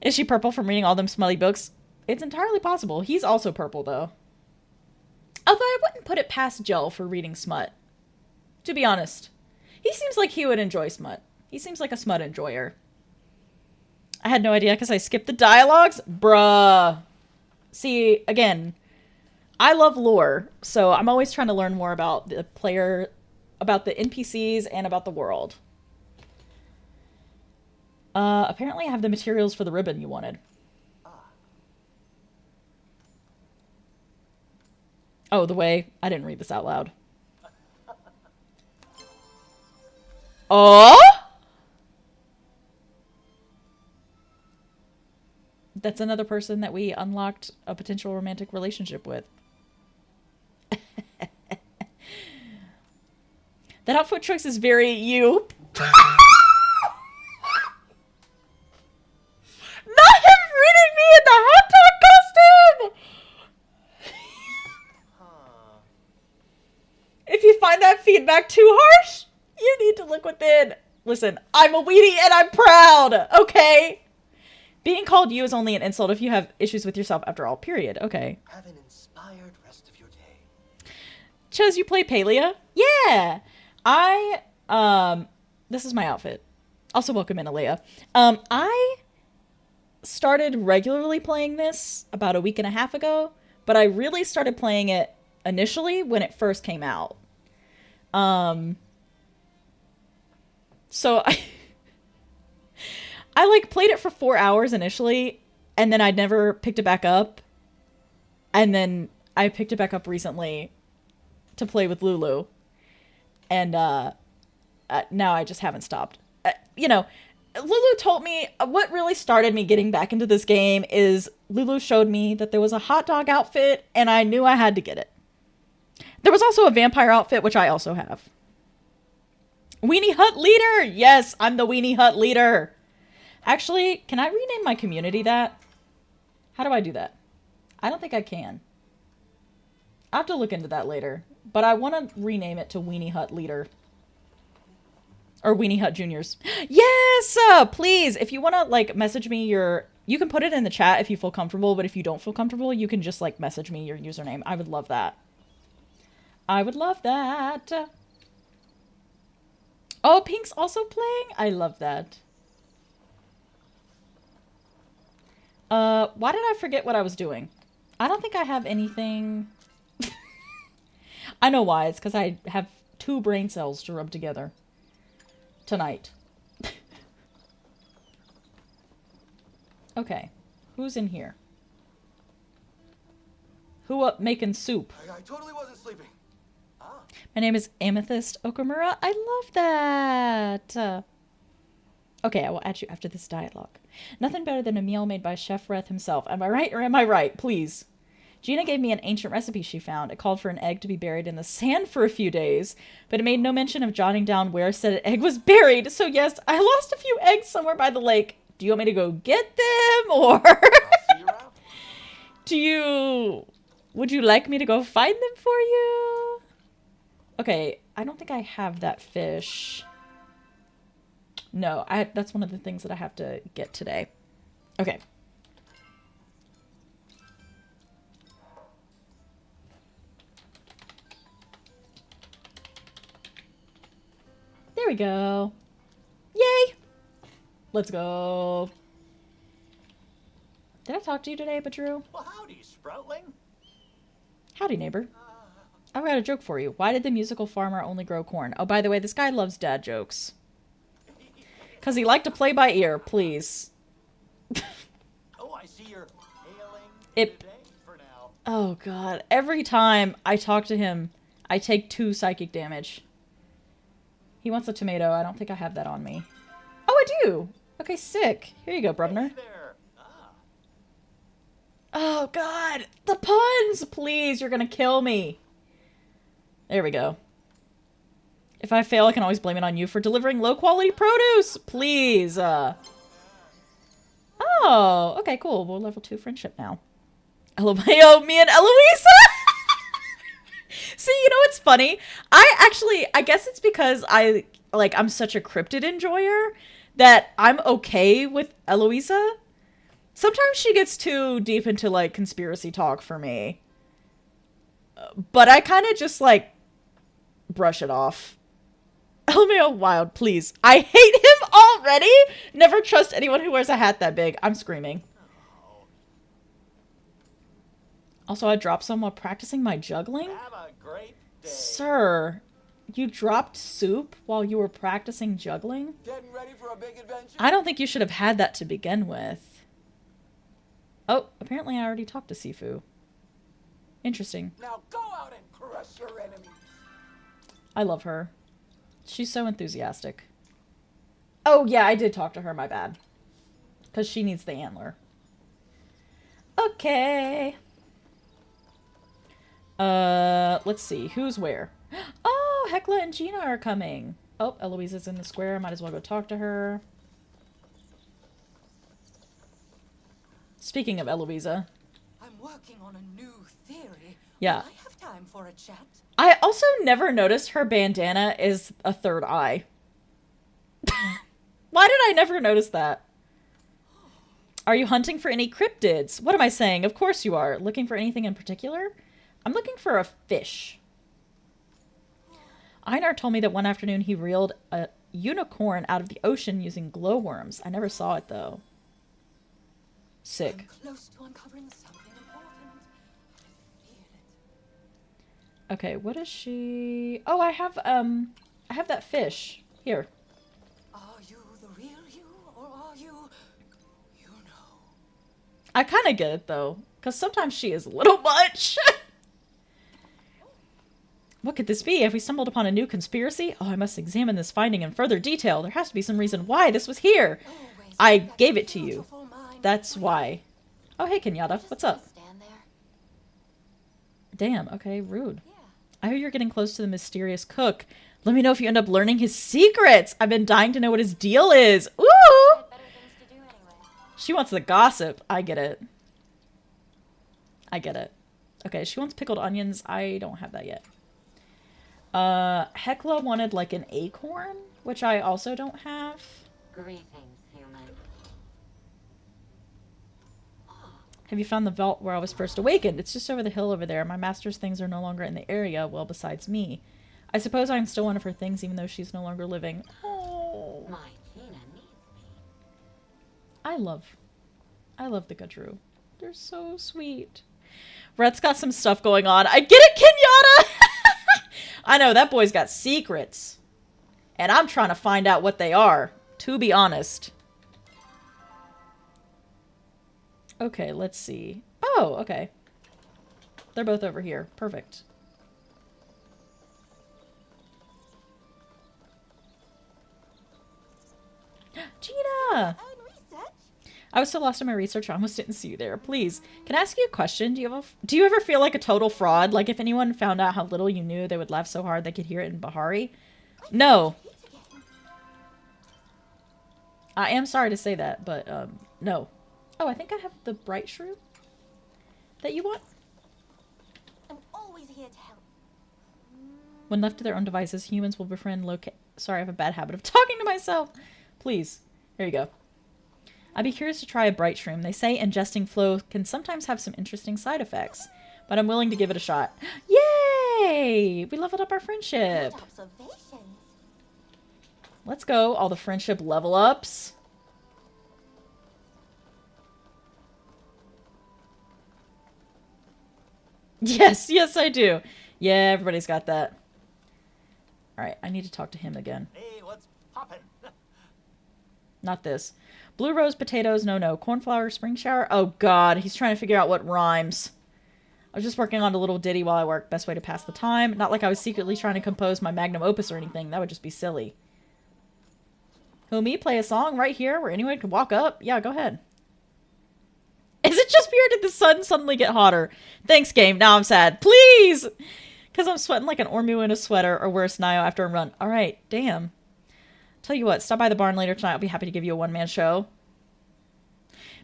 Is she purple from reading all them smutty books? It's entirely possible. He's also purple, though. Although I wouldn't put it past Joe for reading smut. To be honest. He seems like he would enjoy smut. He seems like a smut enjoyer. I had no idea because I skipped the dialogues. Bruh. See, again, I love lore, so I'm always trying to learn more about the player, about the NPCs, and about the world. Apparently I have the materials for the ribbon you wanted. Oh, the way. I didn't read this out loud. Oh? That's another person that we unlocked a potential romantic relationship with. That outfit choice is very you. Not him reading me in the hot dog costume! If you find that feedback too harsh, you need to look within. Listen, I'm a weenie and I'm proud, okay? Being called you is only an insult if you have issues with yourself after all, period. Okay. Have an inspired rest of your day. Ches, you play Palia? Yeah! This is my outfit. Also, welcome in, Alea. I started regularly playing this about a week and a half ago, but I really started playing it initially when it first came out. So I like played it for 4 hours initially, and then I never picked it back up. And then I picked it back up recently to play with Lulu. And now I just haven't stopped. You know, Lulu told me what really started me getting back into this game is Lulu showed me that there was a hot dog outfit, and I knew I had to get it. There was also a vampire outfit, which I also have. Weenie Hut leader! Yes, I'm the Weenie Hut leader. Actually, can I rename my community that? How do I do that? I don't think I can. I have to look into that later. But I want to rename it to Weenie Hut Leader. Or Weenie Hut Juniors. Yes! Please, if you want to, like, message me your... You can put it in the chat if you feel comfortable, but if you don't feel comfortable, you can just, like, message me your username. I would love that. I would love that. Oh, Pink's also playing? I love that. Why did I forget what I was doing? I don't think I have anything... I know why. It's because I have 2 brain cells to rub together. Tonight. Okay. Who's in here? Who up making soup? I totally wasn't sleeping. My name is Amethyst Okamura. I love that. Okay, I will add you after this dialogue. Nothing better than a meal made by Chef Reth himself. Am I right or am I right? Please. Gina gave me an ancient recipe she found. It called for an egg to be buried in the sand for a few days, but it made no mention of jotting down where said egg was buried. So yes, I lost a few eggs somewhere by the lake. Do you want me to go get them, or would you like me to go find them for you? Okay, I don't think I have that fish. No, that's one of the things that I have to get today. Okay. There we go. Yay! Let's go. Did I talk to you today, Badru? Well, howdy, Sproutling. Howdy, neighbor. I've got a joke for you. Why did the musical farmer only grow corn? Oh, by the way, this guy loves dad jokes. Because he liked to play by ear, please. Oh, I see you're hailing It- today for now. Oh, God. Every time I talk to him, I take 2 psychic damage. He wants a tomato. I don't think I have that on me. Oh, I do. Okay, sick. Here you go, Brubner. Hey there. Ah. Oh, God. The puns! Please, you're gonna kill me. There we go. If I fail, I can always blame it on you for delivering low-quality produce. Please. Oh, okay, cool. We're level 2 friendship now. LMAO, me and Eloisa! See, you know what's funny? I guess it's because I'm such a cryptid enjoyer that I'm okay with Eloisa. Sometimes she gets too deep into, like, conspiracy talk for me. But I kind of just, like, brush it off. LMAO Wild, please. I hate him already! Never trust anyone who wears a hat that big. I'm screaming. Also, I dropped some while practicing my juggling? Have a great day. Sir, you dropped soup while you were practicing juggling? Getting ready for a big adventure? I don't think you should have had that to begin with. Oh, apparently I already talked to Sifu. Interesting. Now go out and crush your enemies. I love her. She's so enthusiastic. Oh, yeah, I did talk to her, my bad. Because she needs the antler. Okay. Let's see. Who's where? Oh, Hecla and Gina are coming. Oh, Eloise's in the square. I might as well go talk to her. Speaking of Eloisa. I'm working on a new theory. Yeah. Will I have time for a chat? I also never noticed her bandana is a third eye. Why did I never notice that? Are you hunting for any cryptids? What am I saying? Of course you are. Looking for anything in particular? I'm looking for a fish. Einar told me that one afternoon he reeled a unicorn out of the ocean using glowworms. I never saw it, though. Sick. I'm close to uncovering something important. I feel it. Okay, what is she... Oh, I have that fish. Here. Are you the real you, or are you... You know. I kind of get it, though. Because sometimes she is a little much. What could this be? Have we stumbled upon a new conspiracy? Oh, I must examine this finding in further detail. There has to be some reason why this was here. Always I keep that gave it to you. beautiful mind That's free. why. Oh, hey, Kenyatta. Just What's gonna up? Stand there. Damn, okay, rude. Yeah. I hear you're getting close to the mysterious cook. Let me know if you end up learning his secrets. I've been dying to know what his deal is. Ooh! I had better things to do anyway. She wants the gossip. I get it. I get it. Okay, she wants pickled onions. I don't have that yet. Hecla wanted like an acorn, which I also don't have. Greetings, human. Have you found the vault where I was first awakened? It's just over the hill over there. My master's things are no longer in the area, well, besides me. I suppose I'm still one of her things, even though she's no longer living. Oh. My Tina needs me. I love the Gadru. They're so sweet. Rhett's got some stuff going on. I get it, Kenyatta! I know, that boy's got secrets. And I'm trying to find out what they are, to be honest. Okay, let's see. Oh, okay. They're both over here. Perfect. Gina! I was so lost in my research, I almost didn't see you there. Please, can I ask you a question? Do you ever feel like a total fraud? Like if anyone found out how little you knew, they would laugh so hard they could hear it in Bahari? No. I am sorry to say that, but no. Oh, I think I have the bright shrew that you want. I'm always here to help. When left to their own devices, humans will befriend Sorry, I have a bad habit of talking to myself. Please. Here you go. I'd be curious to try a bright shroom. They say ingesting flow can sometimes have some interesting side effects, but I'm willing to give it a shot. Yay! We leveled up our friendship. Good observations. Let's go. All the friendship level ups. Yes, yes I do. Yeah, everybody's got that. Alright, I need to talk to him again. Hey, what's poppin'? Not this. Blue rose potatoes, no. Cornflower spring shower. Oh god, he's trying to figure out what rhymes. I was just working on a little ditty while I work. Best way to pass the time. Not like I was secretly trying to compose my magnum opus or anything. That would just be silly. Who, me? Play a song right here where anyone can walk up? Yeah, go ahead. Is it just me or did the sun suddenly get hotter? Thanks, game. Now I'm sad. Please! Because I'm sweating like an Ormu in a sweater, or worse, Nio after a run. Alright, damn. Tell you what, stop by the barn later tonight. I'll be happy to give you a one-man show.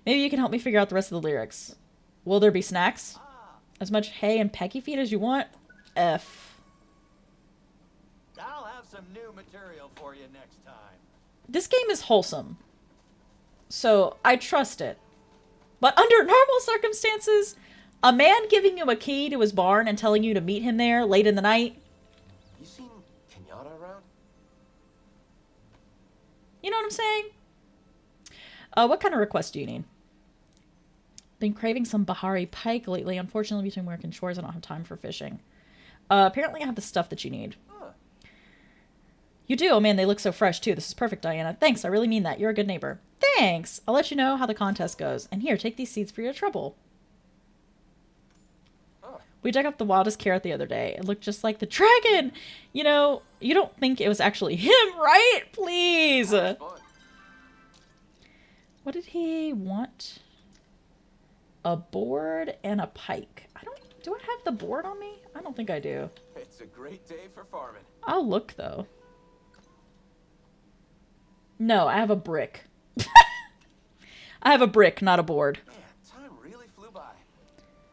Maybe you can help me figure out the rest of the lyrics. Will there be snacks? As much hay and pecky feet as you want? F. I'll have some new material for you next time. This game is wholesome. So, I trust it. But under normal circumstances, a man giving you a key to his barn and telling you to meet him there late in the night. You seen Kenyatta around? You know what I'm saying? What kind of request do you need? Been craving some Bahari pike lately. Unfortunately, between work and chores, I don't have time for fishing. Apparently, I have the stuff that you need. Huh. You do? Oh man, they look so fresh too. This is perfect, Diana. Thanks, I really mean that. You're a good neighbor. Thanks! I'll let you know how the contest goes. And here, take these seeds for your trouble. Oh. We dug up the wildest carrot the other day. It looked just like the dragon! You know, you don't think it was actually him, right? Please! That was fun. What did he want? A board and a pike. Do I have the board on me? I don't think I do. It's a great day for farming. I'll look though. No, I have a brick. I have a brick, not a board. Man, time really flew by.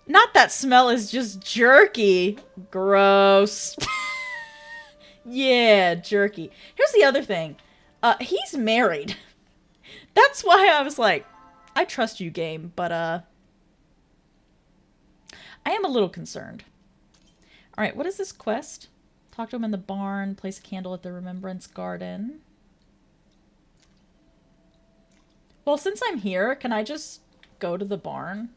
Not that smell is just jerky. Gross. Yeah, jerky. Here's the other thing. He's married. That's why I was like, I trust you, game, but I am a little concerned. Alright, what is this quest? Talk to him in the barn, place a candle at the Remembrance Garden. Well, since I'm here, can I just go to the barn?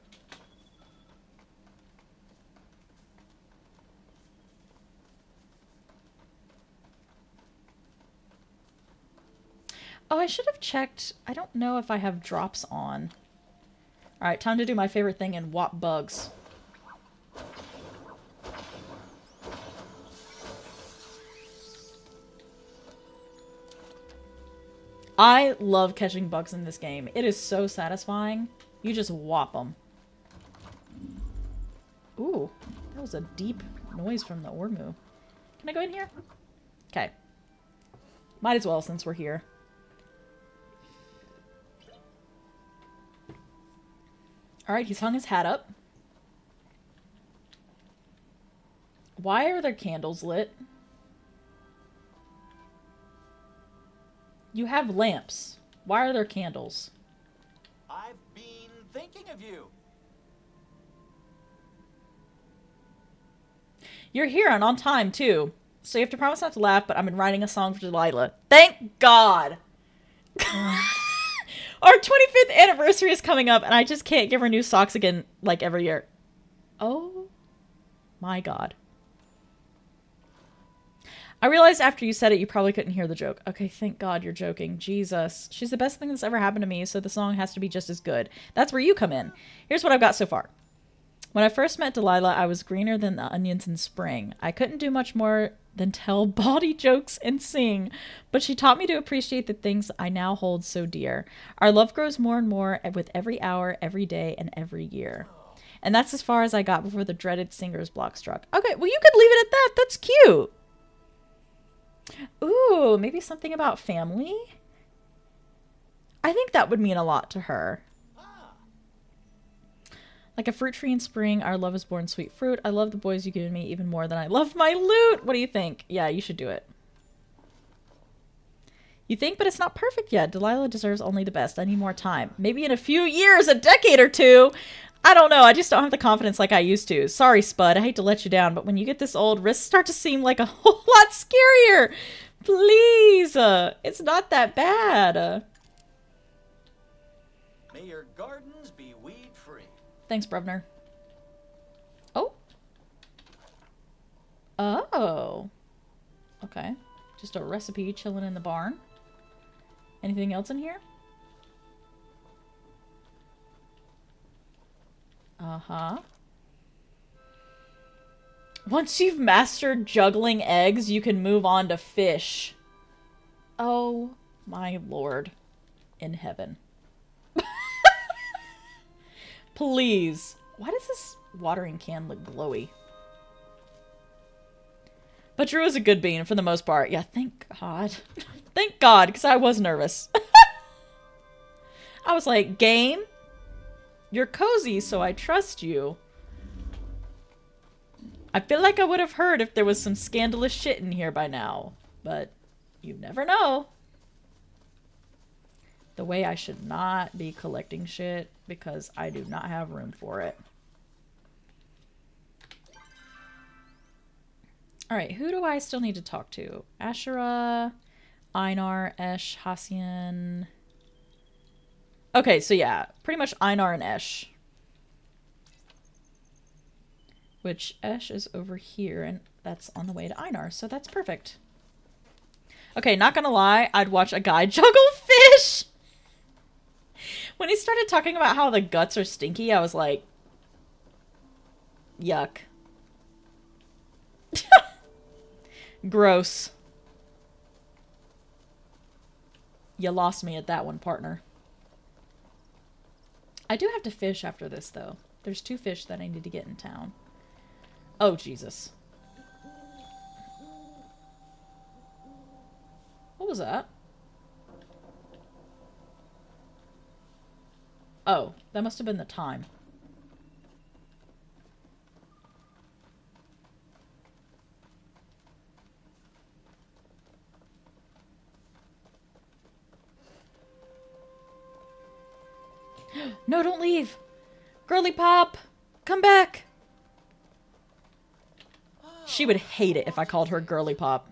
Oh, I should have checked. I don't know if I have drops on. Alright, time to do my favorite thing and whop bugs. I love catching bugs in this game. It is so satisfying. You just whop them. Ooh, that was a deep noise from the Ormu. Can I go in here? Okay. Might as well since we're here. Alright, he's hung his hat up. Why are there candles lit? You have lamps. Why are there candles? I've been thinking of you. You're here and on time, too. So you have to promise not to laugh, but I've been writing a song for Delilah. Thank God! Our 25th anniversary is coming up, and I just can't give her new socks again, like, every year. Oh my God. I realized after you said it, you probably couldn't hear the joke. Okay, thank God you're joking. Jesus. She's the best thing that's ever happened to me, so the song has to be just as good. That's where you come in. Here's what I've got so far. When I first met Delilah, I was greener than the onions in spring. I couldn't do much more than tell bawdy jokes and sing, but she taught me to appreciate the things I now hold so dear. Our love grows more and more with every hour, every day, and every year. And that's as far as I got before the dreaded singer's block struck. Okay, well, you could leave it at that. That's cute. Ooh, maybe something about family? I think that would mean a lot to her. Like a fruit tree in spring, our love is born sweet fruit. I love the boys you've given me even more than I love my loot. What do you think? Yeah, you should do it. You think, but it's not perfect yet. Delilah deserves only the best. I need more time. Maybe in a few years, a decade or two. I don't know. I just don't have the confidence like I used to. Sorry, Spud. I hate to let you down, but when you get this old, risks start to seem like a whole lot scarier. Please. It's not that bad. May your gardens be weed-free. Thanks, Brevner. Oh. Oh. Okay. Just a recipe chilling in the barn. Anything else in here? Uh-huh. Once you've mastered juggling eggs, you can move on to fish. Oh, my Lord in heaven. Please. Why does this watering can look glowy? But Drew is a good bean for the most part. Yeah, thank God. Thank God, because I was nervous. I was like, game? You're cozy, so I trust you. I feel like I would have heard if there was some scandalous shit in here by now. But you never know. The way I should not be collecting shit because I do not have room for it. Alright, who do I still need to talk to? Ashura, Einar, Esh, Hassian. Okay, so yeah, pretty much Einar and Esh. Which Esh is over here, and that's on the way to Einar, so that's perfect. Okay, not gonna lie, I'd watch a guy juggle fish! When he started talking about how the guts are stinky, I was like, yuck. Gross. You lost me at that one, partner. I do have to fish after this, though. There's 2 fish that I need to get in town. Oh, Jesus. What was that? Oh, that must have been the time. No, don't leave. Girly Pop, come back. She would hate it if I called her Girly Pop.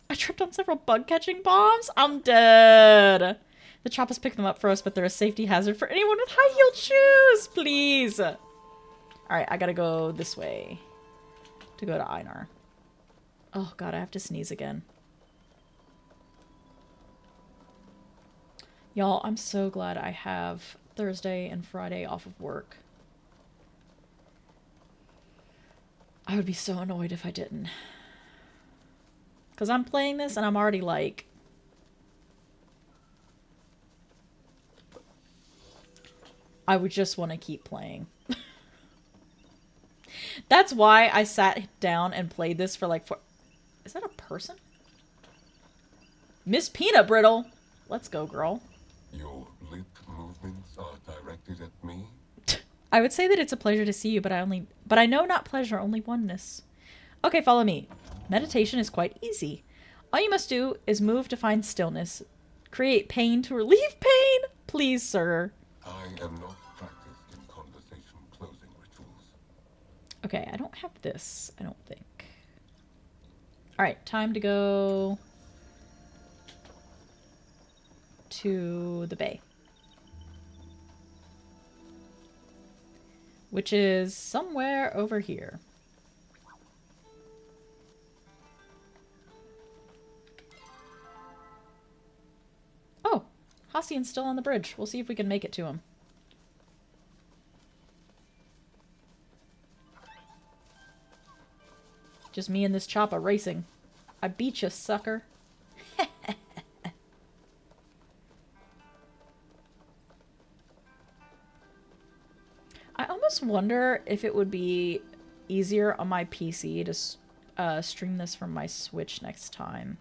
I tripped on several bug-catching bombs. I'm dead. The choppers pick them up for us, but they're a safety hazard for anyone with high-heeled shoes. Please. All right, I gotta go this way to go to Einar. Oh, God, I have to sneeze again. Y'all, I'm so glad I have Thursday and Friday off of work. I would be so annoyed if I didn't. Because I'm playing this and I'm already like... I would just want to keep playing. That's why I sat down and played this for like... Is that a person? Miss Peanut Brittle! Let's go, girl. Your lip movements are directed at me? I would say that it's a pleasure to see you, but I know not pleasure, only oneness. Okay, follow me. Meditation is quite easy. All you must do is move to find stillness. Create pain to relieve pain. Please, sir. I am not practiced in conversation closing rituals. Okay, I don't have this, I don't think. Alright, time to go to the bay. Which is somewhere over here. Oh, Hassian's still on the bridge. We'll see if we can make it to him. Just me and this chopper racing. I beat you, sucker. I almost wonder if it would be easier on my PC to stream this from my Switch next time.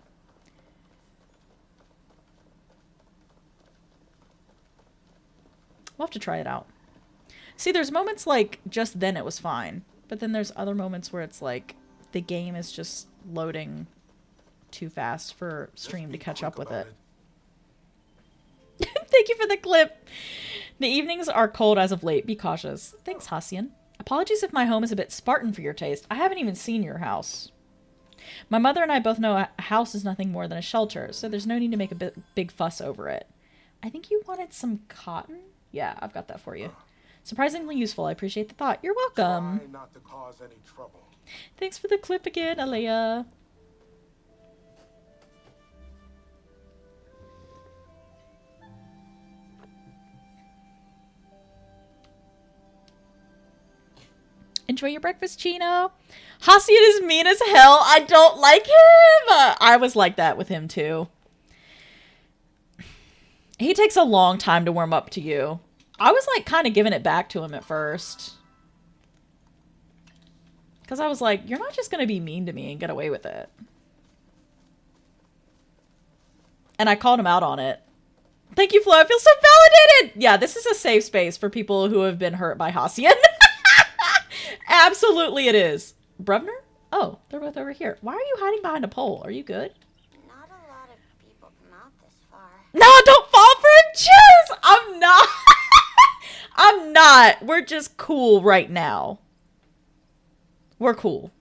We'll have to try it out. See, there's moments like just then it was fine, but then there's other moments where it's like the game is just loading too fast for stream to catch up with it. Thank you for the clip. The evenings are cold as of late. Be cautious. Thanks, Hassian. Apologies if my home is a bit Spartan for your taste. I haven't even seen your house. My mother and I both know a house is nothing more than a shelter, so there's no need to make a big fuss over it. I think you wanted some cotton? Yeah, I've got that for you. Surprisingly useful. I appreciate the thought. You're welcome. Try not to cause any trouble. Thanks for the clip again, Alea. Enjoy your breakfast, Chino. Hassian is mean as hell. I don't like him. I was like that with him, too. He takes a long time to warm up to you. I was, like, kind of giving it back to him at first. Because I was like, you're not just going to be mean to me and get away with it. And I called him out on it. Thank you, Flo. I feel so validated. Yeah, this is a safe space for people who have been hurt by Hassian. Absolutely it is. Brevner? Oh, they're both over here. Why are you hiding behind a pole? Are you good? Not a lot of people come out this far. No, don't fall for a chess! I'm not. I'm not. We're just cool right now. We're cool.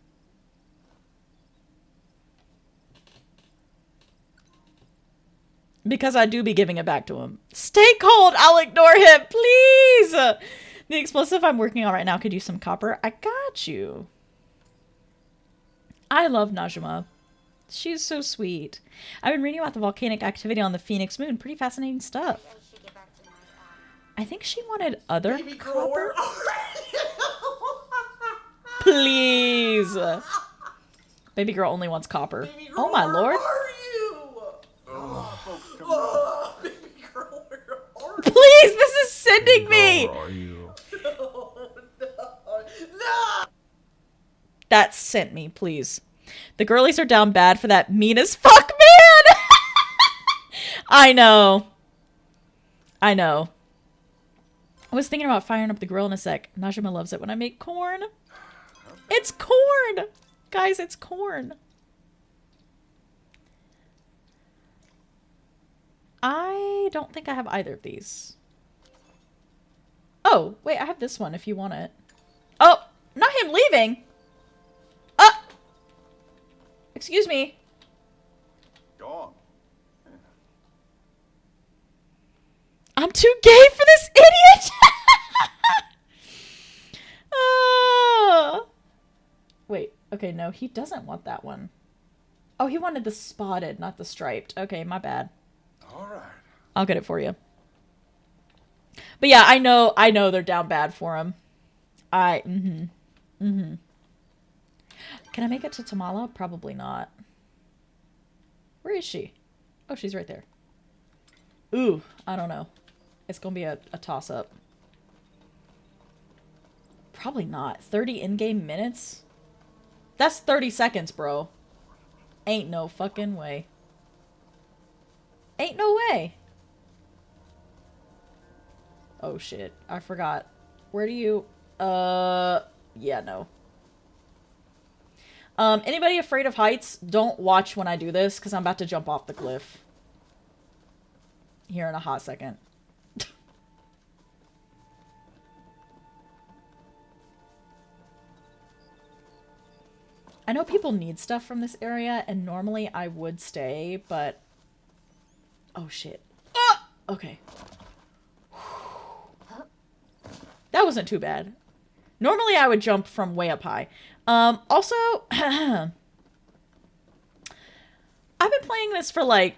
Because I do be giving it back to him. Stay cold. I'll ignore him. Please. The explosive I'm working on right now could use some copper. I got you. I love Najima. She's so sweet. I've been reading about the volcanic activity on the Phoenix Moon. Pretty fascinating stuff. I should get back to my, I think she wanted other Baby girl, copper. where are Please. Baby girl only wants copper. Baby girl, Oh my where lord. are you? Oh, baby girl, where are you? Please, this is sending me. Where are you? No, no. That sent me, please. The girlies are down bad for that mean as fuck man. I know. I know. I was thinking about firing up the grill in a sec. Najima loves it when I make corn. It's corn. Guys, it's corn. I don't think I have either of these. Oh, wait, I have this one if you want it. Oh, not him leaving. Excuse me. Go on. I'm too gay for this idiot. Wait, okay, no, he doesn't want that one. Oh, he wanted the spotted, not the striped. Okay, my bad. All right. I'll get it for you. But yeah, I know they're down bad for him. Can I make it to Tamala? Probably not. Where is she? Oh, she's right there. Ooh, I don't know. It's gonna be a toss-up. Probably not. 30 in-game minutes? That's 30 seconds, bro. Ain't no fucking way. Ain't no way. Oh shit, I forgot. Where do you... Yeah, no. Anybody afraid of heights? Don't watch when I do this, because I'm about to jump off the cliff. Here in a hot second. I know people need stuff from this area, and normally I would stay, but... Oh, shit. Ah! Okay. That wasn't too bad. Normally I would jump from way up high. Also... I've been playing this for, like,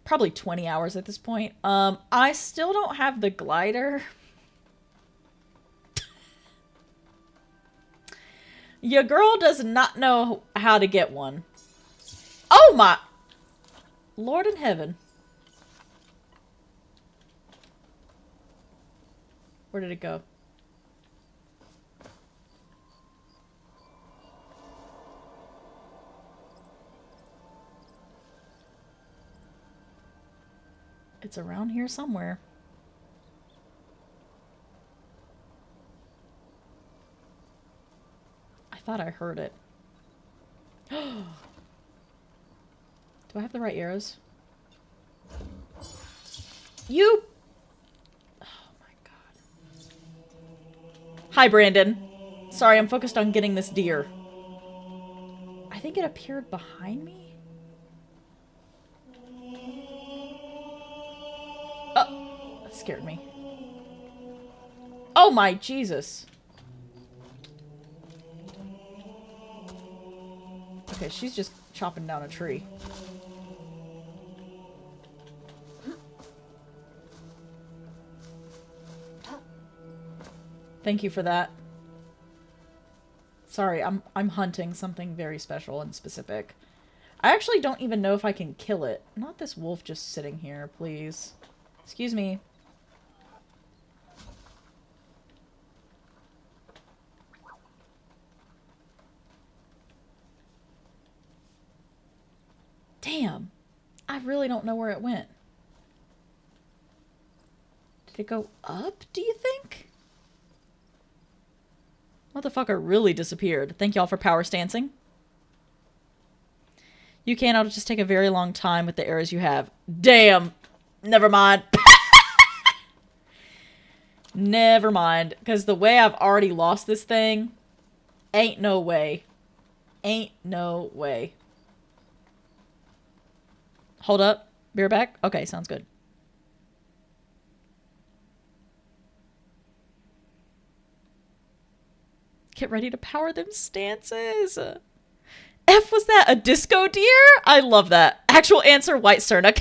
probably 20 hours at this point. I still don't have the glider. Your girl does not know how to get one. Oh my... Lord in heaven. Where did it go? It's around here somewhere. I thought I heard it. Do I have the right arrows? You... Oh my god. Hi, Brandon. Sorry, I'm focused on getting this deer. I think it appeared behind me? Oh, that scared me. Oh my Jesus. Okay, she's just chopping down a tree. Thank you for that. Sorry, I'm hunting something very special and specific. I actually don't even know if I can kill it. Not this wolf just sitting here, please. Excuse me. Damn. I really don't know where it went. Did it go up, do you think? Motherfucker really disappeared. Thank y'all for power stancing. You can, it'll just take a very long time with the arrows you have. Damn. Never mind. Never mind. Because the way I've already lost this thing, ain't no way. Ain't no way. Hold up. Be right back. Okay, sounds good. Get ready to power them stances. F, was that a disco deer? I love that. Actual answer, white Cernic.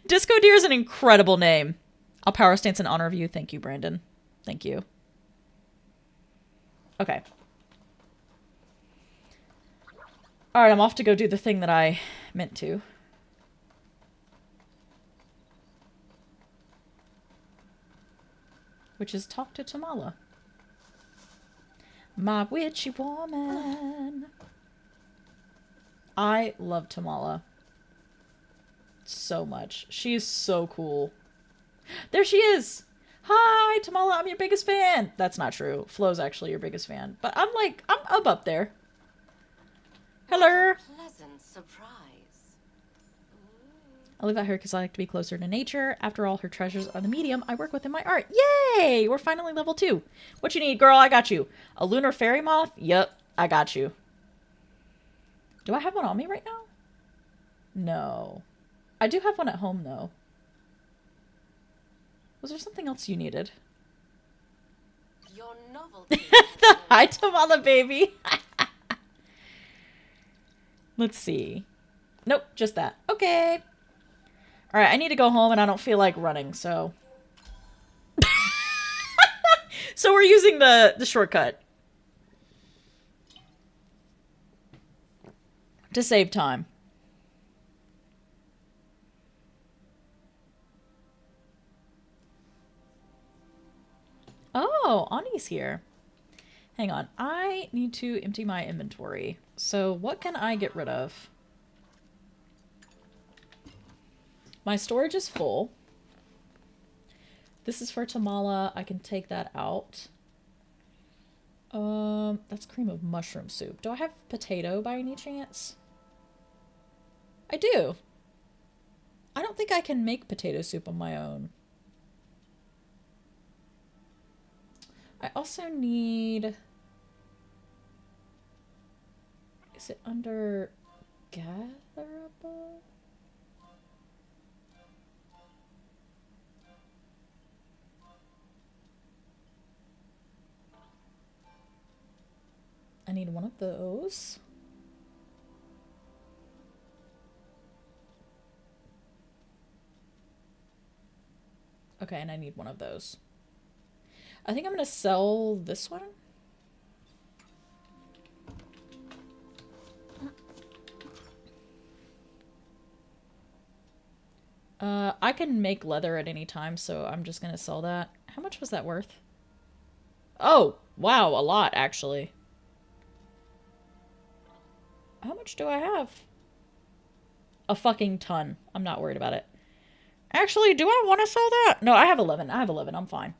Disco deer is an incredible name. I'll power stance in honor of you. Thank you, Brandon. Thank you. Okay. Alright, I'm off to go do the thing that I meant to. Which is talk to Tamala. My witchy woman. I love Tamala so much. She is so cool. There she is. Hi, Tamala, I'm your biggest fan. That's not true. Flo's actually your biggest fan. But I'm like, I'm up there. Hello. Pleasant surprise. I live out here because I like to be closer to nature. After all, her treasures are the medium I work with in my art. Yay! We're finally level 2. What you need, girl? I got you. A lunar fairy moth? Yep, I got you. Do I have one on me right now? No. I do have one at home, though. Was there something else you needed? Your novelty. The hi Tamala baby. Let's see. Nope, just that. Okay. Alright, I need to go home and I don't feel like running, so... So we're using the shortcut. To save time. Oh, Ani's here. Hang on. I need to empty my inventory. So what can I get rid of? My storage is full. This is for Tamala. I can take that out. That's cream of mushroom soup. Do I have potato by any chance? I do. I don't think I can make potato soup on my own. I also need... Is it under gatherable? I need one of those. Okay, and I need one of those. I think I'm gonna sell this one. I can make leather at any time, so I'm just gonna sell that. How much was that worth? Oh, wow, a lot, actually. How much do I have? A fucking ton. I'm not worried about it. Actually, do I want to sell that? No, I have 11. I have 11. I'm fine.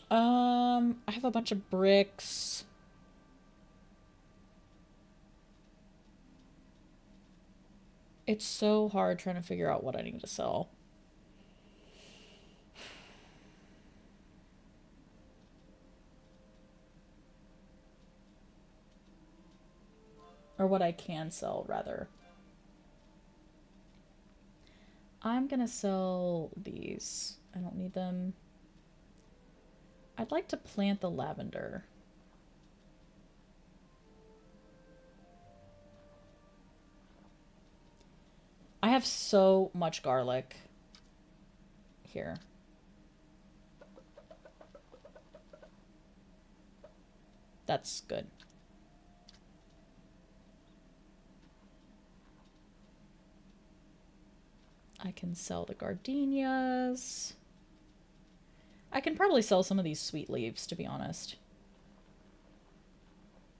I have a bunch of bricks. It's so hard trying to figure out what I need to sell. Or what I can sell, rather. I'm gonna sell these. I don't need them. I'd like to plant the lavender. I have so much garlic here. That's good. I can sell the gardenias. I can probably sell some of these sweet leaves, to be honest.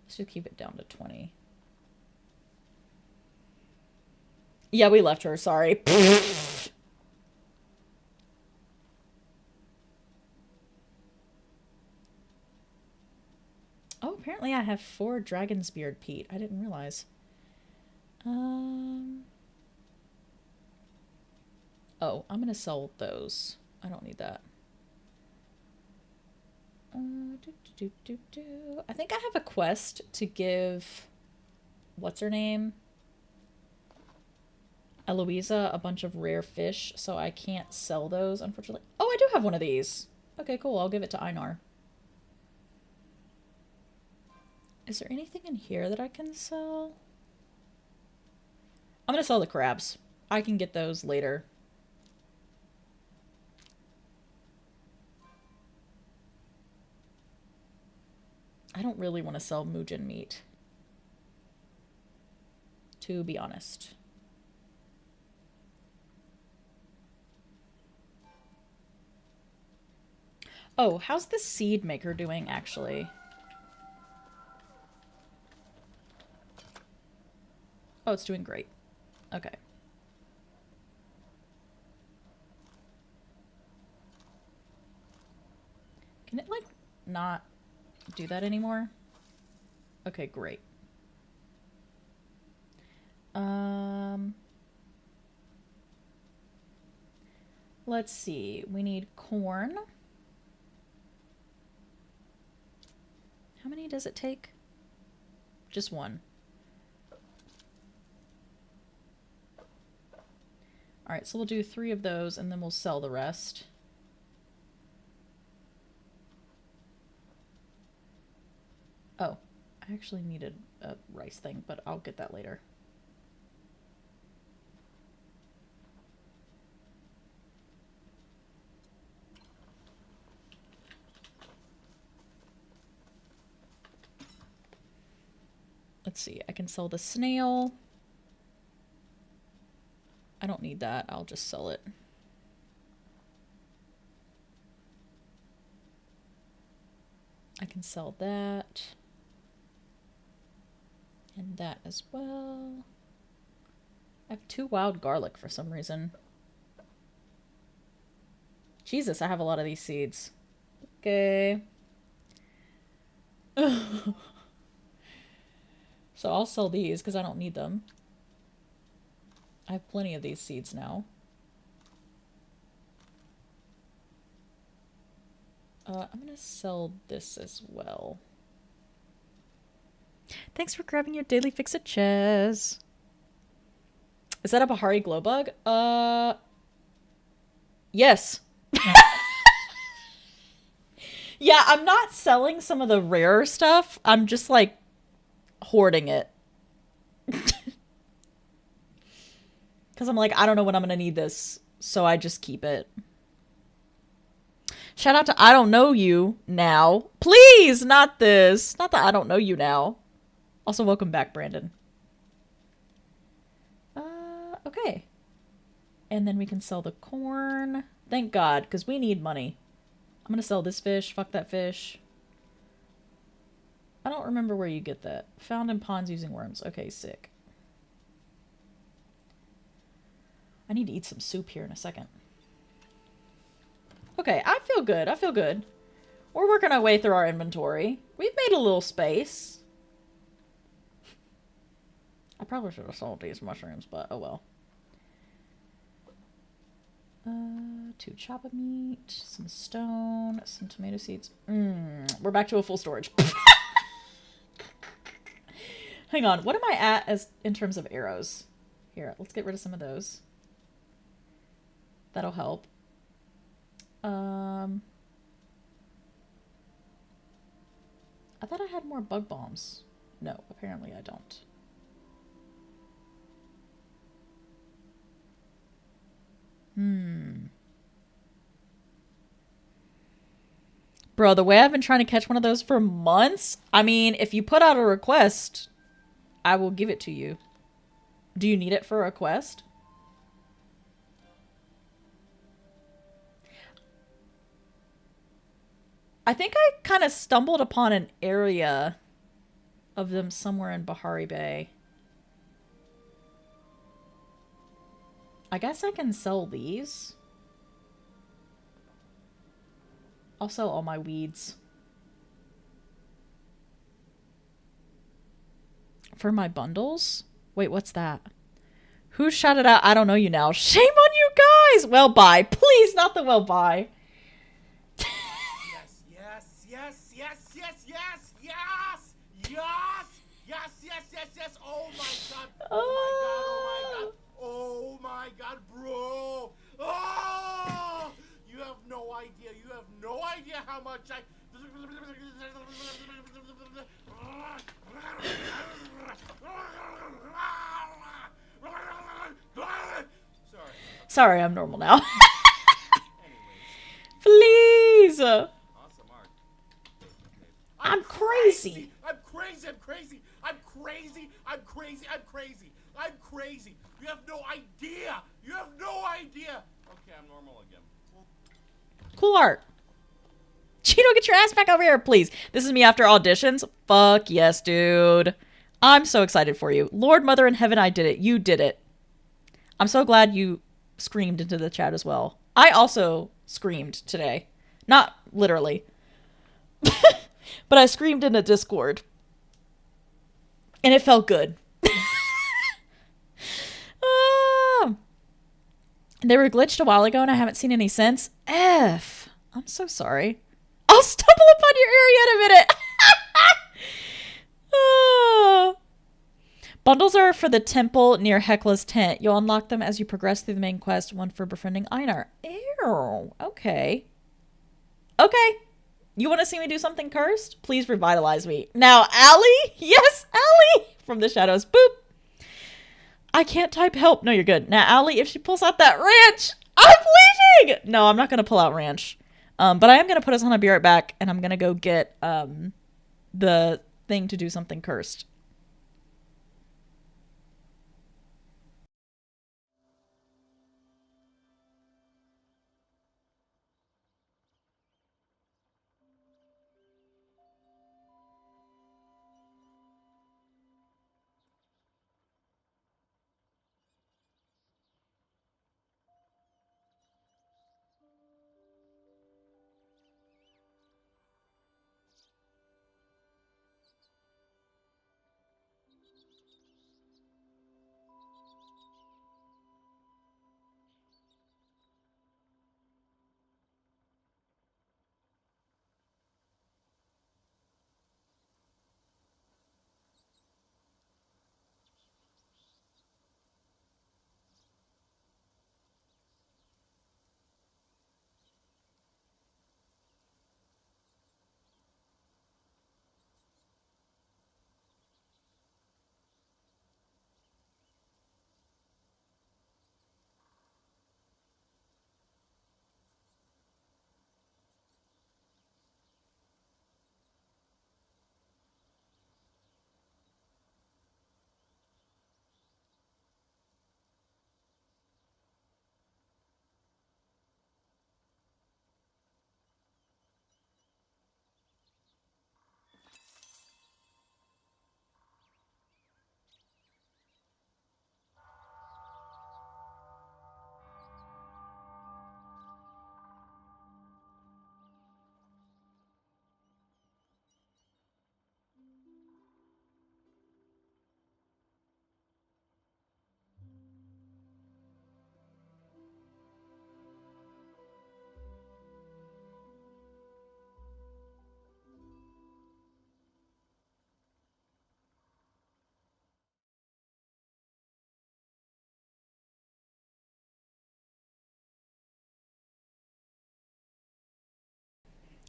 Let's just keep it down to 20. Yeah, we left her, sorry. Oh, apparently I have 4 Dragon's Beard peat. I didn't realize. Oh, I'm gonna sell those. I don't need that. I think I have a quest to give... What's her name? Eloisa a bunch of rare fish, so I can't sell those, unfortunately. Oh, I do have one of these. Okay, cool. I'll give it to Einar. Is there anything in here that I can sell? I'm gonna sell the crabs. I can get those later. I don't really want to sell Muujin meat, to be honest. Oh, how's the seed maker doing, actually? Oh, it's doing great. Okay. Can it, like, not do that anymore? Okay, great. Let's see. We need corn. How many does it take? Just one. Alright, so we'll do 3 of those and then we'll sell the rest. Oh, I actually needed a rice thing, but I'll get that later. Let's see, I can sell the snail. I don't need that, I'll just sell it. I can sell that. And that as well. I have 2 wild garlic for some reason. Jesus, I have a lot of these seeds. Okay. So I'll sell these because I don't need them. I have plenty of these seeds now. I'm gonna sell this as well. Thanks for grabbing your daily fix it, Ches. Is that a Bahari glow bug? Yes. Yeah, I'm not selling some of the rarer stuff. I'm just like hoarding it. Because I'm like, I don't know when I'm gonna need this, so I just keep it. Shout out to I don't know you now. Please, not this. Not that I don't know you now. Also, welcome back, Brandon. Okay. And then we can sell the corn. Thank God, because we need money. I'm gonna sell this fish. Fuck that fish. I don't remember where you get that. Found in ponds using worms. Okay, sick. I need to eat some soup here in a second. Okay, I feel good. I feel good. We're working our way through our inventory. We've made a little space. I probably should have sold these mushrooms, but oh well. 2 choppa meat, some stone, some tomato seeds. We're back to a full storage. Hang on, what am I at as in terms of arrows? Here, let's get rid of some of those. That'll help. I thought I had more bug bombs. No, apparently I don't. Bro, the way I've been trying to catch one of those for months, I mean, if you put out a request, I will give it to you. Do you need it for a quest? I think I kind of stumbled upon an area of them somewhere in Bahari Bay. I guess I can sell these. I'll sell all my weeds. For my bundles? Wait, what's that? Who shouted out, I don't know you now? Shame on you guys! Well, bye. Please, not the well, bye. Yes, yes, yes, yes, yes, yes, yes, yes, yes, yes, yes, yes. Oh my God! Oh my God! Oh my God! Oh my God, bro! Oh! You have no idea. You have no idea how much I. Sorry. Sorry, I'm normal now. Anyways. Please. Awesome art. I'm crazy. I'm crazy. I'm crazy. I'm crazy. I'm crazy. I'm crazy. I'm crazy. You have no idea. You have no idea. Okay, I'm normal again. Cool art. Cheeto, get your ass back over here, please. This is me after auditions. Fuck yes, dude. I'm so excited for you. Lord, Mother in Heaven, I did it. You did it. I'm so glad you screamed into the chat as well. I also screamed today. Not literally. But I screamed in a Discord. And it felt good. They were glitched a while ago and I haven't seen any since. F. I'm so sorry. I'll stumble upon your area in a minute. Bundles are for the temple near Hekla's tent. You'll unlock them as you progress through the main quest. One for befriending Einar. Ew. Okay. Okay. You want to see me do something cursed? Please revitalize me. Now, Allie? Yes, Allie! From the shadows. Boop. I can't type help. No, you're good. Now, Allie, if she pulls out that ranch, I'm leaving! No, I'm not going to pull out ranch. But I am going to put us on a Be Right Back, and I'm going to go get the thing to do something cursed.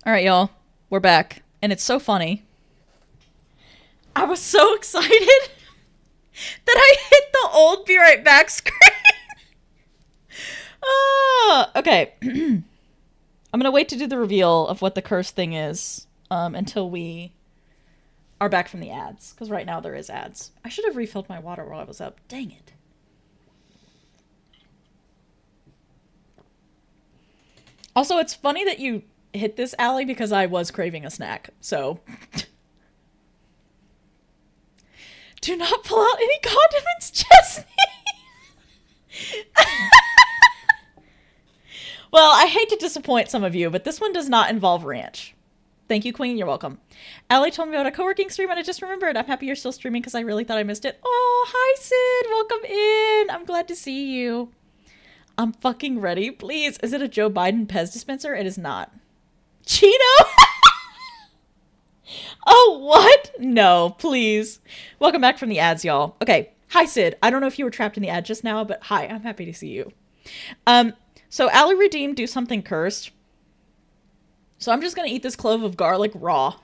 All right, y'all. We're back. And it's so funny. I was so excited that I hit the old be right back screen. Okay. I'm going to wait to do the reveal of what the curse thing is until we are back from the ads. Because right now there is ads. I should have refilled my water while I was up. Dang it. Also, it's funny that you hit this, Allie, because I was craving a snack. So... Do not pull out any condiments, Chesney! Well, I hate to disappoint some of you, but this one does not involve ranch. Thank you, Queen. You're welcome. Allie told me about a co-working stream, and I just remembered. I'm happy you're still streaming because I really thought I missed it. Oh, hi, Sid. Welcome in. I'm glad to see you. I'm fucking ready. Please. Is it a Joe Biden Pez dispenser? It is not. Chino? Oh, what? No, please. Welcome back from the ads, y'all. Okay. Hi, Sid. I don't know if you were trapped in the ad just now, but hi. I'm happy to see you. So Allie redeemed Do Something Cursed. So I'm just going to eat this clove of garlic raw.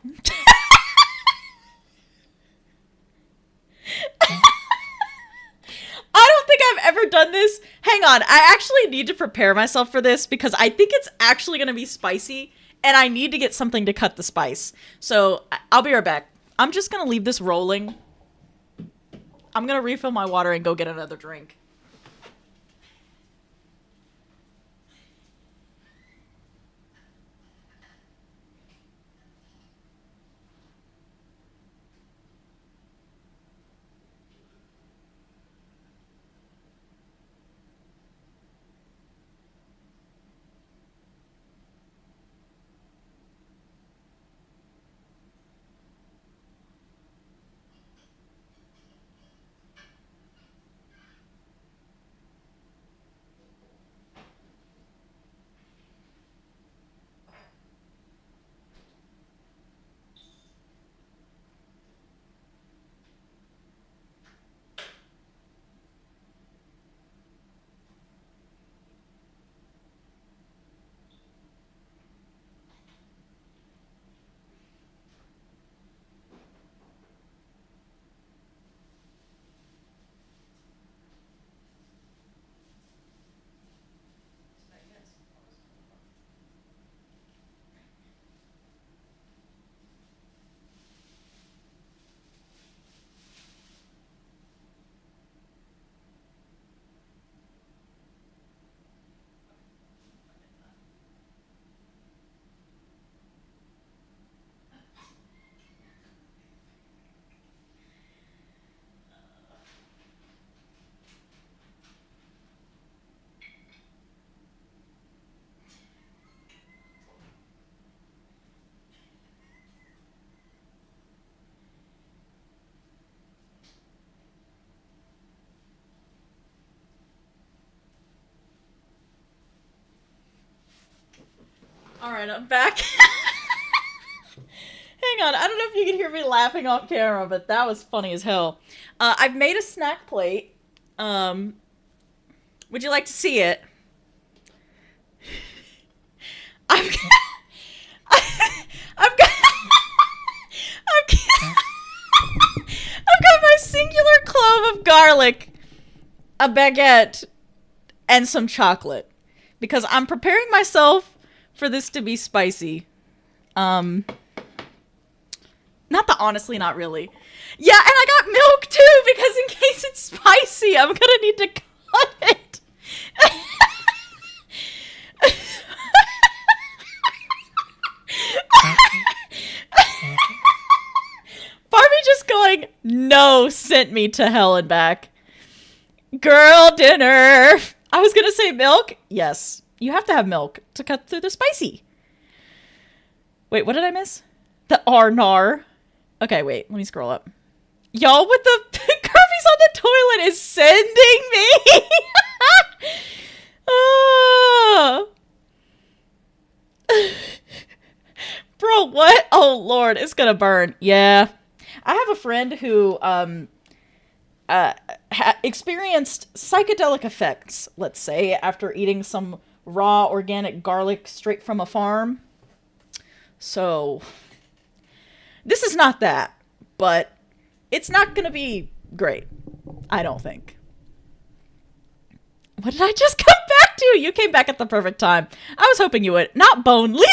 I don't think I've ever done this. Hang on. I actually need to prepare myself for this because I think it's actually going to be spicy and I need to get something to cut the spice. So I'll be right back. I'm just going to leave this rolling. I'm going to refill my water and go get another drink. Alright, I'm back. Hang on, I don't know if you can hear me laughing off camera, but that was funny as hell. I've made a snack plate. Would you like to see it? I've got... I've got... I've got my singular clove of garlic, a baguette, and some chocolate. Because I'm preparing myself for this to be spicy. Not honestly, not really. Yeah, and I got milk too, because in case it's spicy, I'm gonna need to cut it. Barbie just going, no, sent me to hell and back. Girl dinner. I was gonna say milk. Yes. You have to have milk to cut through the spicy. Wait, what did I miss? The R-nar. Okay, wait. Let me scroll up. Y'all with the Kirby's on the toilet is sending me. Oh. Bro, what? Oh, Lord. It's gonna burn. Yeah. I have a friend who experienced psychedelic effects, let's say, after eating some raw organic garlic straight from a farm. So this is not that, but it's not gonna be great. I don't think. What did I just come back to? You came back at the perfect time. I was hoping you would. Not Bone leaving!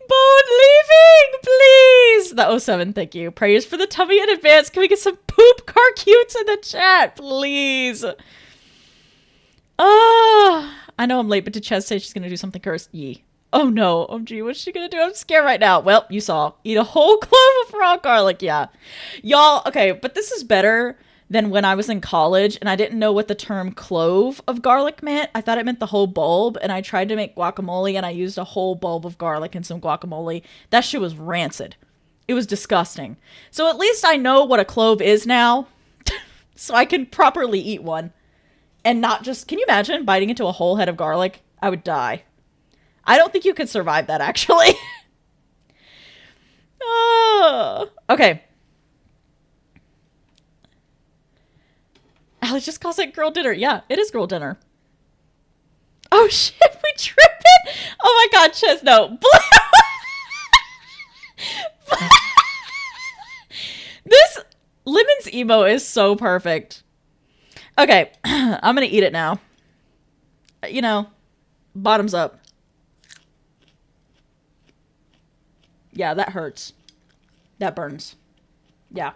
Bone leaving, please! The 07, thank you. Prayers for the tummy in advance. Can we get some poop car cutes in the chat, please? Oh, I know I'm late, but did Ches say she's gonna do something cursed? Yee. Oh no, OMG, what's she gonna do? I'm scared right now. Well, you saw. Eat a whole clove of raw garlic, yeah. Y'all, okay, but this is better than when I was in college and I didn't know what the term clove of garlic meant. I thought it meant the whole bulb, and I tried to make guacamole and I used a whole bulb of garlic and some guacamole. That shit was rancid. It was disgusting. So at least I know what a clove is now, so I can properly eat one. And not just, can you imagine biting into a whole head of garlic? I would die. I don't think you could survive that, actually. Okay. Alex just calls it girl dinner. Yeah, it is girl dinner. Oh shit, we tripping? Oh my god, Ches, no. This Lemon's emo is so perfect. Okay, I'm gonna eat it now. You know, bottoms up. Yeah, that hurts. That burns. Yeah,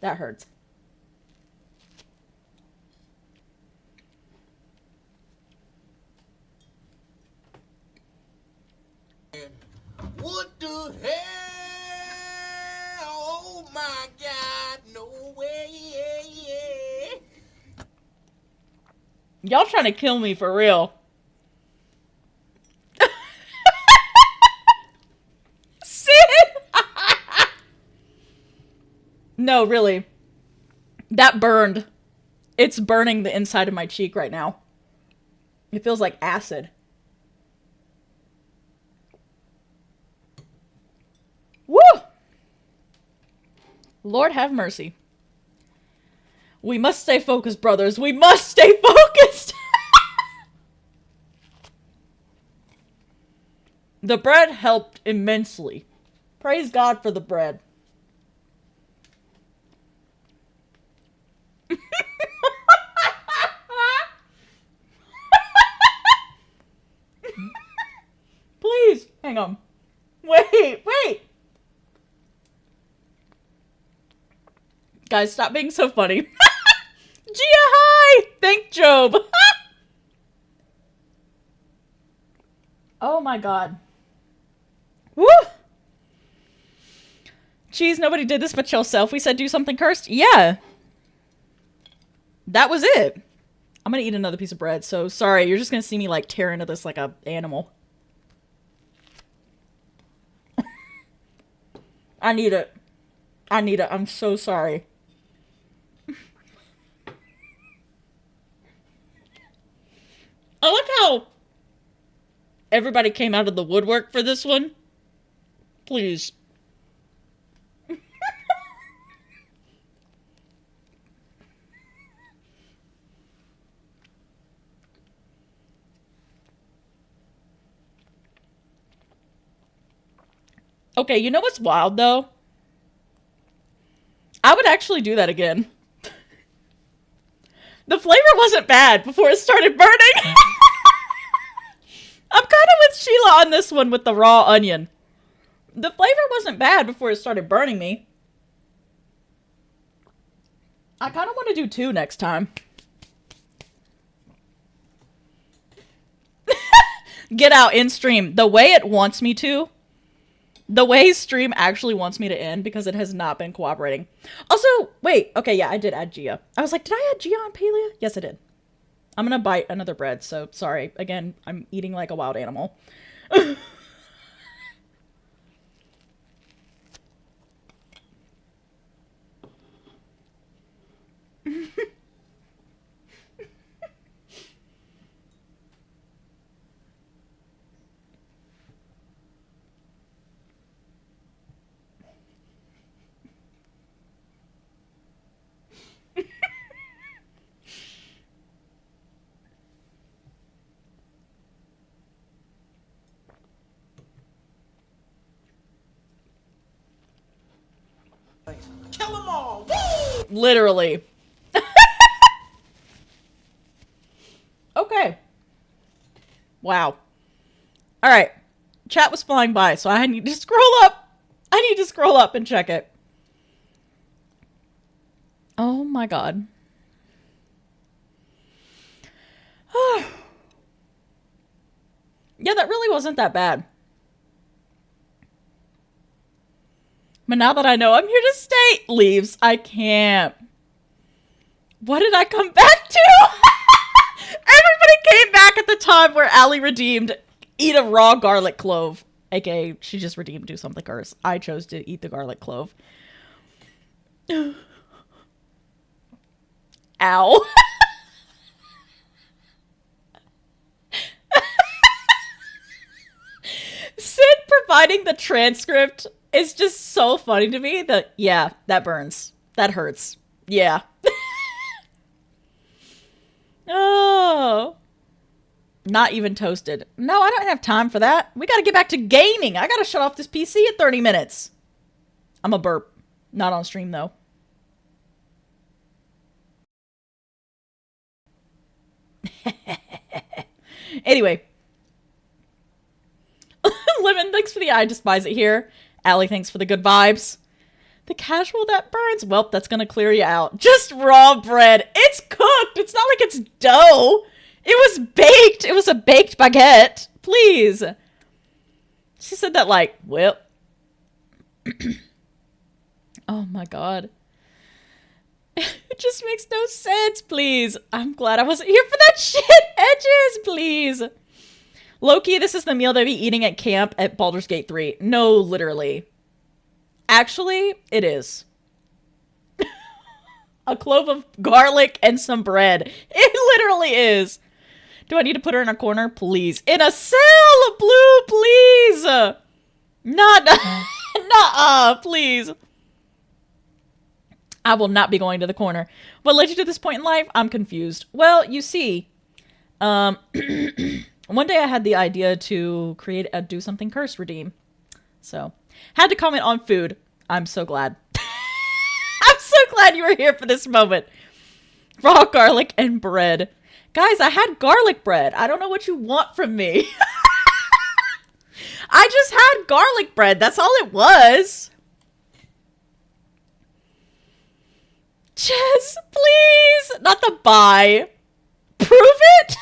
that hurts. What the hell? Oh my god, no way. Y'all trying to kill me for real. Sid! No, really. That burned. It's burning the inside of my cheek right now. It feels like acid. Woo! Lord have mercy. We must stay focused, brothers. We must stay focused! The bread helped immensely. Praise God for the bread. Please, hang on. Wait. Guys, stop being so funny. Gia, hi! Thank Job. Oh my god. Woo! Jeez, nobody did this but yourself. We said do something cursed. Yeah. That was it. I'm gonna eat another piece of bread, so sorry. You're just gonna see me like tear into this like a animal. I need it. I'm so sorry. I like how everybody came out of the woodwork for this one. Please. Okay, you know what's wild though? I would actually do that again. The flavor wasn't bad before it started burning. I'm kind of with Sheila on this one with the raw onion. The flavor wasn't bad before it started burning me. I kind of want to do 2 next time. Get out in stream. The way it wants me to. The way stream actually wants me to end because it has not been cooperating. Also, wait. Okay, yeah, I did add Gia. I was like, did I add Gia on Palia? Yes, I did. I'm gonna bite another bread, so sorry. Again, I'm eating like a wild animal. kill them all. Woo! Literally. Okay. Wow. All right. Chat was flying by, so I need to scroll up. I need to scroll up and check it. Oh my god. Yeah, that really wasn't that bad. But now that I know I'm here to stay, leaves. I can't. What did I come back to? Everybody came back at the time where Allie redeemed eat a raw garlic clove. AKA, she just redeemed do something curse. I chose to eat the garlic clove. Ow. Sid providing the transcript is just so funny to me that, yeah, that burns. That hurts. Yeah. Oh. Not even toasted. No, I don't have time for that. We gotta get back to gaming. I gotta shut off this PC in 30 minutes. I'm a burp. Not on stream, though. Anyway. Lemon, thanks for the I despise it here. Allie, thanks for the good vibes. The casual that burns. Well, that's gonna clear you out. Just raw bread. It's cooked. It's not like it's dough. It was baked. It was a baked baguette. Please. She said that like, well. Oh my god. It just makes no sense, please. I'm glad I wasn't here for that shit. Edges, please. Loki, this is the meal they'll be eating at camp at Baldur's Gate 3. No, literally. Actually, it is. A clove of garlic and some bread. It literally is. Do I need to put her in a corner? Please. In a cell! Blue, please! Not, please. I will not be going to the corner. What led you to this point in life? I'm confused. Well, you see, one day I had the idea to create a Do Something Cursed redeem. So, had to comment on food. I'm so glad. I'm so glad you were here for this moment. Raw garlic and bread. Guys, I had garlic bread. I don't know what you want from me. I just had garlic bread. That's all it was. Ches, please. Not the bye. Prove it.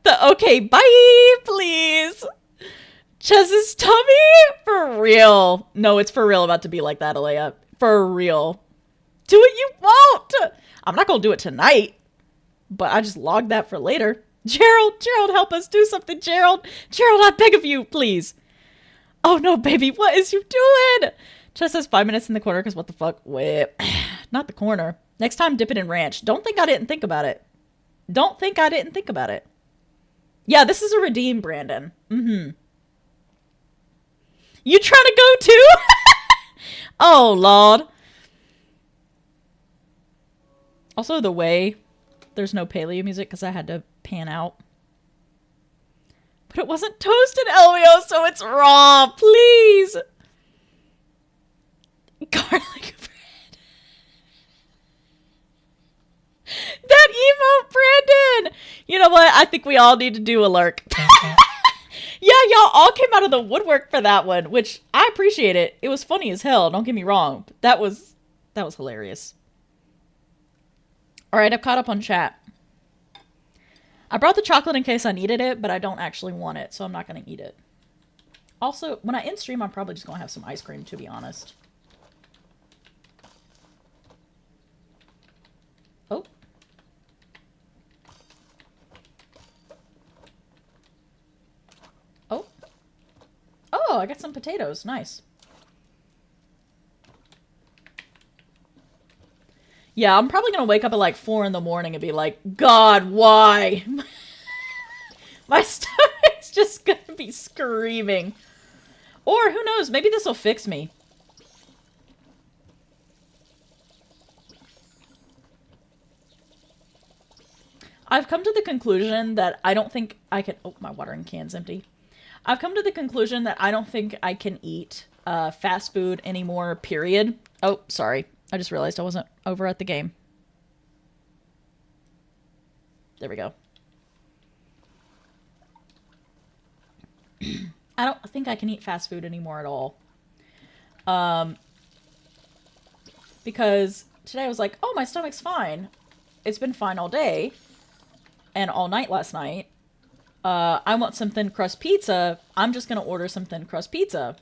The okay, bye, please. Ches's tummy? For real. No, it's for real about to be like that, Alea. For real. Do it, you won't. I'm not gonna do it tonight. But I just logged that for later. Gerald, help us do something, Gerald. Gerald, I beg of you, please. Oh no, baby, what is you doing? Ches says 5 minutes in the corner because what the fuck? Wait, not the corner. Next time, dip it in ranch. Don't think I didn't think about it. Don't think I didn't think about it. Yeah, this is a redeem, Brandon. Mm-hmm. You trying to go too? Oh, Lord. Also, the way there's no Palia music because I had to pan out. But it wasn't toasted, Elio, so it's raw. Please. Garlic bread. That emote, Brandon. You know what? I think we all need to do a lurk. Yeah, y'all all came out of the woodwork for that one, which I appreciate it. It was funny as hell. Don't get me wrong. But that was hilarious. All right, I've caught up on chat. I brought the chocolate in case I needed it, but I don't actually want it, so I'm not going to eat it. Also, when I end stream, I'm probably just going to have some ice cream, to be honest. Oh. Oh. Oh, I got some potatoes. Nice. Yeah, I'm probably going to wake up at like 4 in the morning and be like, God, why? My stomach's just going to be screaming. Or who knows, maybe this will fix me. I've come to the conclusion that I don't think I can... Oh, my watering can's empty. I've come to the conclusion that I don't think I can eat fast food anymore, period. Oh, sorry. I just realized I wasn't over at the game. There we go. I don't think I can eat fast food anymore at all. Because today I was like, oh, my stomach's fine. It's been fine all day and all night last night. I want some thin crust pizza. I'm just going to order some thin crust pizza.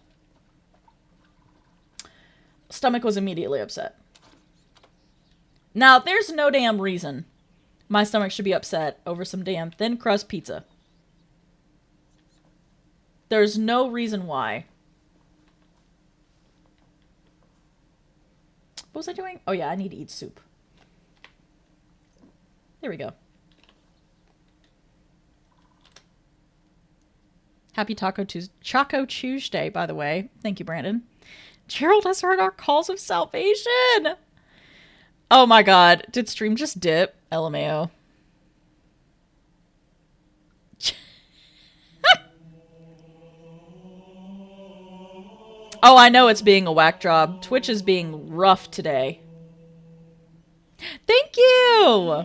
Stomach was immediately upset. Now, there's no damn reason my stomach should be upset over some damn thin crust pizza. There's no reason why. What was I doing? Oh yeah, I need to eat soup. There we go. Happy Choco Tuesday, by the way. Thank you, Brandon. Gerald has heard our calls of salvation. Oh my god. Did stream just dip? LMAO. Oh, I know it's being a whack job. Twitch is being rough today. Thank you!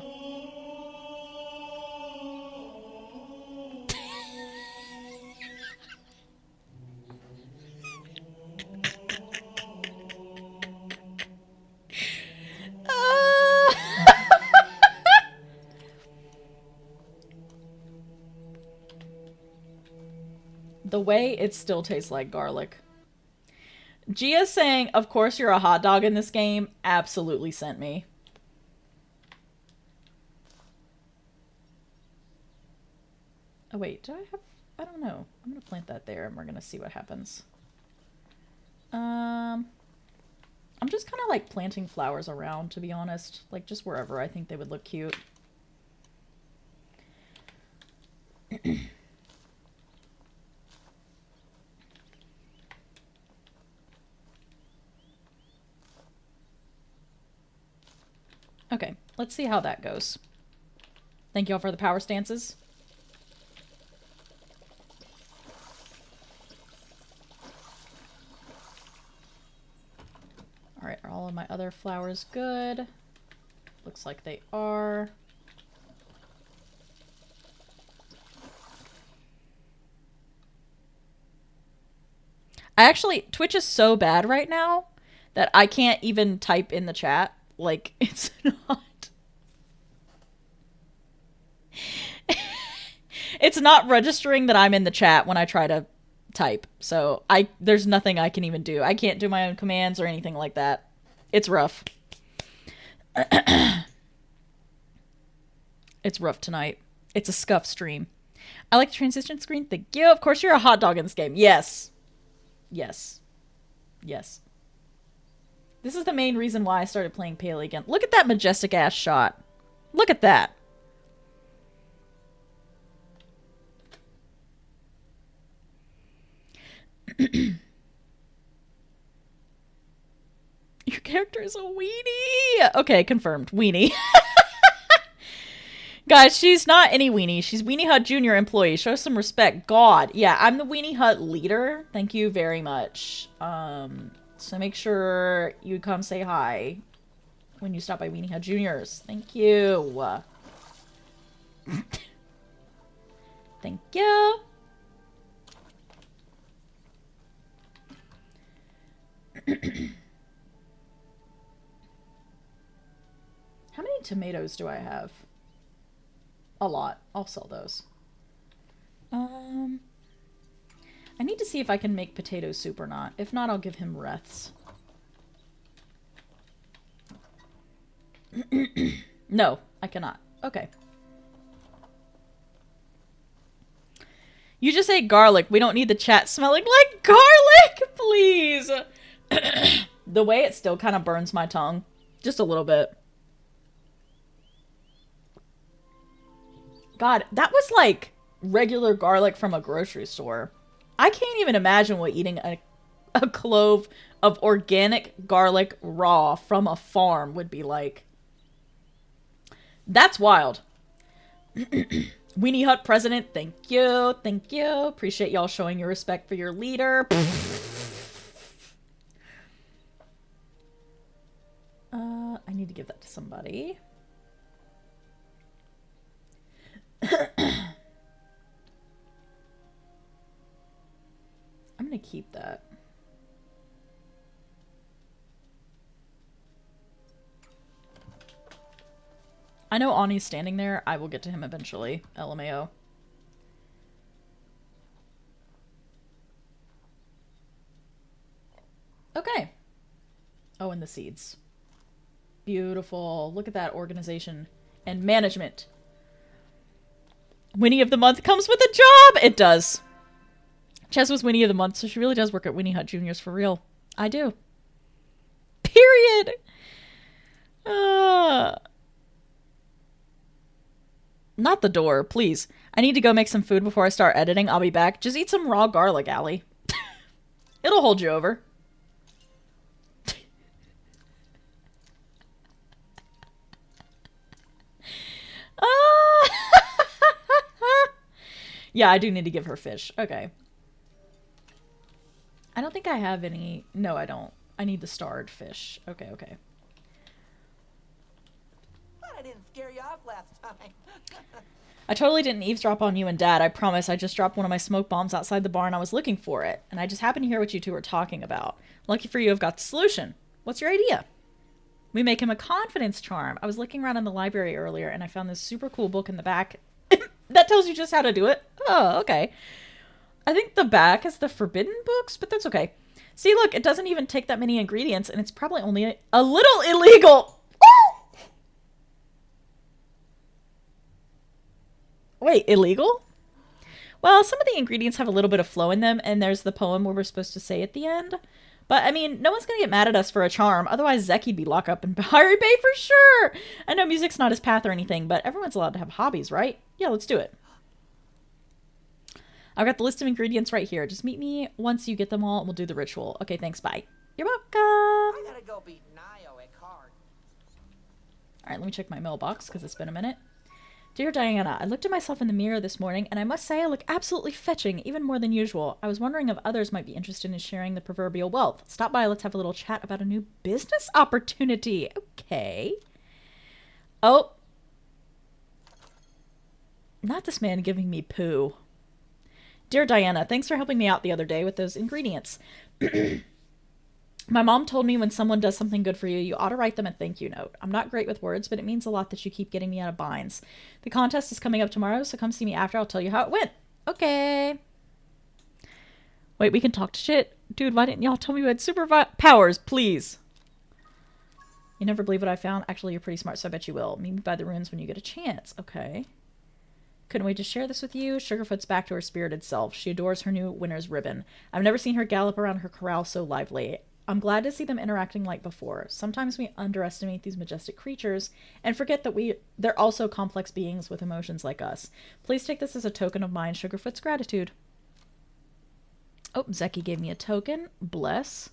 The way it still tastes like garlic. Gia saying, of course you're a hot dog in this game, absolutely sent me. Oh wait, do I have... I don't know. I'm gonna plant that there and we're gonna see what happens. I'm just kind of like planting flowers around, to be honest. Like just wherever I think they would look cute. Okay, let's see how that goes. Thank you all for the power stances. Alright, are all of my other flowers good? Looks like they are. Twitch is so bad right now that I can't even type in the chat. Like, it's not... It's not registering that I'm in the chat when I try to type. So, there's nothing I can even do. I can't do my own commands or anything like that. It's rough. It's rough tonight. It's a scuff stream. I like the transition screen. Thank you. Of course you're a hot dog in this game. Yes. Yes. Yes. This is the main reason why I started playing Palia again. Look at that majestic ass shot. Look at that. Your character is a weenie. Okay, confirmed. Weenie. Guys, she's not any weenie. She's Weenie Hut Junior employee. Show some respect. God. Yeah, I'm the Weenie Hut leader. Thank you very much. So make sure you come say hi when you stop by Weenie Hut Juniors. Thank you. Thank you. How many tomatoes do I have? A lot. I'll sell those. I need to see if I can make potato soup or not. If not, I'll give him wreaths. No, I cannot. Okay. You just ate garlic. We don't need the chat smelling like garlic, please. The way it still kind of burns my tongue. Just a little bit. God, that was like regular garlic from a grocery store. I can't even imagine what eating a clove of organic garlic raw from a farm would be like. That's wild. Weenie Hut president, thank you. Thank you. Appreciate y'all showing your respect for your leader. I need to give that to somebody. I'm gonna keep that. I know Ani's standing there. I will get to him eventually. LMAO. Okay. Oh, and the seeds. Beautiful. Look at that organization and management. Winnie of the Month comes with a job! It does. Ches was Winnie of the Month, so she really does work at Winnie Hut Juniors for real. I do. Period! Not the door, please. I need to go make some food before I start editing. I'll be back. Just eat some raw garlic, Allie. It'll hold you over. Yeah, I do need to give her fish. Okay. I don't think I have any... No, I don't. I need the starred fish. Okay, okay. But I didn't scare you off last time. I totally didn't eavesdrop on you and Dad. I promise. I just dropped one of my smoke bombs outside the barn. I was looking for it. And I just happened to hear what you two were talking about. Lucky for you, I've got the solution. What's your idea? We make him a confidence charm. I was looking around in the library earlier and I found this super cool book in the back that tells you just how to do it. Oh, okay. I think the back is the forbidden books, but that's okay. See, look, it doesn't even take that many ingredients and it's probably only a little illegal. Wait, illegal? Well, some of the ingredients have a little bit of flow in them, and there's the poem where we're supposed to say at the end. But, I mean, no one's gonna get mad at us for a charm. Otherwise, Zeki'd be locked up in Pirate Bay for sure! I know music's not his path or anything, but everyone's allowed to have hobbies, right? Yeah, let's do it. I've got the list of ingredients right here. Just meet me once you get them all, and we'll do the ritual. Okay, thanks, bye. You're welcome! I gotta go beat Nio at card. Alright, let me check my mailbox, because it's been a minute. Dear Diana, I looked at myself in the mirror this morning, and I must say I look absolutely fetching, even more than usual. I was wondering if others might be interested in sharing the proverbial wealth. Stop by, let's have a little chat about a new business opportunity. Okay. Oh. Not this man giving me poo. Dear Diana, thanks for helping me out the other day with those ingredients. My mom told me when someone does something good for you, you ought to write them a thank you note. I'm not great with words, but it means a lot that you keep getting me out of binds. The contest is coming up tomorrow, so come see me after. I'll tell you how it went. Okay. Wait, we can talk to shit? Dude, why didn't y'all tell me you had super powers, please? You never believe what I found? Actually, you're pretty smart, so I bet you will. Meet me by the ruins when you get a chance. Okay. Couldn't wait to share this with you. Sugarfoot's back to her spirited self. She adores her new winner's ribbon. I've never seen her gallop around her corral so lively. I'm glad to see them interacting like before. Sometimes we underestimate these majestic creatures and forget that they're also complex beings with emotions like us. Please take this as a token of mine, Sugarfoot's gratitude. Oh, Zeki gave me a token. Bless.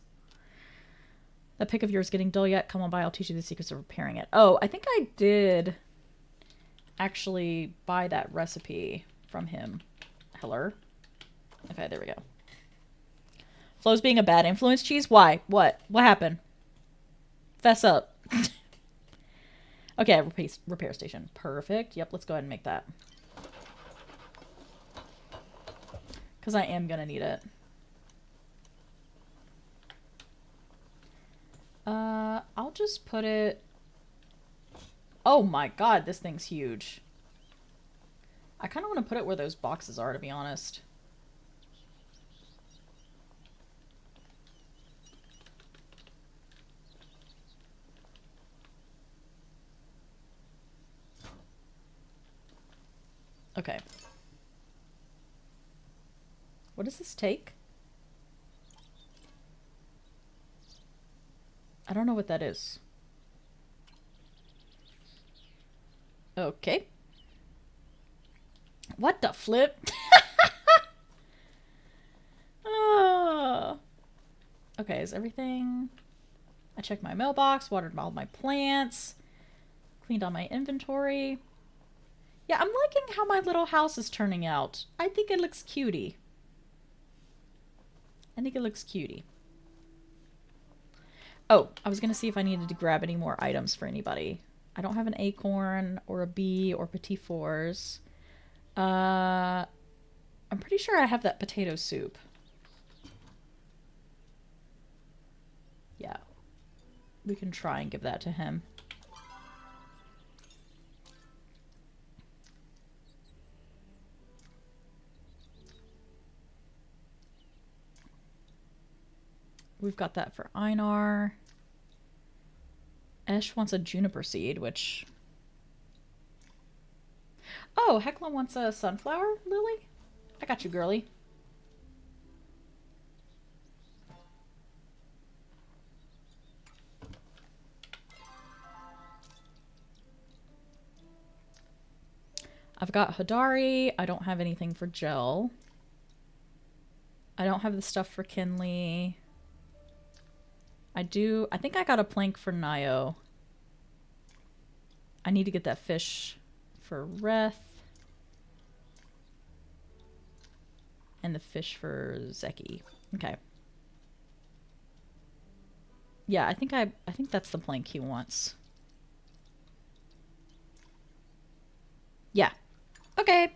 That pick of yours getting dull yet? Come on by, I'll teach you the secrets of repairing it. Oh, I think I did actually buy that recipe from him. Heller. Okay, there we go. Flo's being a bad influence, Cheese? Why? What? What happened? Fess up. Okay, repair station. Perfect. Yep, let's go ahead and make that. Because I am going to need it. I'll just put it... Oh my god, this thing's huge. I kind of want to put it where those boxes are, to be honest. Okay. What does this take? I don't know what that is. Okay. What the flip? Oh. Okay, is everything... I checked my mailbox, watered all my plants, cleaned all my inventory. Yeah, I'm liking how my little house is turning out. I think it looks cutie. I think it looks cutie. Oh, I was going to see if I needed to grab any more items for anybody. I don't have an acorn or a bee or petit fours. I'm pretty sure I have that potato soup. Yeah. We can try and give that to him. We've got that for Einar. Esh wants a juniper seed, which... Oh, Hecla wants a sunflower lily? I got you, girly. I've got Hadari. I don't have anything for Gel. I don't have the stuff for Kinley. I think I got a plank for Nio. I need to get that fish for Reth. And the fish for Zeki. Okay. Yeah, I think that's the plank he wants. Yeah. Okay.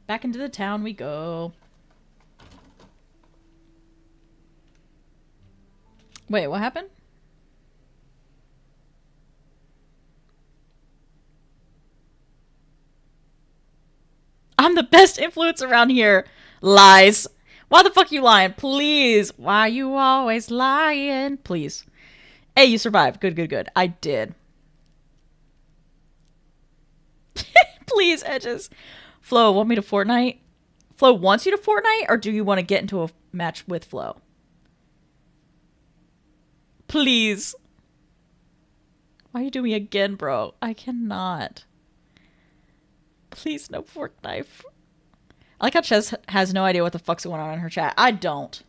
Back into the town we go. Wait, what happened? I'm the best influence around here. Lies. Why the fuck you lying? Please. Why you always lying? Please. Hey, you survived. Good, good, good. I did. Please, Edges. Flo, want me to Fortnite? Flo wants you to Fortnite, or do you want to get into a match with Flo? Please. Why are you doing it again, bro? I cannot. Please, no Fortnite. I like how Ches has no idea what the fuck's going on in her chat. I don't.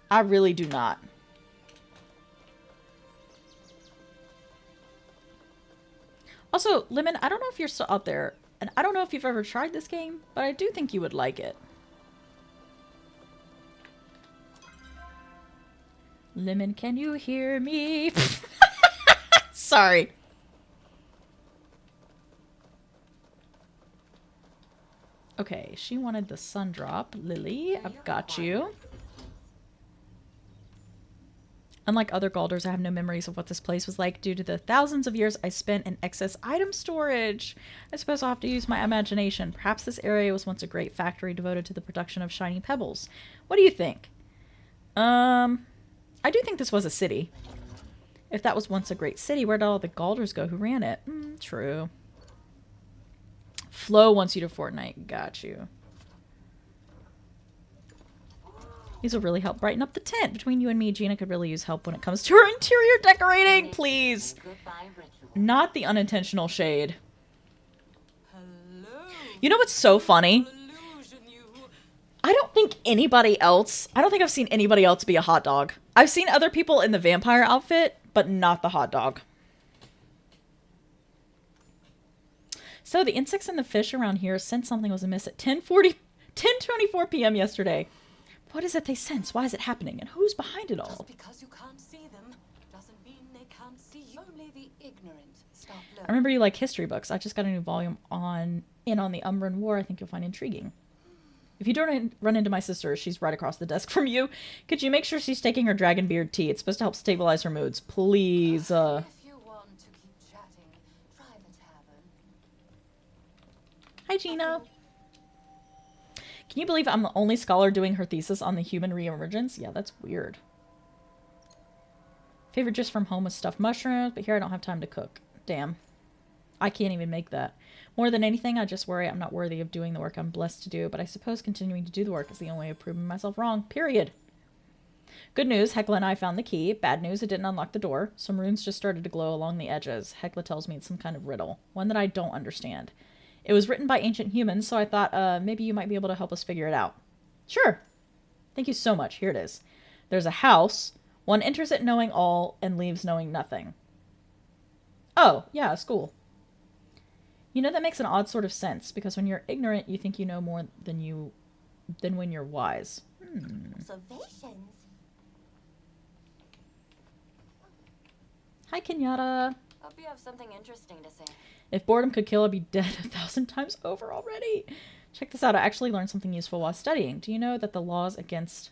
I really do not. Also, Lemon, I don't know if you're still out there, and I don't know if you've ever tried this game, but I do think you would like it. Lemon, can you hear me? Sorry. Okay, she wanted the sun drop. Lily, I've got you. Unlike other Galders, I have no memories of what this place was like due to the thousands of years I spent in excess item storage. I suppose I'll have to use my imagination. Perhaps this area was once a great factory devoted to the production of shiny pebbles. What do you think? I do think this was a city. If that was once a great city, where did all the Galders go who ran it? True. Flo wants you to Fortnite. Got you. These will really help brighten up the tent. Between you and me, Gina could really use help when it comes to her interior decorating. Please. Not the unintentional shade. You know what's so funny? I don't think I've seen anybody else be a hot dog. I've seen other people in the vampire outfit, but not the hot dog. So the insects and the fish around here sensed something was amiss at 10:24 p.m. yesterday. What is it they sense? Why is it happening? And who's behind it all? Just because you can't see them doesn't mean they can't see you. Only the ignorant stop learning. I remember you like history books. I just got a new volume on the Umbran War. I think you'll find intriguing. If you don't run into my sister, she's right across the desk from you. Could you make sure she's taking her dragon beard tea? It's supposed to help stabilize her moods. Please, If you want to keep chatting, try the tavern. Hi, Gina. Can you believe I'm the only scholar doing her thesis on the human reemergence? Yeah, that's weird. Favorite just from home was stuffed mushrooms, but here I don't have time to cook. Damn. I can't even make that. More than anything, I just worry I'm not worthy of doing the work I'm blessed to do, but I suppose continuing to do the work is the only way of proving myself wrong. Period. Good news, Hecla and I found the key. Bad news, it didn't unlock the door. Some runes just started to glow along the edges. Hecla tells me it's some kind of riddle. One that I don't understand. It was written by ancient humans, so I thought maybe you might be able to help us figure it out. Sure. Thank you so much. Here it is. There's a house. One enters it knowing all and leaves knowing nothing. Oh, yeah, a school. You know, that makes an odd sort of sense, because when you're ignorant, you think you know more than when you're wise. Observations. Hi, Kenyatta. Hope you have something interesting to say. If boredom could kill, I'd be dead 1,000 times over already. Check this out. I actually learned something useful while studying. Do you know that the laws against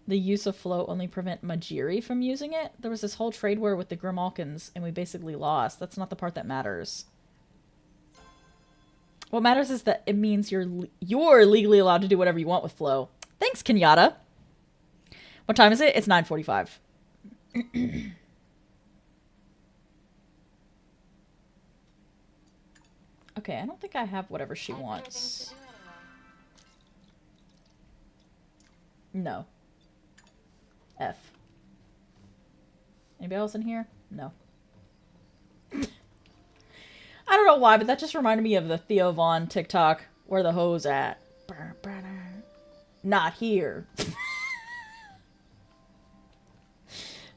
the use of flow only prevent Majiri from using it? There was this whole trade war with the Grimalkins, and we basically lost. That's not the part that matters. What matters is that it means you're legally allowed to do whatever you want with flow. Thanks, Kenyatta. What time is it? It's 9:45. Okay, I don't think I have whatever she wants. No. F. Anybody else in here? No. I don't know why, but that just reminded me of the Theo Von TikTok. Where the hoes at? Not here.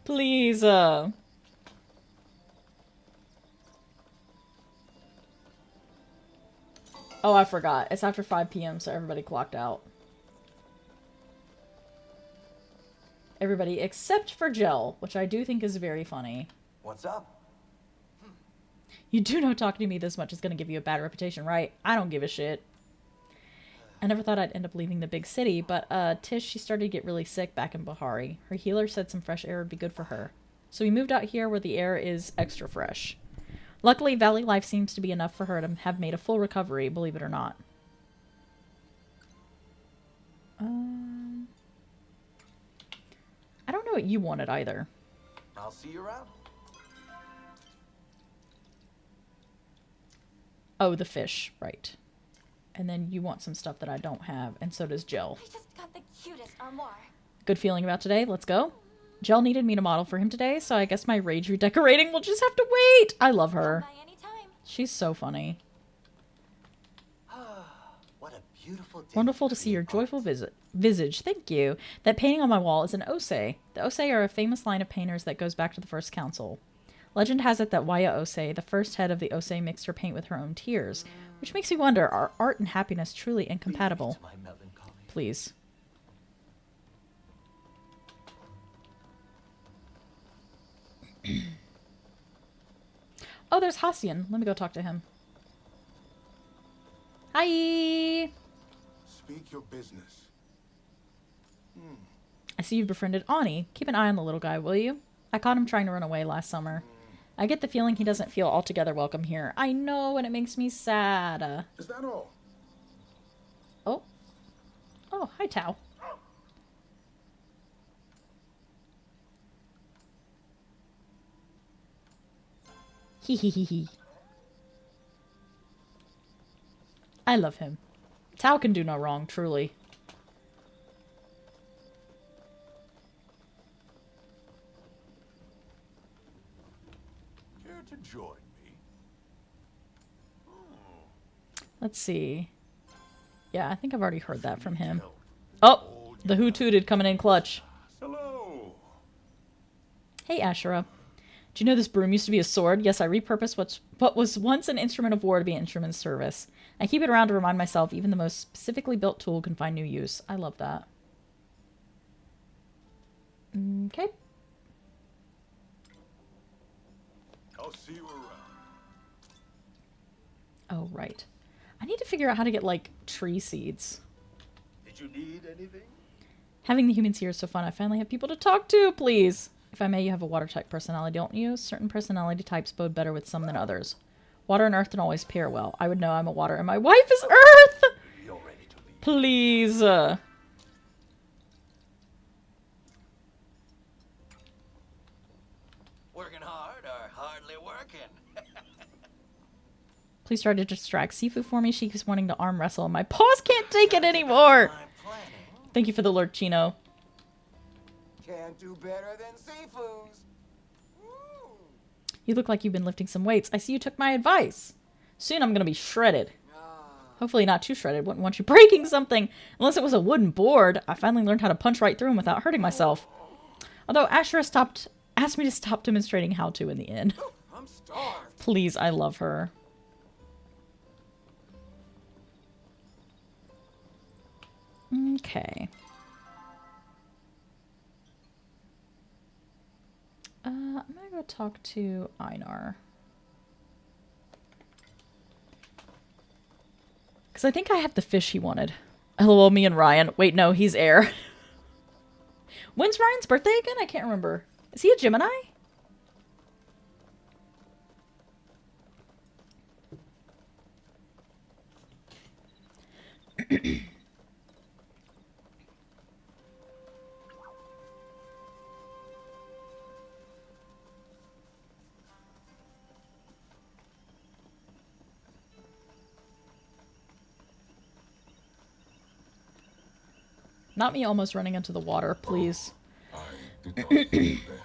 Please, Oh, I forgot. It's after 5 p.m., so everybody clocked out. Everybody except for Gel, which I do think is very funny. What's up? You do know talking to me this much is going to give you a bad reputation, right? I don't give a shit. I never thought I'd end up leaving the big city, but Tish, she started to get really sick back in Bahari. Her healer said some fresh air would be good for her. So we moved out here where the air is extra fresh. Luckily, valley life seems to be enough for her to have made a full recovery, believe it or not. I don't know what you wanted either. I'll see you around. Oh, the fish, right. And then you want some stuff that I don't have, and so does Jill. I just got the cutest armoire. Good feeling about today? Let's go. Jill needed me to model for him today, so I guess my rage redecorating will just have to wait. I love her. Come by anytime. She's so funny. What a beautiful day. Wonderful to see your joyful visage. Thank you. That painting on my wall is an Osei. The Osei are a famous line of painters that goes back to the first council. Legend has it that Waya Osei, the first head of the Osei, mixed her paint with her own tears. Which makes me wonder, are art and happiness truly incompatible? Please. Oh, there's Hassian. Let me go talk to him. Hi! Speak your business. I see you've befriended Ani. Keep an eye on the little guy, will you? I caught him trying to run away last summer. I get the feeling he doesn't feel altogether welcome here. I know, and it makes me sad. Is that all? Oh. Oh, hi, Tao. Hee hee hee hee. I love him. Tao can do no wrong, truly. Care to join me? Let's see. Yeah, I think I've already heard that from him. Oh, the Who Tooted coming in clutch. Hello. Hey, Ashura. Do you know this broom used to be a sword? Yes, I repurposed what was once an instrument of war to be an instrument of service. I keep it around to remind myself even the most specifically built tool can find new use. I love that. Okay. I'll see you around. Oh, right. I need to figure out how to get, like, tree seeds. Did you need anything? Having the humans here is so fun. I finally have people to talk to, please. If I may, you have a water type personality, don't you? Certain personality types bode better with some than others. Water and earth don't always pair well. I would know I'm a water and my wife is earth! You're ready to leave. Please. Working hard or hardly working? Please try to distract Sifu for me. She keeps wanting to arm wrestle and my paws can't take it anymore. I'm planning. Thank you for the lurk, Chino. Can't do better than Sifu's. You look like you've been lifting some weights. I see you took my advice. Soon I'm going to be shredded. Hopefully not too shredded. Wouldn't want you breaking something. Unless it was a wooden board. I finally learned how to punch right through him without hurting myself. Although Ashura asked me to stop demonstrating how to in the end. I'm starved. Please, I love her. Okay. I'm gonna go talk to Einar. Because I think I have the fish he wanted. LOL, me and Ryan. Wait, no, he's air. When's Ryan's birthday again? I can't remember. Is he a Gemini? Not me almost running into the water, please. I did not see there.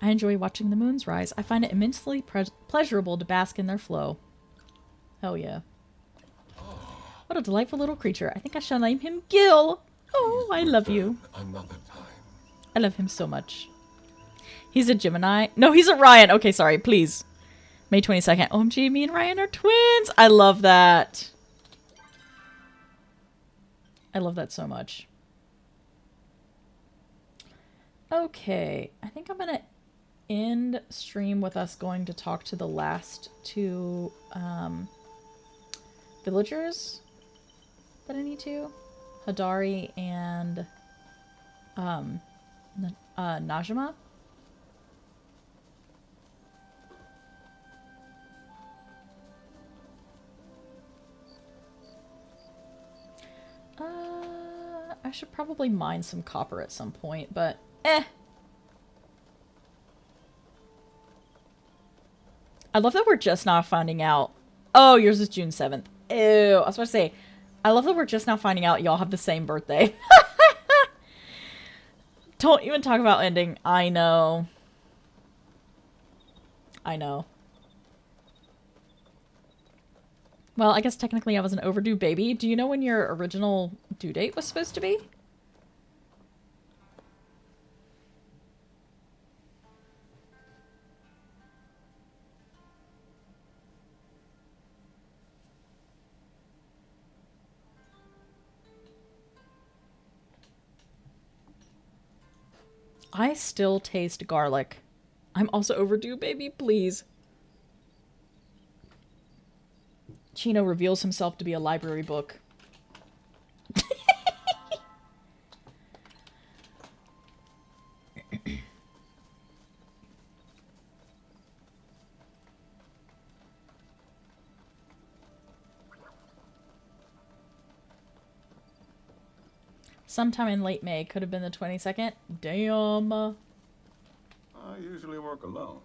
I enjoy watching the moons rise. I find it immensely pleasurable to bask in their flow. Hell yeah. What a delightful little creature. I think I shall name him Gil. Oh, I love you. Another time. I love him so much. He's a Gemini. No, he's a Ryan. Okay, sorry, please. May 22nd. OMG, me and Ryan are twins. I love that. I love that so much. Okay, I think I'm going to end stream with us going to talk to the last two villagers that I need to. Hadari and Najima. I should probably mine some copper at some point, but eh. I love that we're just now finding out. Oh, yours is June 7th. Ew. I was about to say, I love that we're just now finding out y'all have the same birthday. Don't even talk about ending. I know. I know. Well, I guess technically I was an overdue baby. Do you know when your original due date was supposed to be? I still taste garlic. I'm also overdue, baby, please. Chino reveals himself to be a library book. Sometime in late May. Could have been the 22nd. Damn. I usually work alone.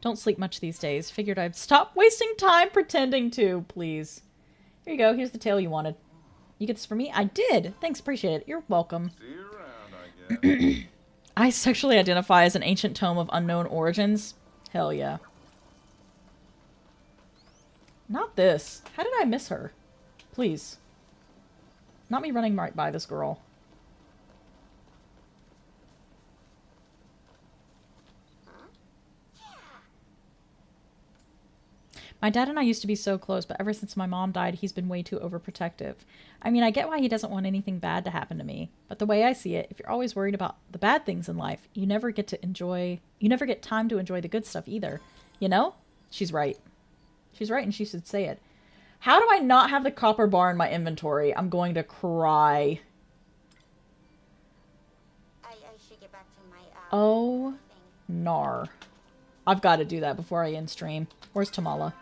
Don't sleep much these days. Figured I'd stop wasting time pretending to, please. Here you go. Here's the tale you wanted. You get this for me? I did. Thanks, appreciate it. You're welcome. See you around, I guess. I sexually identify as an ancient tome of unknown origins. Hell yeah. Not this. How did I miss her? Please. Not me running right by this girl. My dad and I used to be so close, but ever since my mom died, he's been way too overprotective. I mean, I get why he doesn't want anything bad to happen to me, but the way I see it, if you're always worried about the bad things in life, you never get time to enjoy the good stuff either. You know? She's right. She's right, and she should say it. How do I not have the copper bar in my inventory? I'm going to cry. I should get back to my Oh, thing. nar. I've got to do that before I end stream. Where's Tamala?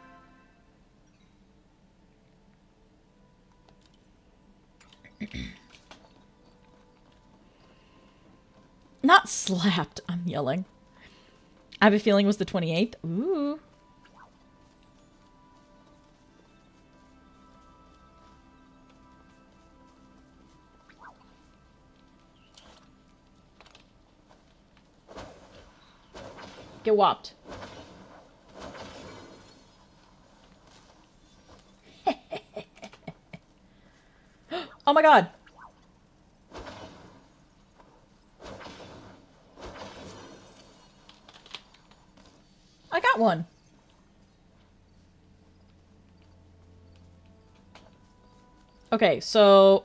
Not slapped, I'm yelling. I have a feeling it was the 28th. Ooh. Get whopped. Oh my god. I got one. Okay, so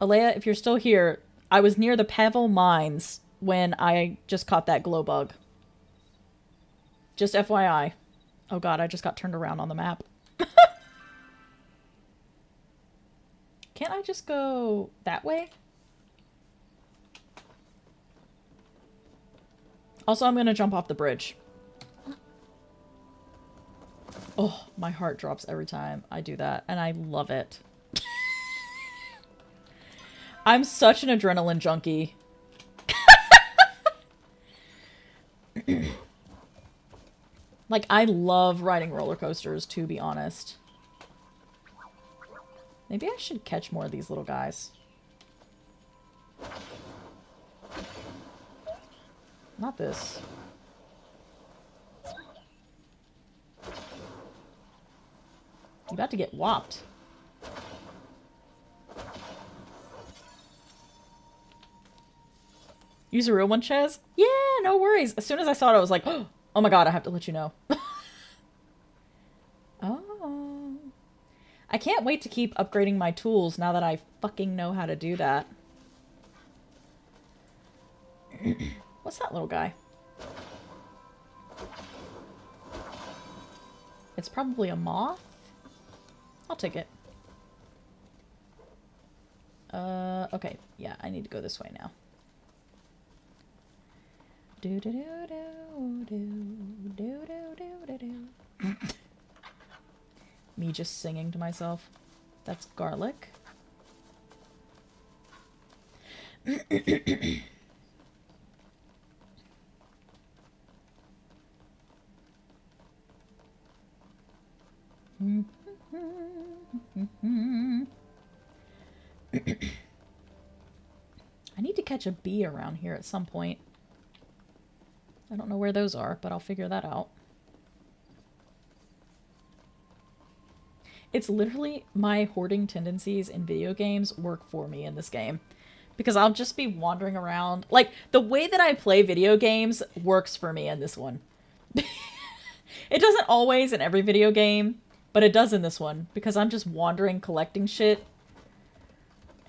Alea, if you're still here, I was near the Pavel mines when I just caught that glow bug. Just FYI. Oh god, I just got turned around on the map. Can't I just go that way? Also, I'm gonna jump off the bridge. Oh, my heart drops every time I do that, and I love it. I'm such an adrenaline junkie. Like, I love riding roller coasters, to be honest. Maybe I should catch more of these little guys. Not this. You about to get whopped. Use a real one, Ches? Yeah, no worries. As soon as I saw it, I was like, oh my god, I have to let you know. Oh. I can't wait to keep upgrading my tools now that I fucking know how to do that. What's that little guy? It's probably a moth. I'll take it. Okay. Yeah, I need to go this way now. Do do do do do do do do do. Me just singing to myself. That's garlic. I need to catch a bee around here at some point. I don't know where those are, but I'll figure that out. It's literally my hoarding tendencies in video games work for me in this game. Because I'll just be wandering around. Like, the way that I play video games works for me in this one. It doesn't always in every video game, but it does in this one. Because I'm just wandering, collecting shit.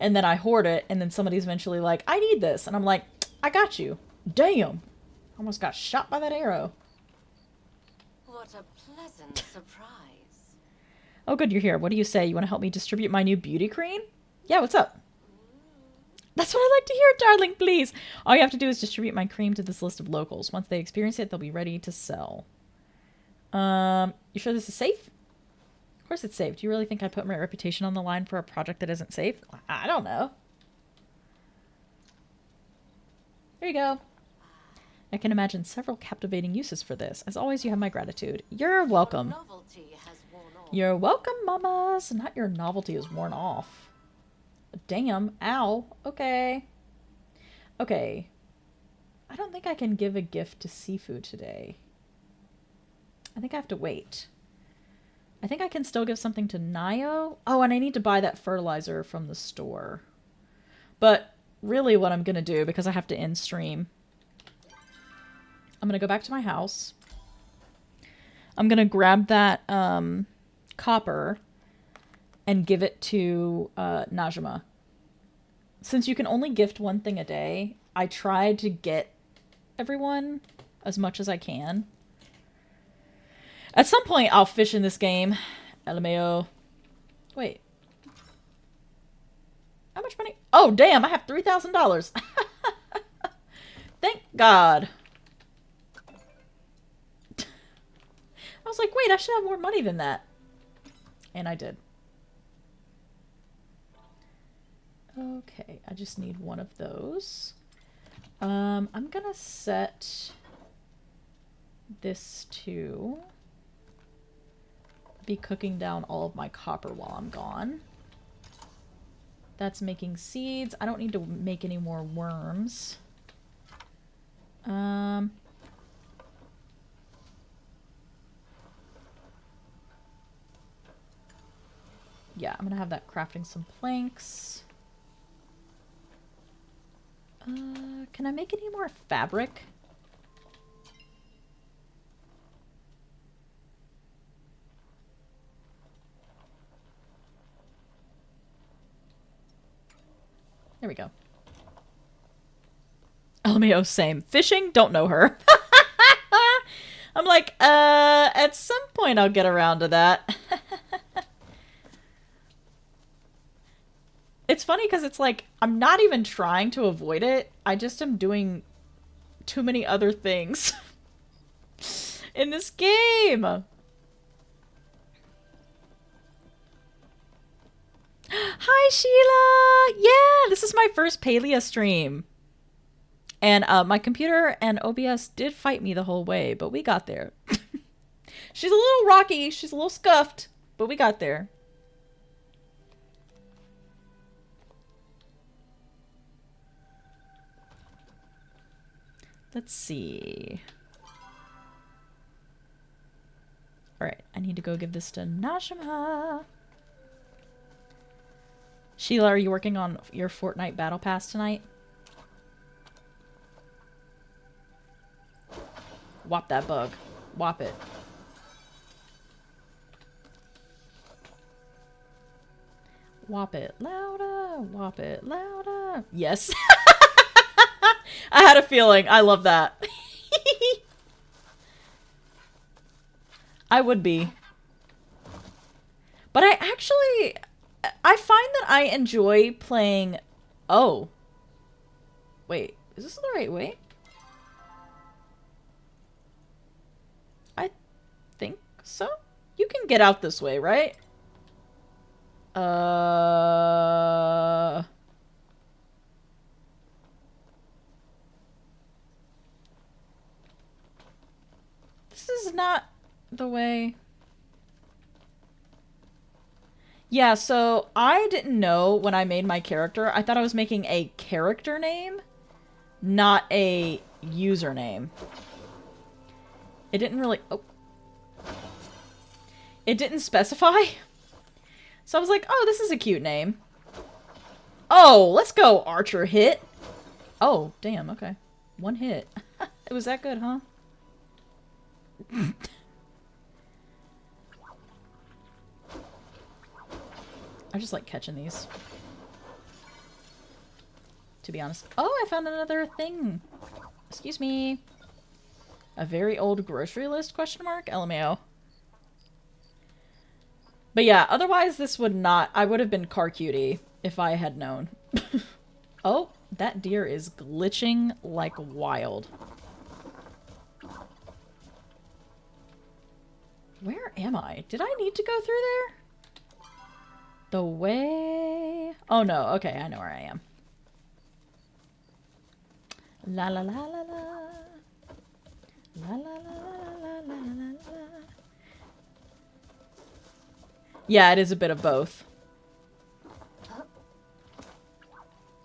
And then I hoard it, and then somebody's eventually like, I need this. And I'm like, I got you. Damn. Almost got shot by that arrow. What a pleasant surprise. Oh, good, you're here. What do you say? You want to help me distribute my new beauty cream? Yeah, what's up? That's what I like to hear, darling, please. All you have to do is distribute my cream to this list of locals. Once they experience it, they'll be ready to sell. You sure this is safe? Of course it's safe. Do you really think I put my reputation on the line for a project that isn't safe? I don't know. There you go. I can imagine several captivating uses for this. As always, you have my gratitude. You're welcome. Your novelty has worn off. You're welcome, mamas. Not your novelty is worn off. Damn. Ow. Okay. Okay. I don't think I can give a gift to seafood today. I think I have to wait. I think I can still give something to Nio. Oh, and I need to buy that fertilizer from the store. But really what I'm going to do, because I have to end stream, I'm going to go back to my house. I'm going to grab that copper and give it to Najima. Since you can only gift one thing a day, I tried to get everyone as much as I can. At some point, I'll fish in this game. LMAO. Wait. How much money? Oh, damn, I have $3,000. Thank God. I was like, wait, I should have more money than that. And I did. Okay, I just need one of those. I'm gonna set this to be cooking down all of my copper while I'm gone. That's making seeds. I don't need to make any more worms. Yeah, I'm gonna have that crafting some planks. Can I make any more fabric? There we go. LMAO, same. Fishing? Don't know her. I'm like, at some point I'll get around to that. It's funny because it's like, I'm not even trying to avoid it. I just am doing too many other things in this game. Hi, Sheila! Yeah, this is my first Palia stream. And my computer and OBS did fight me the whole way, but we got there. She's a little rocky, she's a little scuffed, but we got there. Let's see. Alright, I need to go give this to Nashima. Sheila, are you working on your Fortnite Battle Pass tonight? Whop that bug. Whop it. Whop it louder. Whop it louder. Yes. I had a feeling. I love that. I would be. But I find that I enjoy playing... Oh. Wait. Is this the right way? I think so. You can get out this way, right? This is not the way. Yeah, so I didn't know when I made my character. I thought I was making a character name, not a username. It didn't really... Oh. It didn't specify. So I was like, oh, this is a cute name. Oh, let's go, Archer hit. Oh, damn, okay. One hit. It was that good, huh? I just like catching these. To be honest. Oh, I found another thing. Excuse me. A very old grocery list, question mark? LMAO. But yeah, otherwise this would not... I would have been car cutie if I had known. Oh, that deer is glitching like wild. Where am I? Did I need to go through there? The way... Oh no, okay, I know where I am. La la la la la. La la la la la la la. Yeah, it is a bit of both.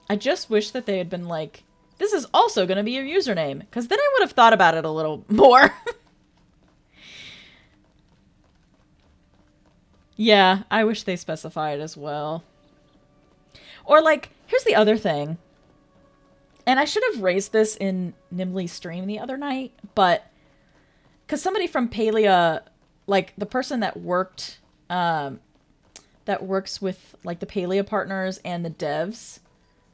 I just wish that they had been like, this is also going to be your username. Because then I would have thought about it a little more. Yeah, I wish they specified as well. Or like, here's the other thing. And I should have raised this in Nimley's stream the other night, but... Because somebody from Palia, like, the person that worked... that works with, like, the Palia partners and the devs,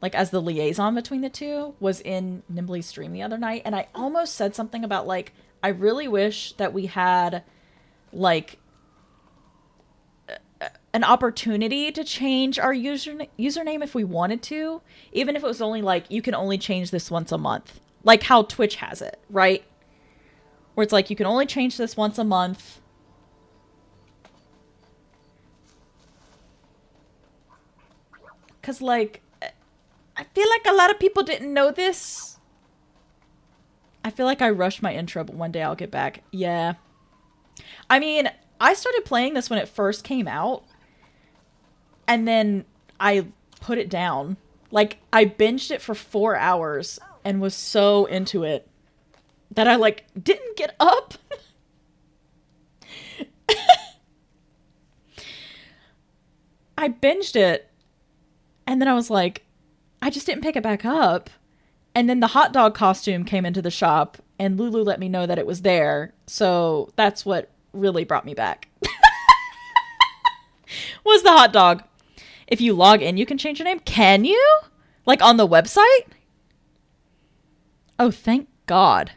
like, as the liaison between the two, was in Nimbley's stream the other night, and I almost said something about, like, I really wish that we had, like, an opportunity to change our username if we wanted to, even if it was only, like, you can only change this once a month. Like how Twitch has it, right? Where it's like, you can only change this once a month. Because, like, I feel like a lot of people didn't know this. I feel like I rushed my intro, but one day I'll get back. Yeah. I mean, I started playing this when it first came out. And then I put it down. Like, I binged it for 4 hours and was so into it that I, like, didn't get up. I binged it. And then I was like, I just didn't pick it back up. And then the hot dog costume came into the shop, and Lulu let me know that it was there. So that's what really brought me back. Was the hot dog. If you log in, you can change your name. Can you? Like on the website? Oh, thank God.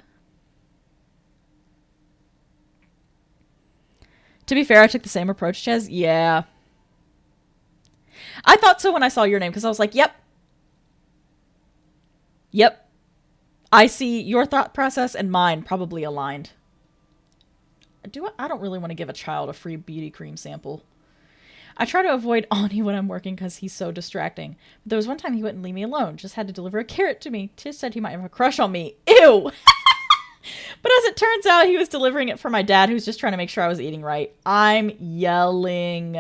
To be fair, I took the same approach, Ches. Yeah. I thought so when I saw your name because I was like, yep. Yep. I see your thought process and mine probably aligned. I don't really want to give a child a free beauty cream sample. I try to avoid Ani when I'm working because he's so distracting. But there was one time he wouldn't leave me alone. Just had to deliver a carrot to me. Tish said he might have a crush on me. Ew! But as it turns out, he was delivering it for my dad, who's just trying to make sure I was eating right. I'm yelling.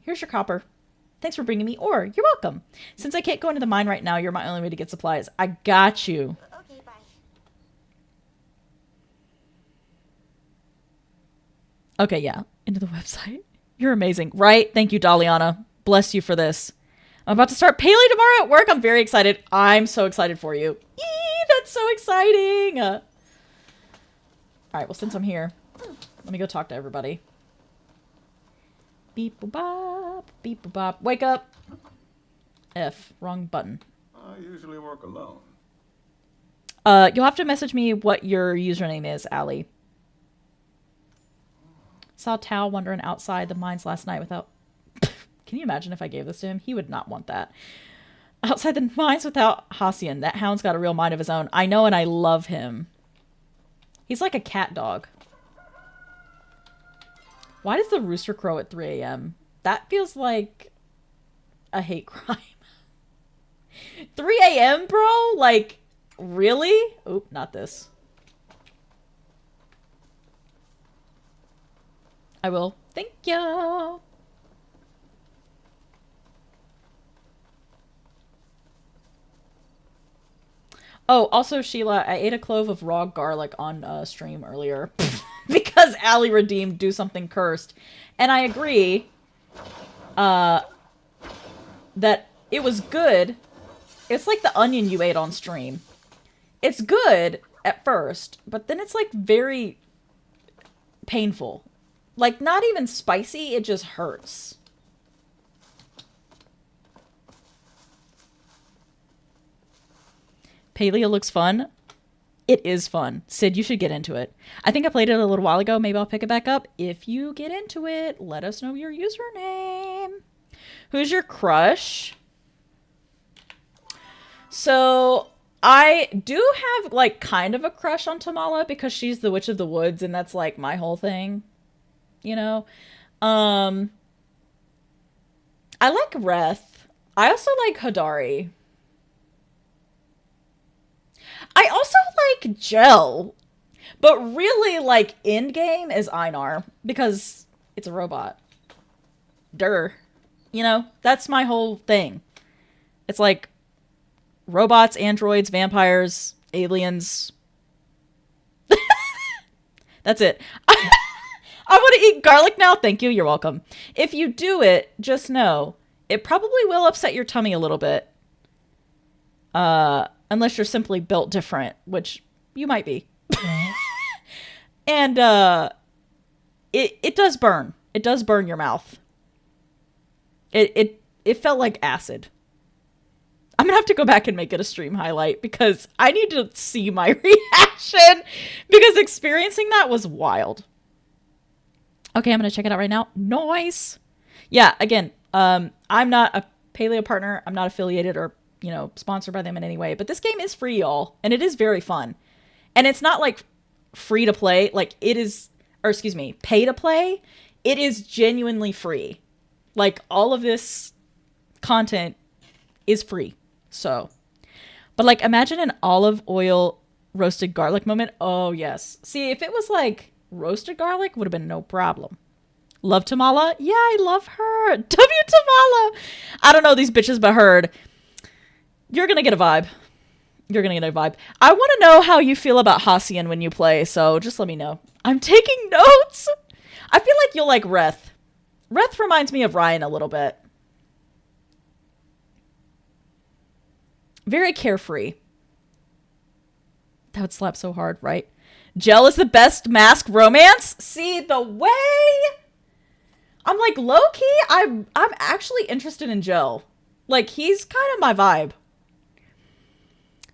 Here's your copper. Thanks for bringing me ore. You're welcome. Since I can't go into the mine right now, you're my only way to get supplies. I got you. Okay, bye. Okay, yeah. Into the website. You're amazing. Right? Thank you, Daliana. Bless you for this. I'm about to start Palia tomorrow at work. I'm very excited. I'm so excited for you. Eee, that's so exciting. All right, well, since I'm here, let me go talk to everybody. Beep boop bop, beep boop bop. Wake up. F, wrong button. I usually work alone. You'll have to message me what your username is, Allie. Saw Tao wandering outside the mines last night without... Can you imagine if I gave this to him? He would not want that. Outside the mines without Hassian. That hound's got a real mind of his own. I know, and I love him. He's like a cat dog. Why does the rooster crow at 3 a.m.? That feels like a hate crime. 3 a.m., bro? Like, really? Oop, not this. I will. Thank you. Oh, also, Sheila, I ate a clove of raw garlic on stream earlier because Allie redeemed Do Something Cursed. And I agree that it was good. It's like the onion you ate on stream. It's good at first, but then it's like very painful. Like, not even spicy, it just hurts. Palia looks fun. It is fun. Sid, you should get into it. I think I played it a little while ago. Maybe I'll pick it back up. If you get into it, let us know your username. Who's your crush? So, I do have, like, kind of a crush on Tamala because she's the Witch of the Woods, and that's, like, my whole thing. You know? I like Reth. I also like Hadari. I also like Gel, but really, like, end game is Einar, because it's a robot. Durr. You know, that's my whole thing. It's like robots, androids, vampires, aliens. That's it. I want to eat garlic now. Thank you. You're welcome. If you do it, just know, it probably will upset your tummy a little bit. Unless you're simply built different, which you might be. And it does burn. It does burn your mouth. It felt like acid. I'm gonna have to go back and make it a stream highlight because I need to see my reaction because experiencing that was wild. Okay, I'm gonna check it out right now. Nice. Yeah, again, I'm not a Paleo partner. I'm not affiliated or, you know, sponsored by them in any way, but this game is free, y'all, and it is very fun. And it's not like free to play, like it is, or excuse me, pay to play. It is genuinely free. Like, all of this content is free. So, but like, imagine an olive oil roasted garlic moment. Oh yes. See, if it was like roasted garlic, would have been no problem. Love Tamala? Yeah, I love her. W Tamala. I don't know these bitches, but heard. You're gonna get a vibe. You're gonna get a vibe. I want to know how you feel about Hassian when you play, so just let me know. I'm taking notes. I feel like you'll like Reth. Reth reminds me of Ryan a little bit. Very carefree. That would slap so hard, right? Gel is the best mask romance? See, the way... I'm like, low-key, I'm actually interested in Gel. Like, he's kind of my vibe.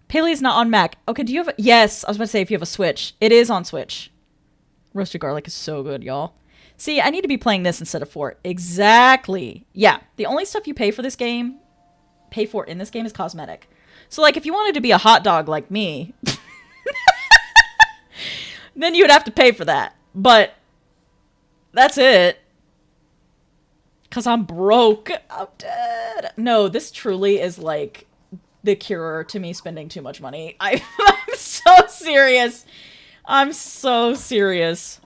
Palia's not on Mac. Okay, do you have a... Yes, I was about to say if you have a Switch. It is on Switch. Roasted garlic is so good, y'all. See, I need to be playing this instead of Fort. Exactly. Yeah, the only stuff you pay for this game, pay for in this game is cosmetic. So, like, if you wanted to be a hot dog like me, then you would have to pay for that. But that's it. Because I'm broke. I'm dead. No, this truly is, like, the cure to me spending too much money. I'm so serious. I'm so serious.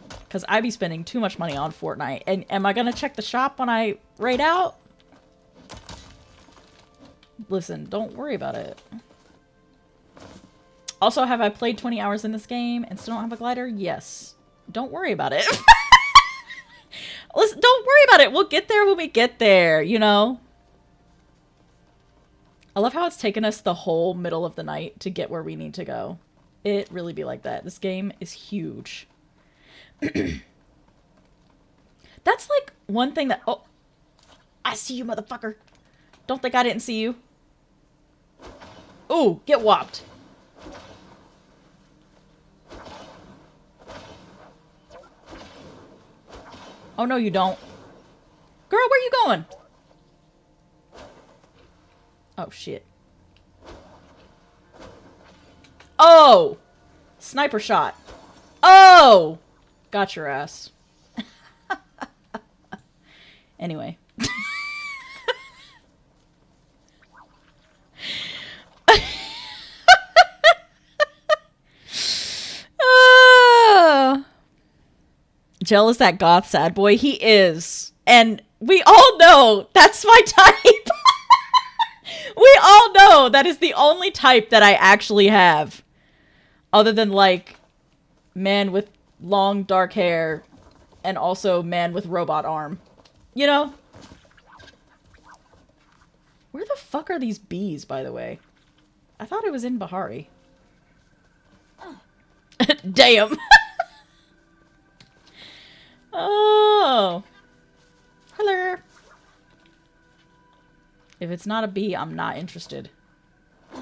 Because I be spending too much money on Fortnite. And am I going to check the shop when I raid out? Listen, don't worry about it. Also, have I played 20 hours in this game and still don't have a glider? Yes. Don't worry about it. Listen, don't worry about it. We'll get there when we get there, you know? I love how it's taken us the whole middle of the night to get where we need to go. It really be like that. This game is huge. That's like one thing that... Oh, I see you, motherfucker. Don't think I didn't see you. Ooh, get whopped. Oh, no, you don't. Girl, where you going? Oh, shit. Oh! Sniper shot. Oh! Got your ass. Anyway. Jell is that goth sad boy. He is. And we all know that's my type. We all know that is the only type that I actually have. Other than, like, man with long dark hair and also man with robot arm. You know? Where the fuck are these bees, by the way? I thought it was in Bahari. Damn. Oh. Hello. If it's not a bee, I'm not interested. I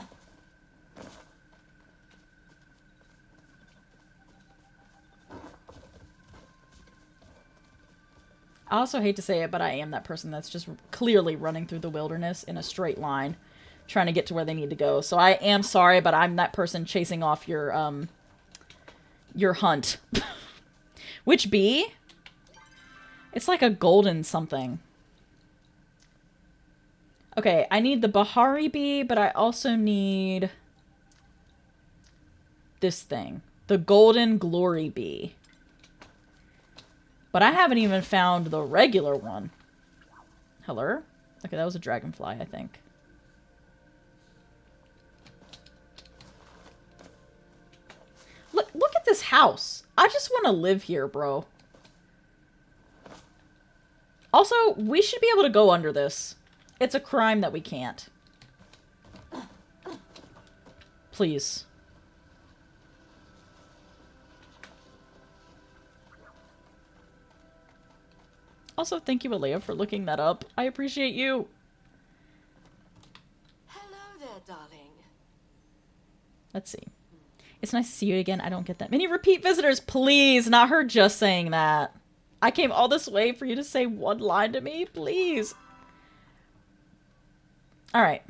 also hate to say it, but I am that person that's just clearly running through the wilderness in a straight line, trying to get to where they need to go. So I am sorry, but I'm that person chasing off your hunt. Which bee? It's like a golden something. Okay, I need the Bahari bee, but I also need this thing. The golden glory bee. But I haven't even found the regular one. Hello? Okay, that was a dragonfly, I think. Look at this house. I just want to live here, bro. Also, we should be able to go under this. It's a crime that we can't. Please. Also, thank you, Alea, for looking that up. I appreciate you. Hello there, darling. Let's see. It's nice to see you again. I don't get that many repeat visitors. Please, not her just saying that. I came all this way for you to say one line to me. Please. Alright.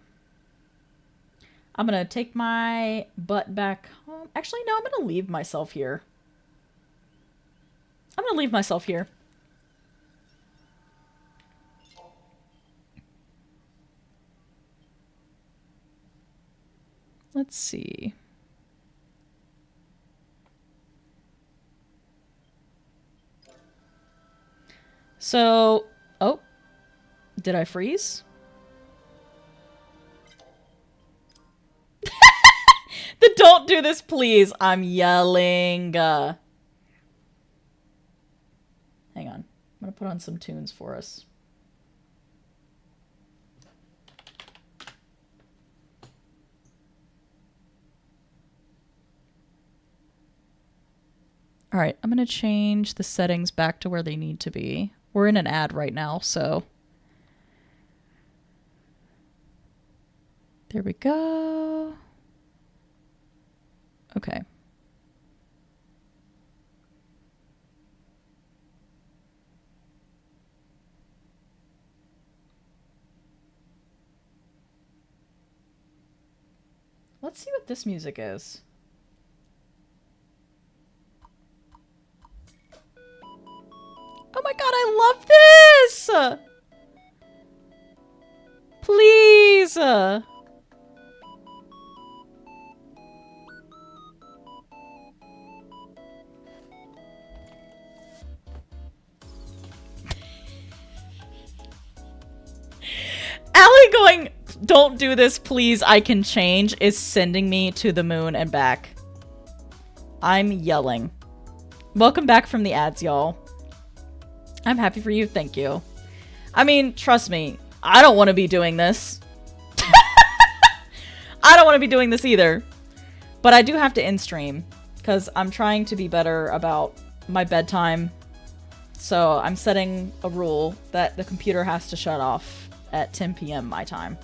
I'm gonna take my butt back home. Actually, no, I'm gonna leave myself here. I'm gonna leave myself here. Let's see. So, oh, did I freeze? The don't do this, please. I'm yelling. Hang on. I'm going to put on some tunes for us. All right, I'm going to change the settings back to where they need to be. We're in an ad right now, so. There we go. Okay. Let's see what this music is. Oh my god, I love this! Please! Allie going, don't do this, please, I can change, is sending me to the moon and back. I'm yelling. Welcome back from the ads, y'all. I'm happy for you, thank you. I mean, trust me, I don't want to be doing this. I don't want to be doing this either. But I do have to end stream, because I'm trying to be better about my bedtime. So I'm setting a rule that the computer has to shut off at 10 p.m. my time.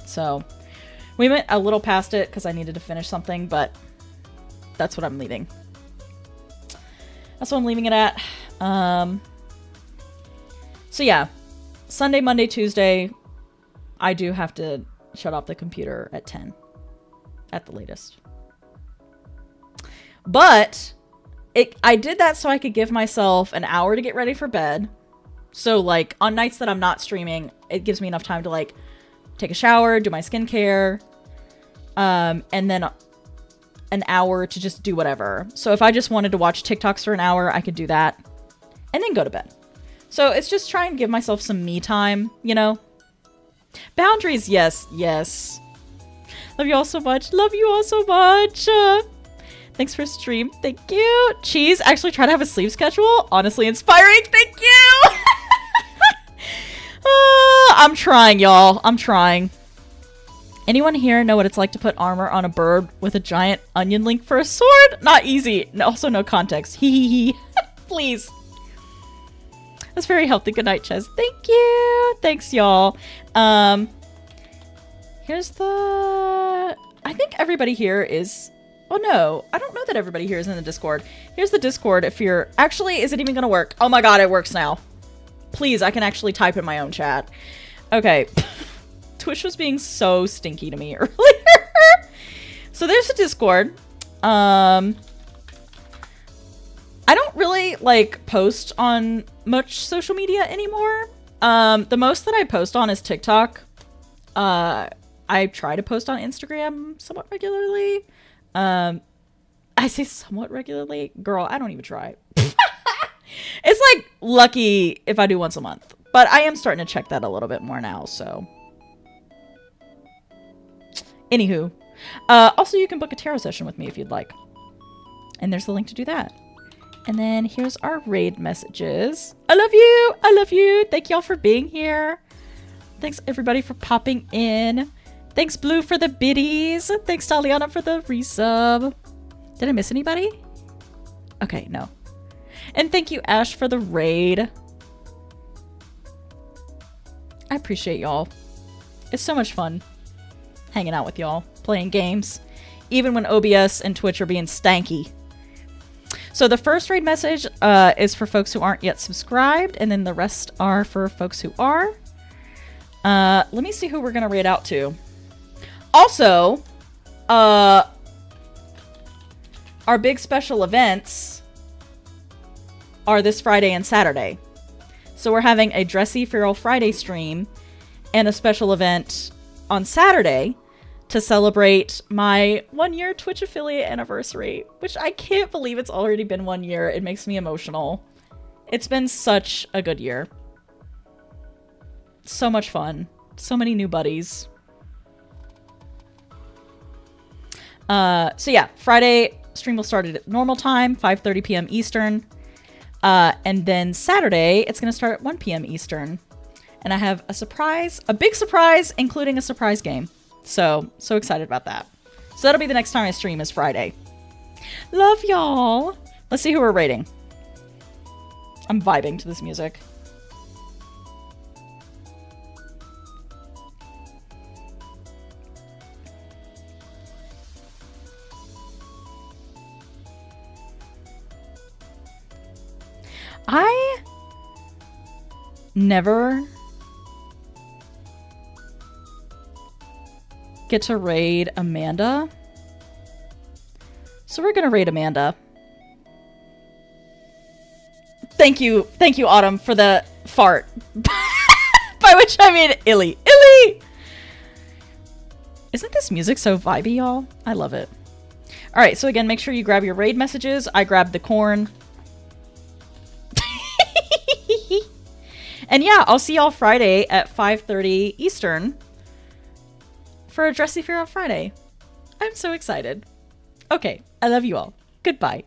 So we went a little past it because I needed to finish something, but that's what I'm leaving. That's what I'm leaving it at. So yeah, Sunday, Monday, Tuesday, I do have to shut off the computer at 10 at the latest. But I did that so I could give myself an hour to get ready for bed. So like on nights that I'm not streaming, it gives me enough time to like take a shower, do my skincare, and then an hour to just do whatever. So if I just wanted to watch TikToks for an hour, I could do that and then go to bed. So it's just trying to give myself some me time, you know? Boundaries, yes, yes. Love you all so much. Love you all so much. Thanks for stream. Thank you. Cheese, actually try to have a sleep schedule. Honestly inspiring. Thank you. I'm trying, y'all. I'm trying. Anyone here know what it's like to put armor on a bird with a giant onion link for a sword? Not easy. Also no context. Hee hee hee. Please. That's very healthy. Good night, Ches. Thank you. Thanks, y'all. Here's the... I think everybody here is... Oh no, I don't know that everybody here is in the Discord. Here's the Discord if you're... Actually, is it even gonna work? Oh my god, it works now. Please, I can actually type in my own chat. Okay. Twitch was being so stinky to me earlier. So there's the Discord. I don't really, like, post on much social media anymore. The most that I post on is TikTok. I try to post on Instagram somewhat regularly. I say somewhat regularly. Girl, I don't even try. It's like lucky if I do once a month. But I am starting to check that a little bit more now, so. Anywho. Also, you can book a tarot session with me if you'd like. And there's the link to do that. And then here's our raid messages. I love you. I love you. Thank y'all for being here. Thanks everybody for popping in. Thanks Blue for the biddies. Thanks Taliana for the resub. Did I miss anybody? Okay, no. And thank you Ash for the raid. I appreciate y'all. It's so much fun hanging out with y'all, playing games, even when OBS and Twitch are being stanky. So the first raid message is for folks who aren't yet subscribed, and then the rest are for folks who are. Let me see who we're going to raid out to. Also, our big special events are this Friday and Saturday. So we're having a Dressy Feral Friday stream and a special event on Saturday to celebrate my 1-year Twitch affiliate anniversary, which I can't believe it's already been 1 year. It makes me emotional. It's been such a good year. So much fun. So many new buddies. So yeah, Friday stream will start at normal time, 5:30 p.m. Eastern. And then Saturday, it's going to start at 1 p.m. Eastern. And I have a surprise, a big surprise, including a surprise game. So excited about that. So that'll be the next time I stream is Friday. Love y'all. Let's see who we're rating. I'm vibing to this music. I never get to raid Amanda. So we're gonna raid Amanda. Thank you, Autumn, for the fart. By which I mean Illy. Illy! Isn't this music so vibey, y'all? I love it. Alright, so again, make sure you grab your raid messages. I grabbed the corn. And yeah, I'll see y'all Friday at 5:30 Eastern for a Dressy Fair on Friday. I'm so excited. Okay, I love you all. Goodbye.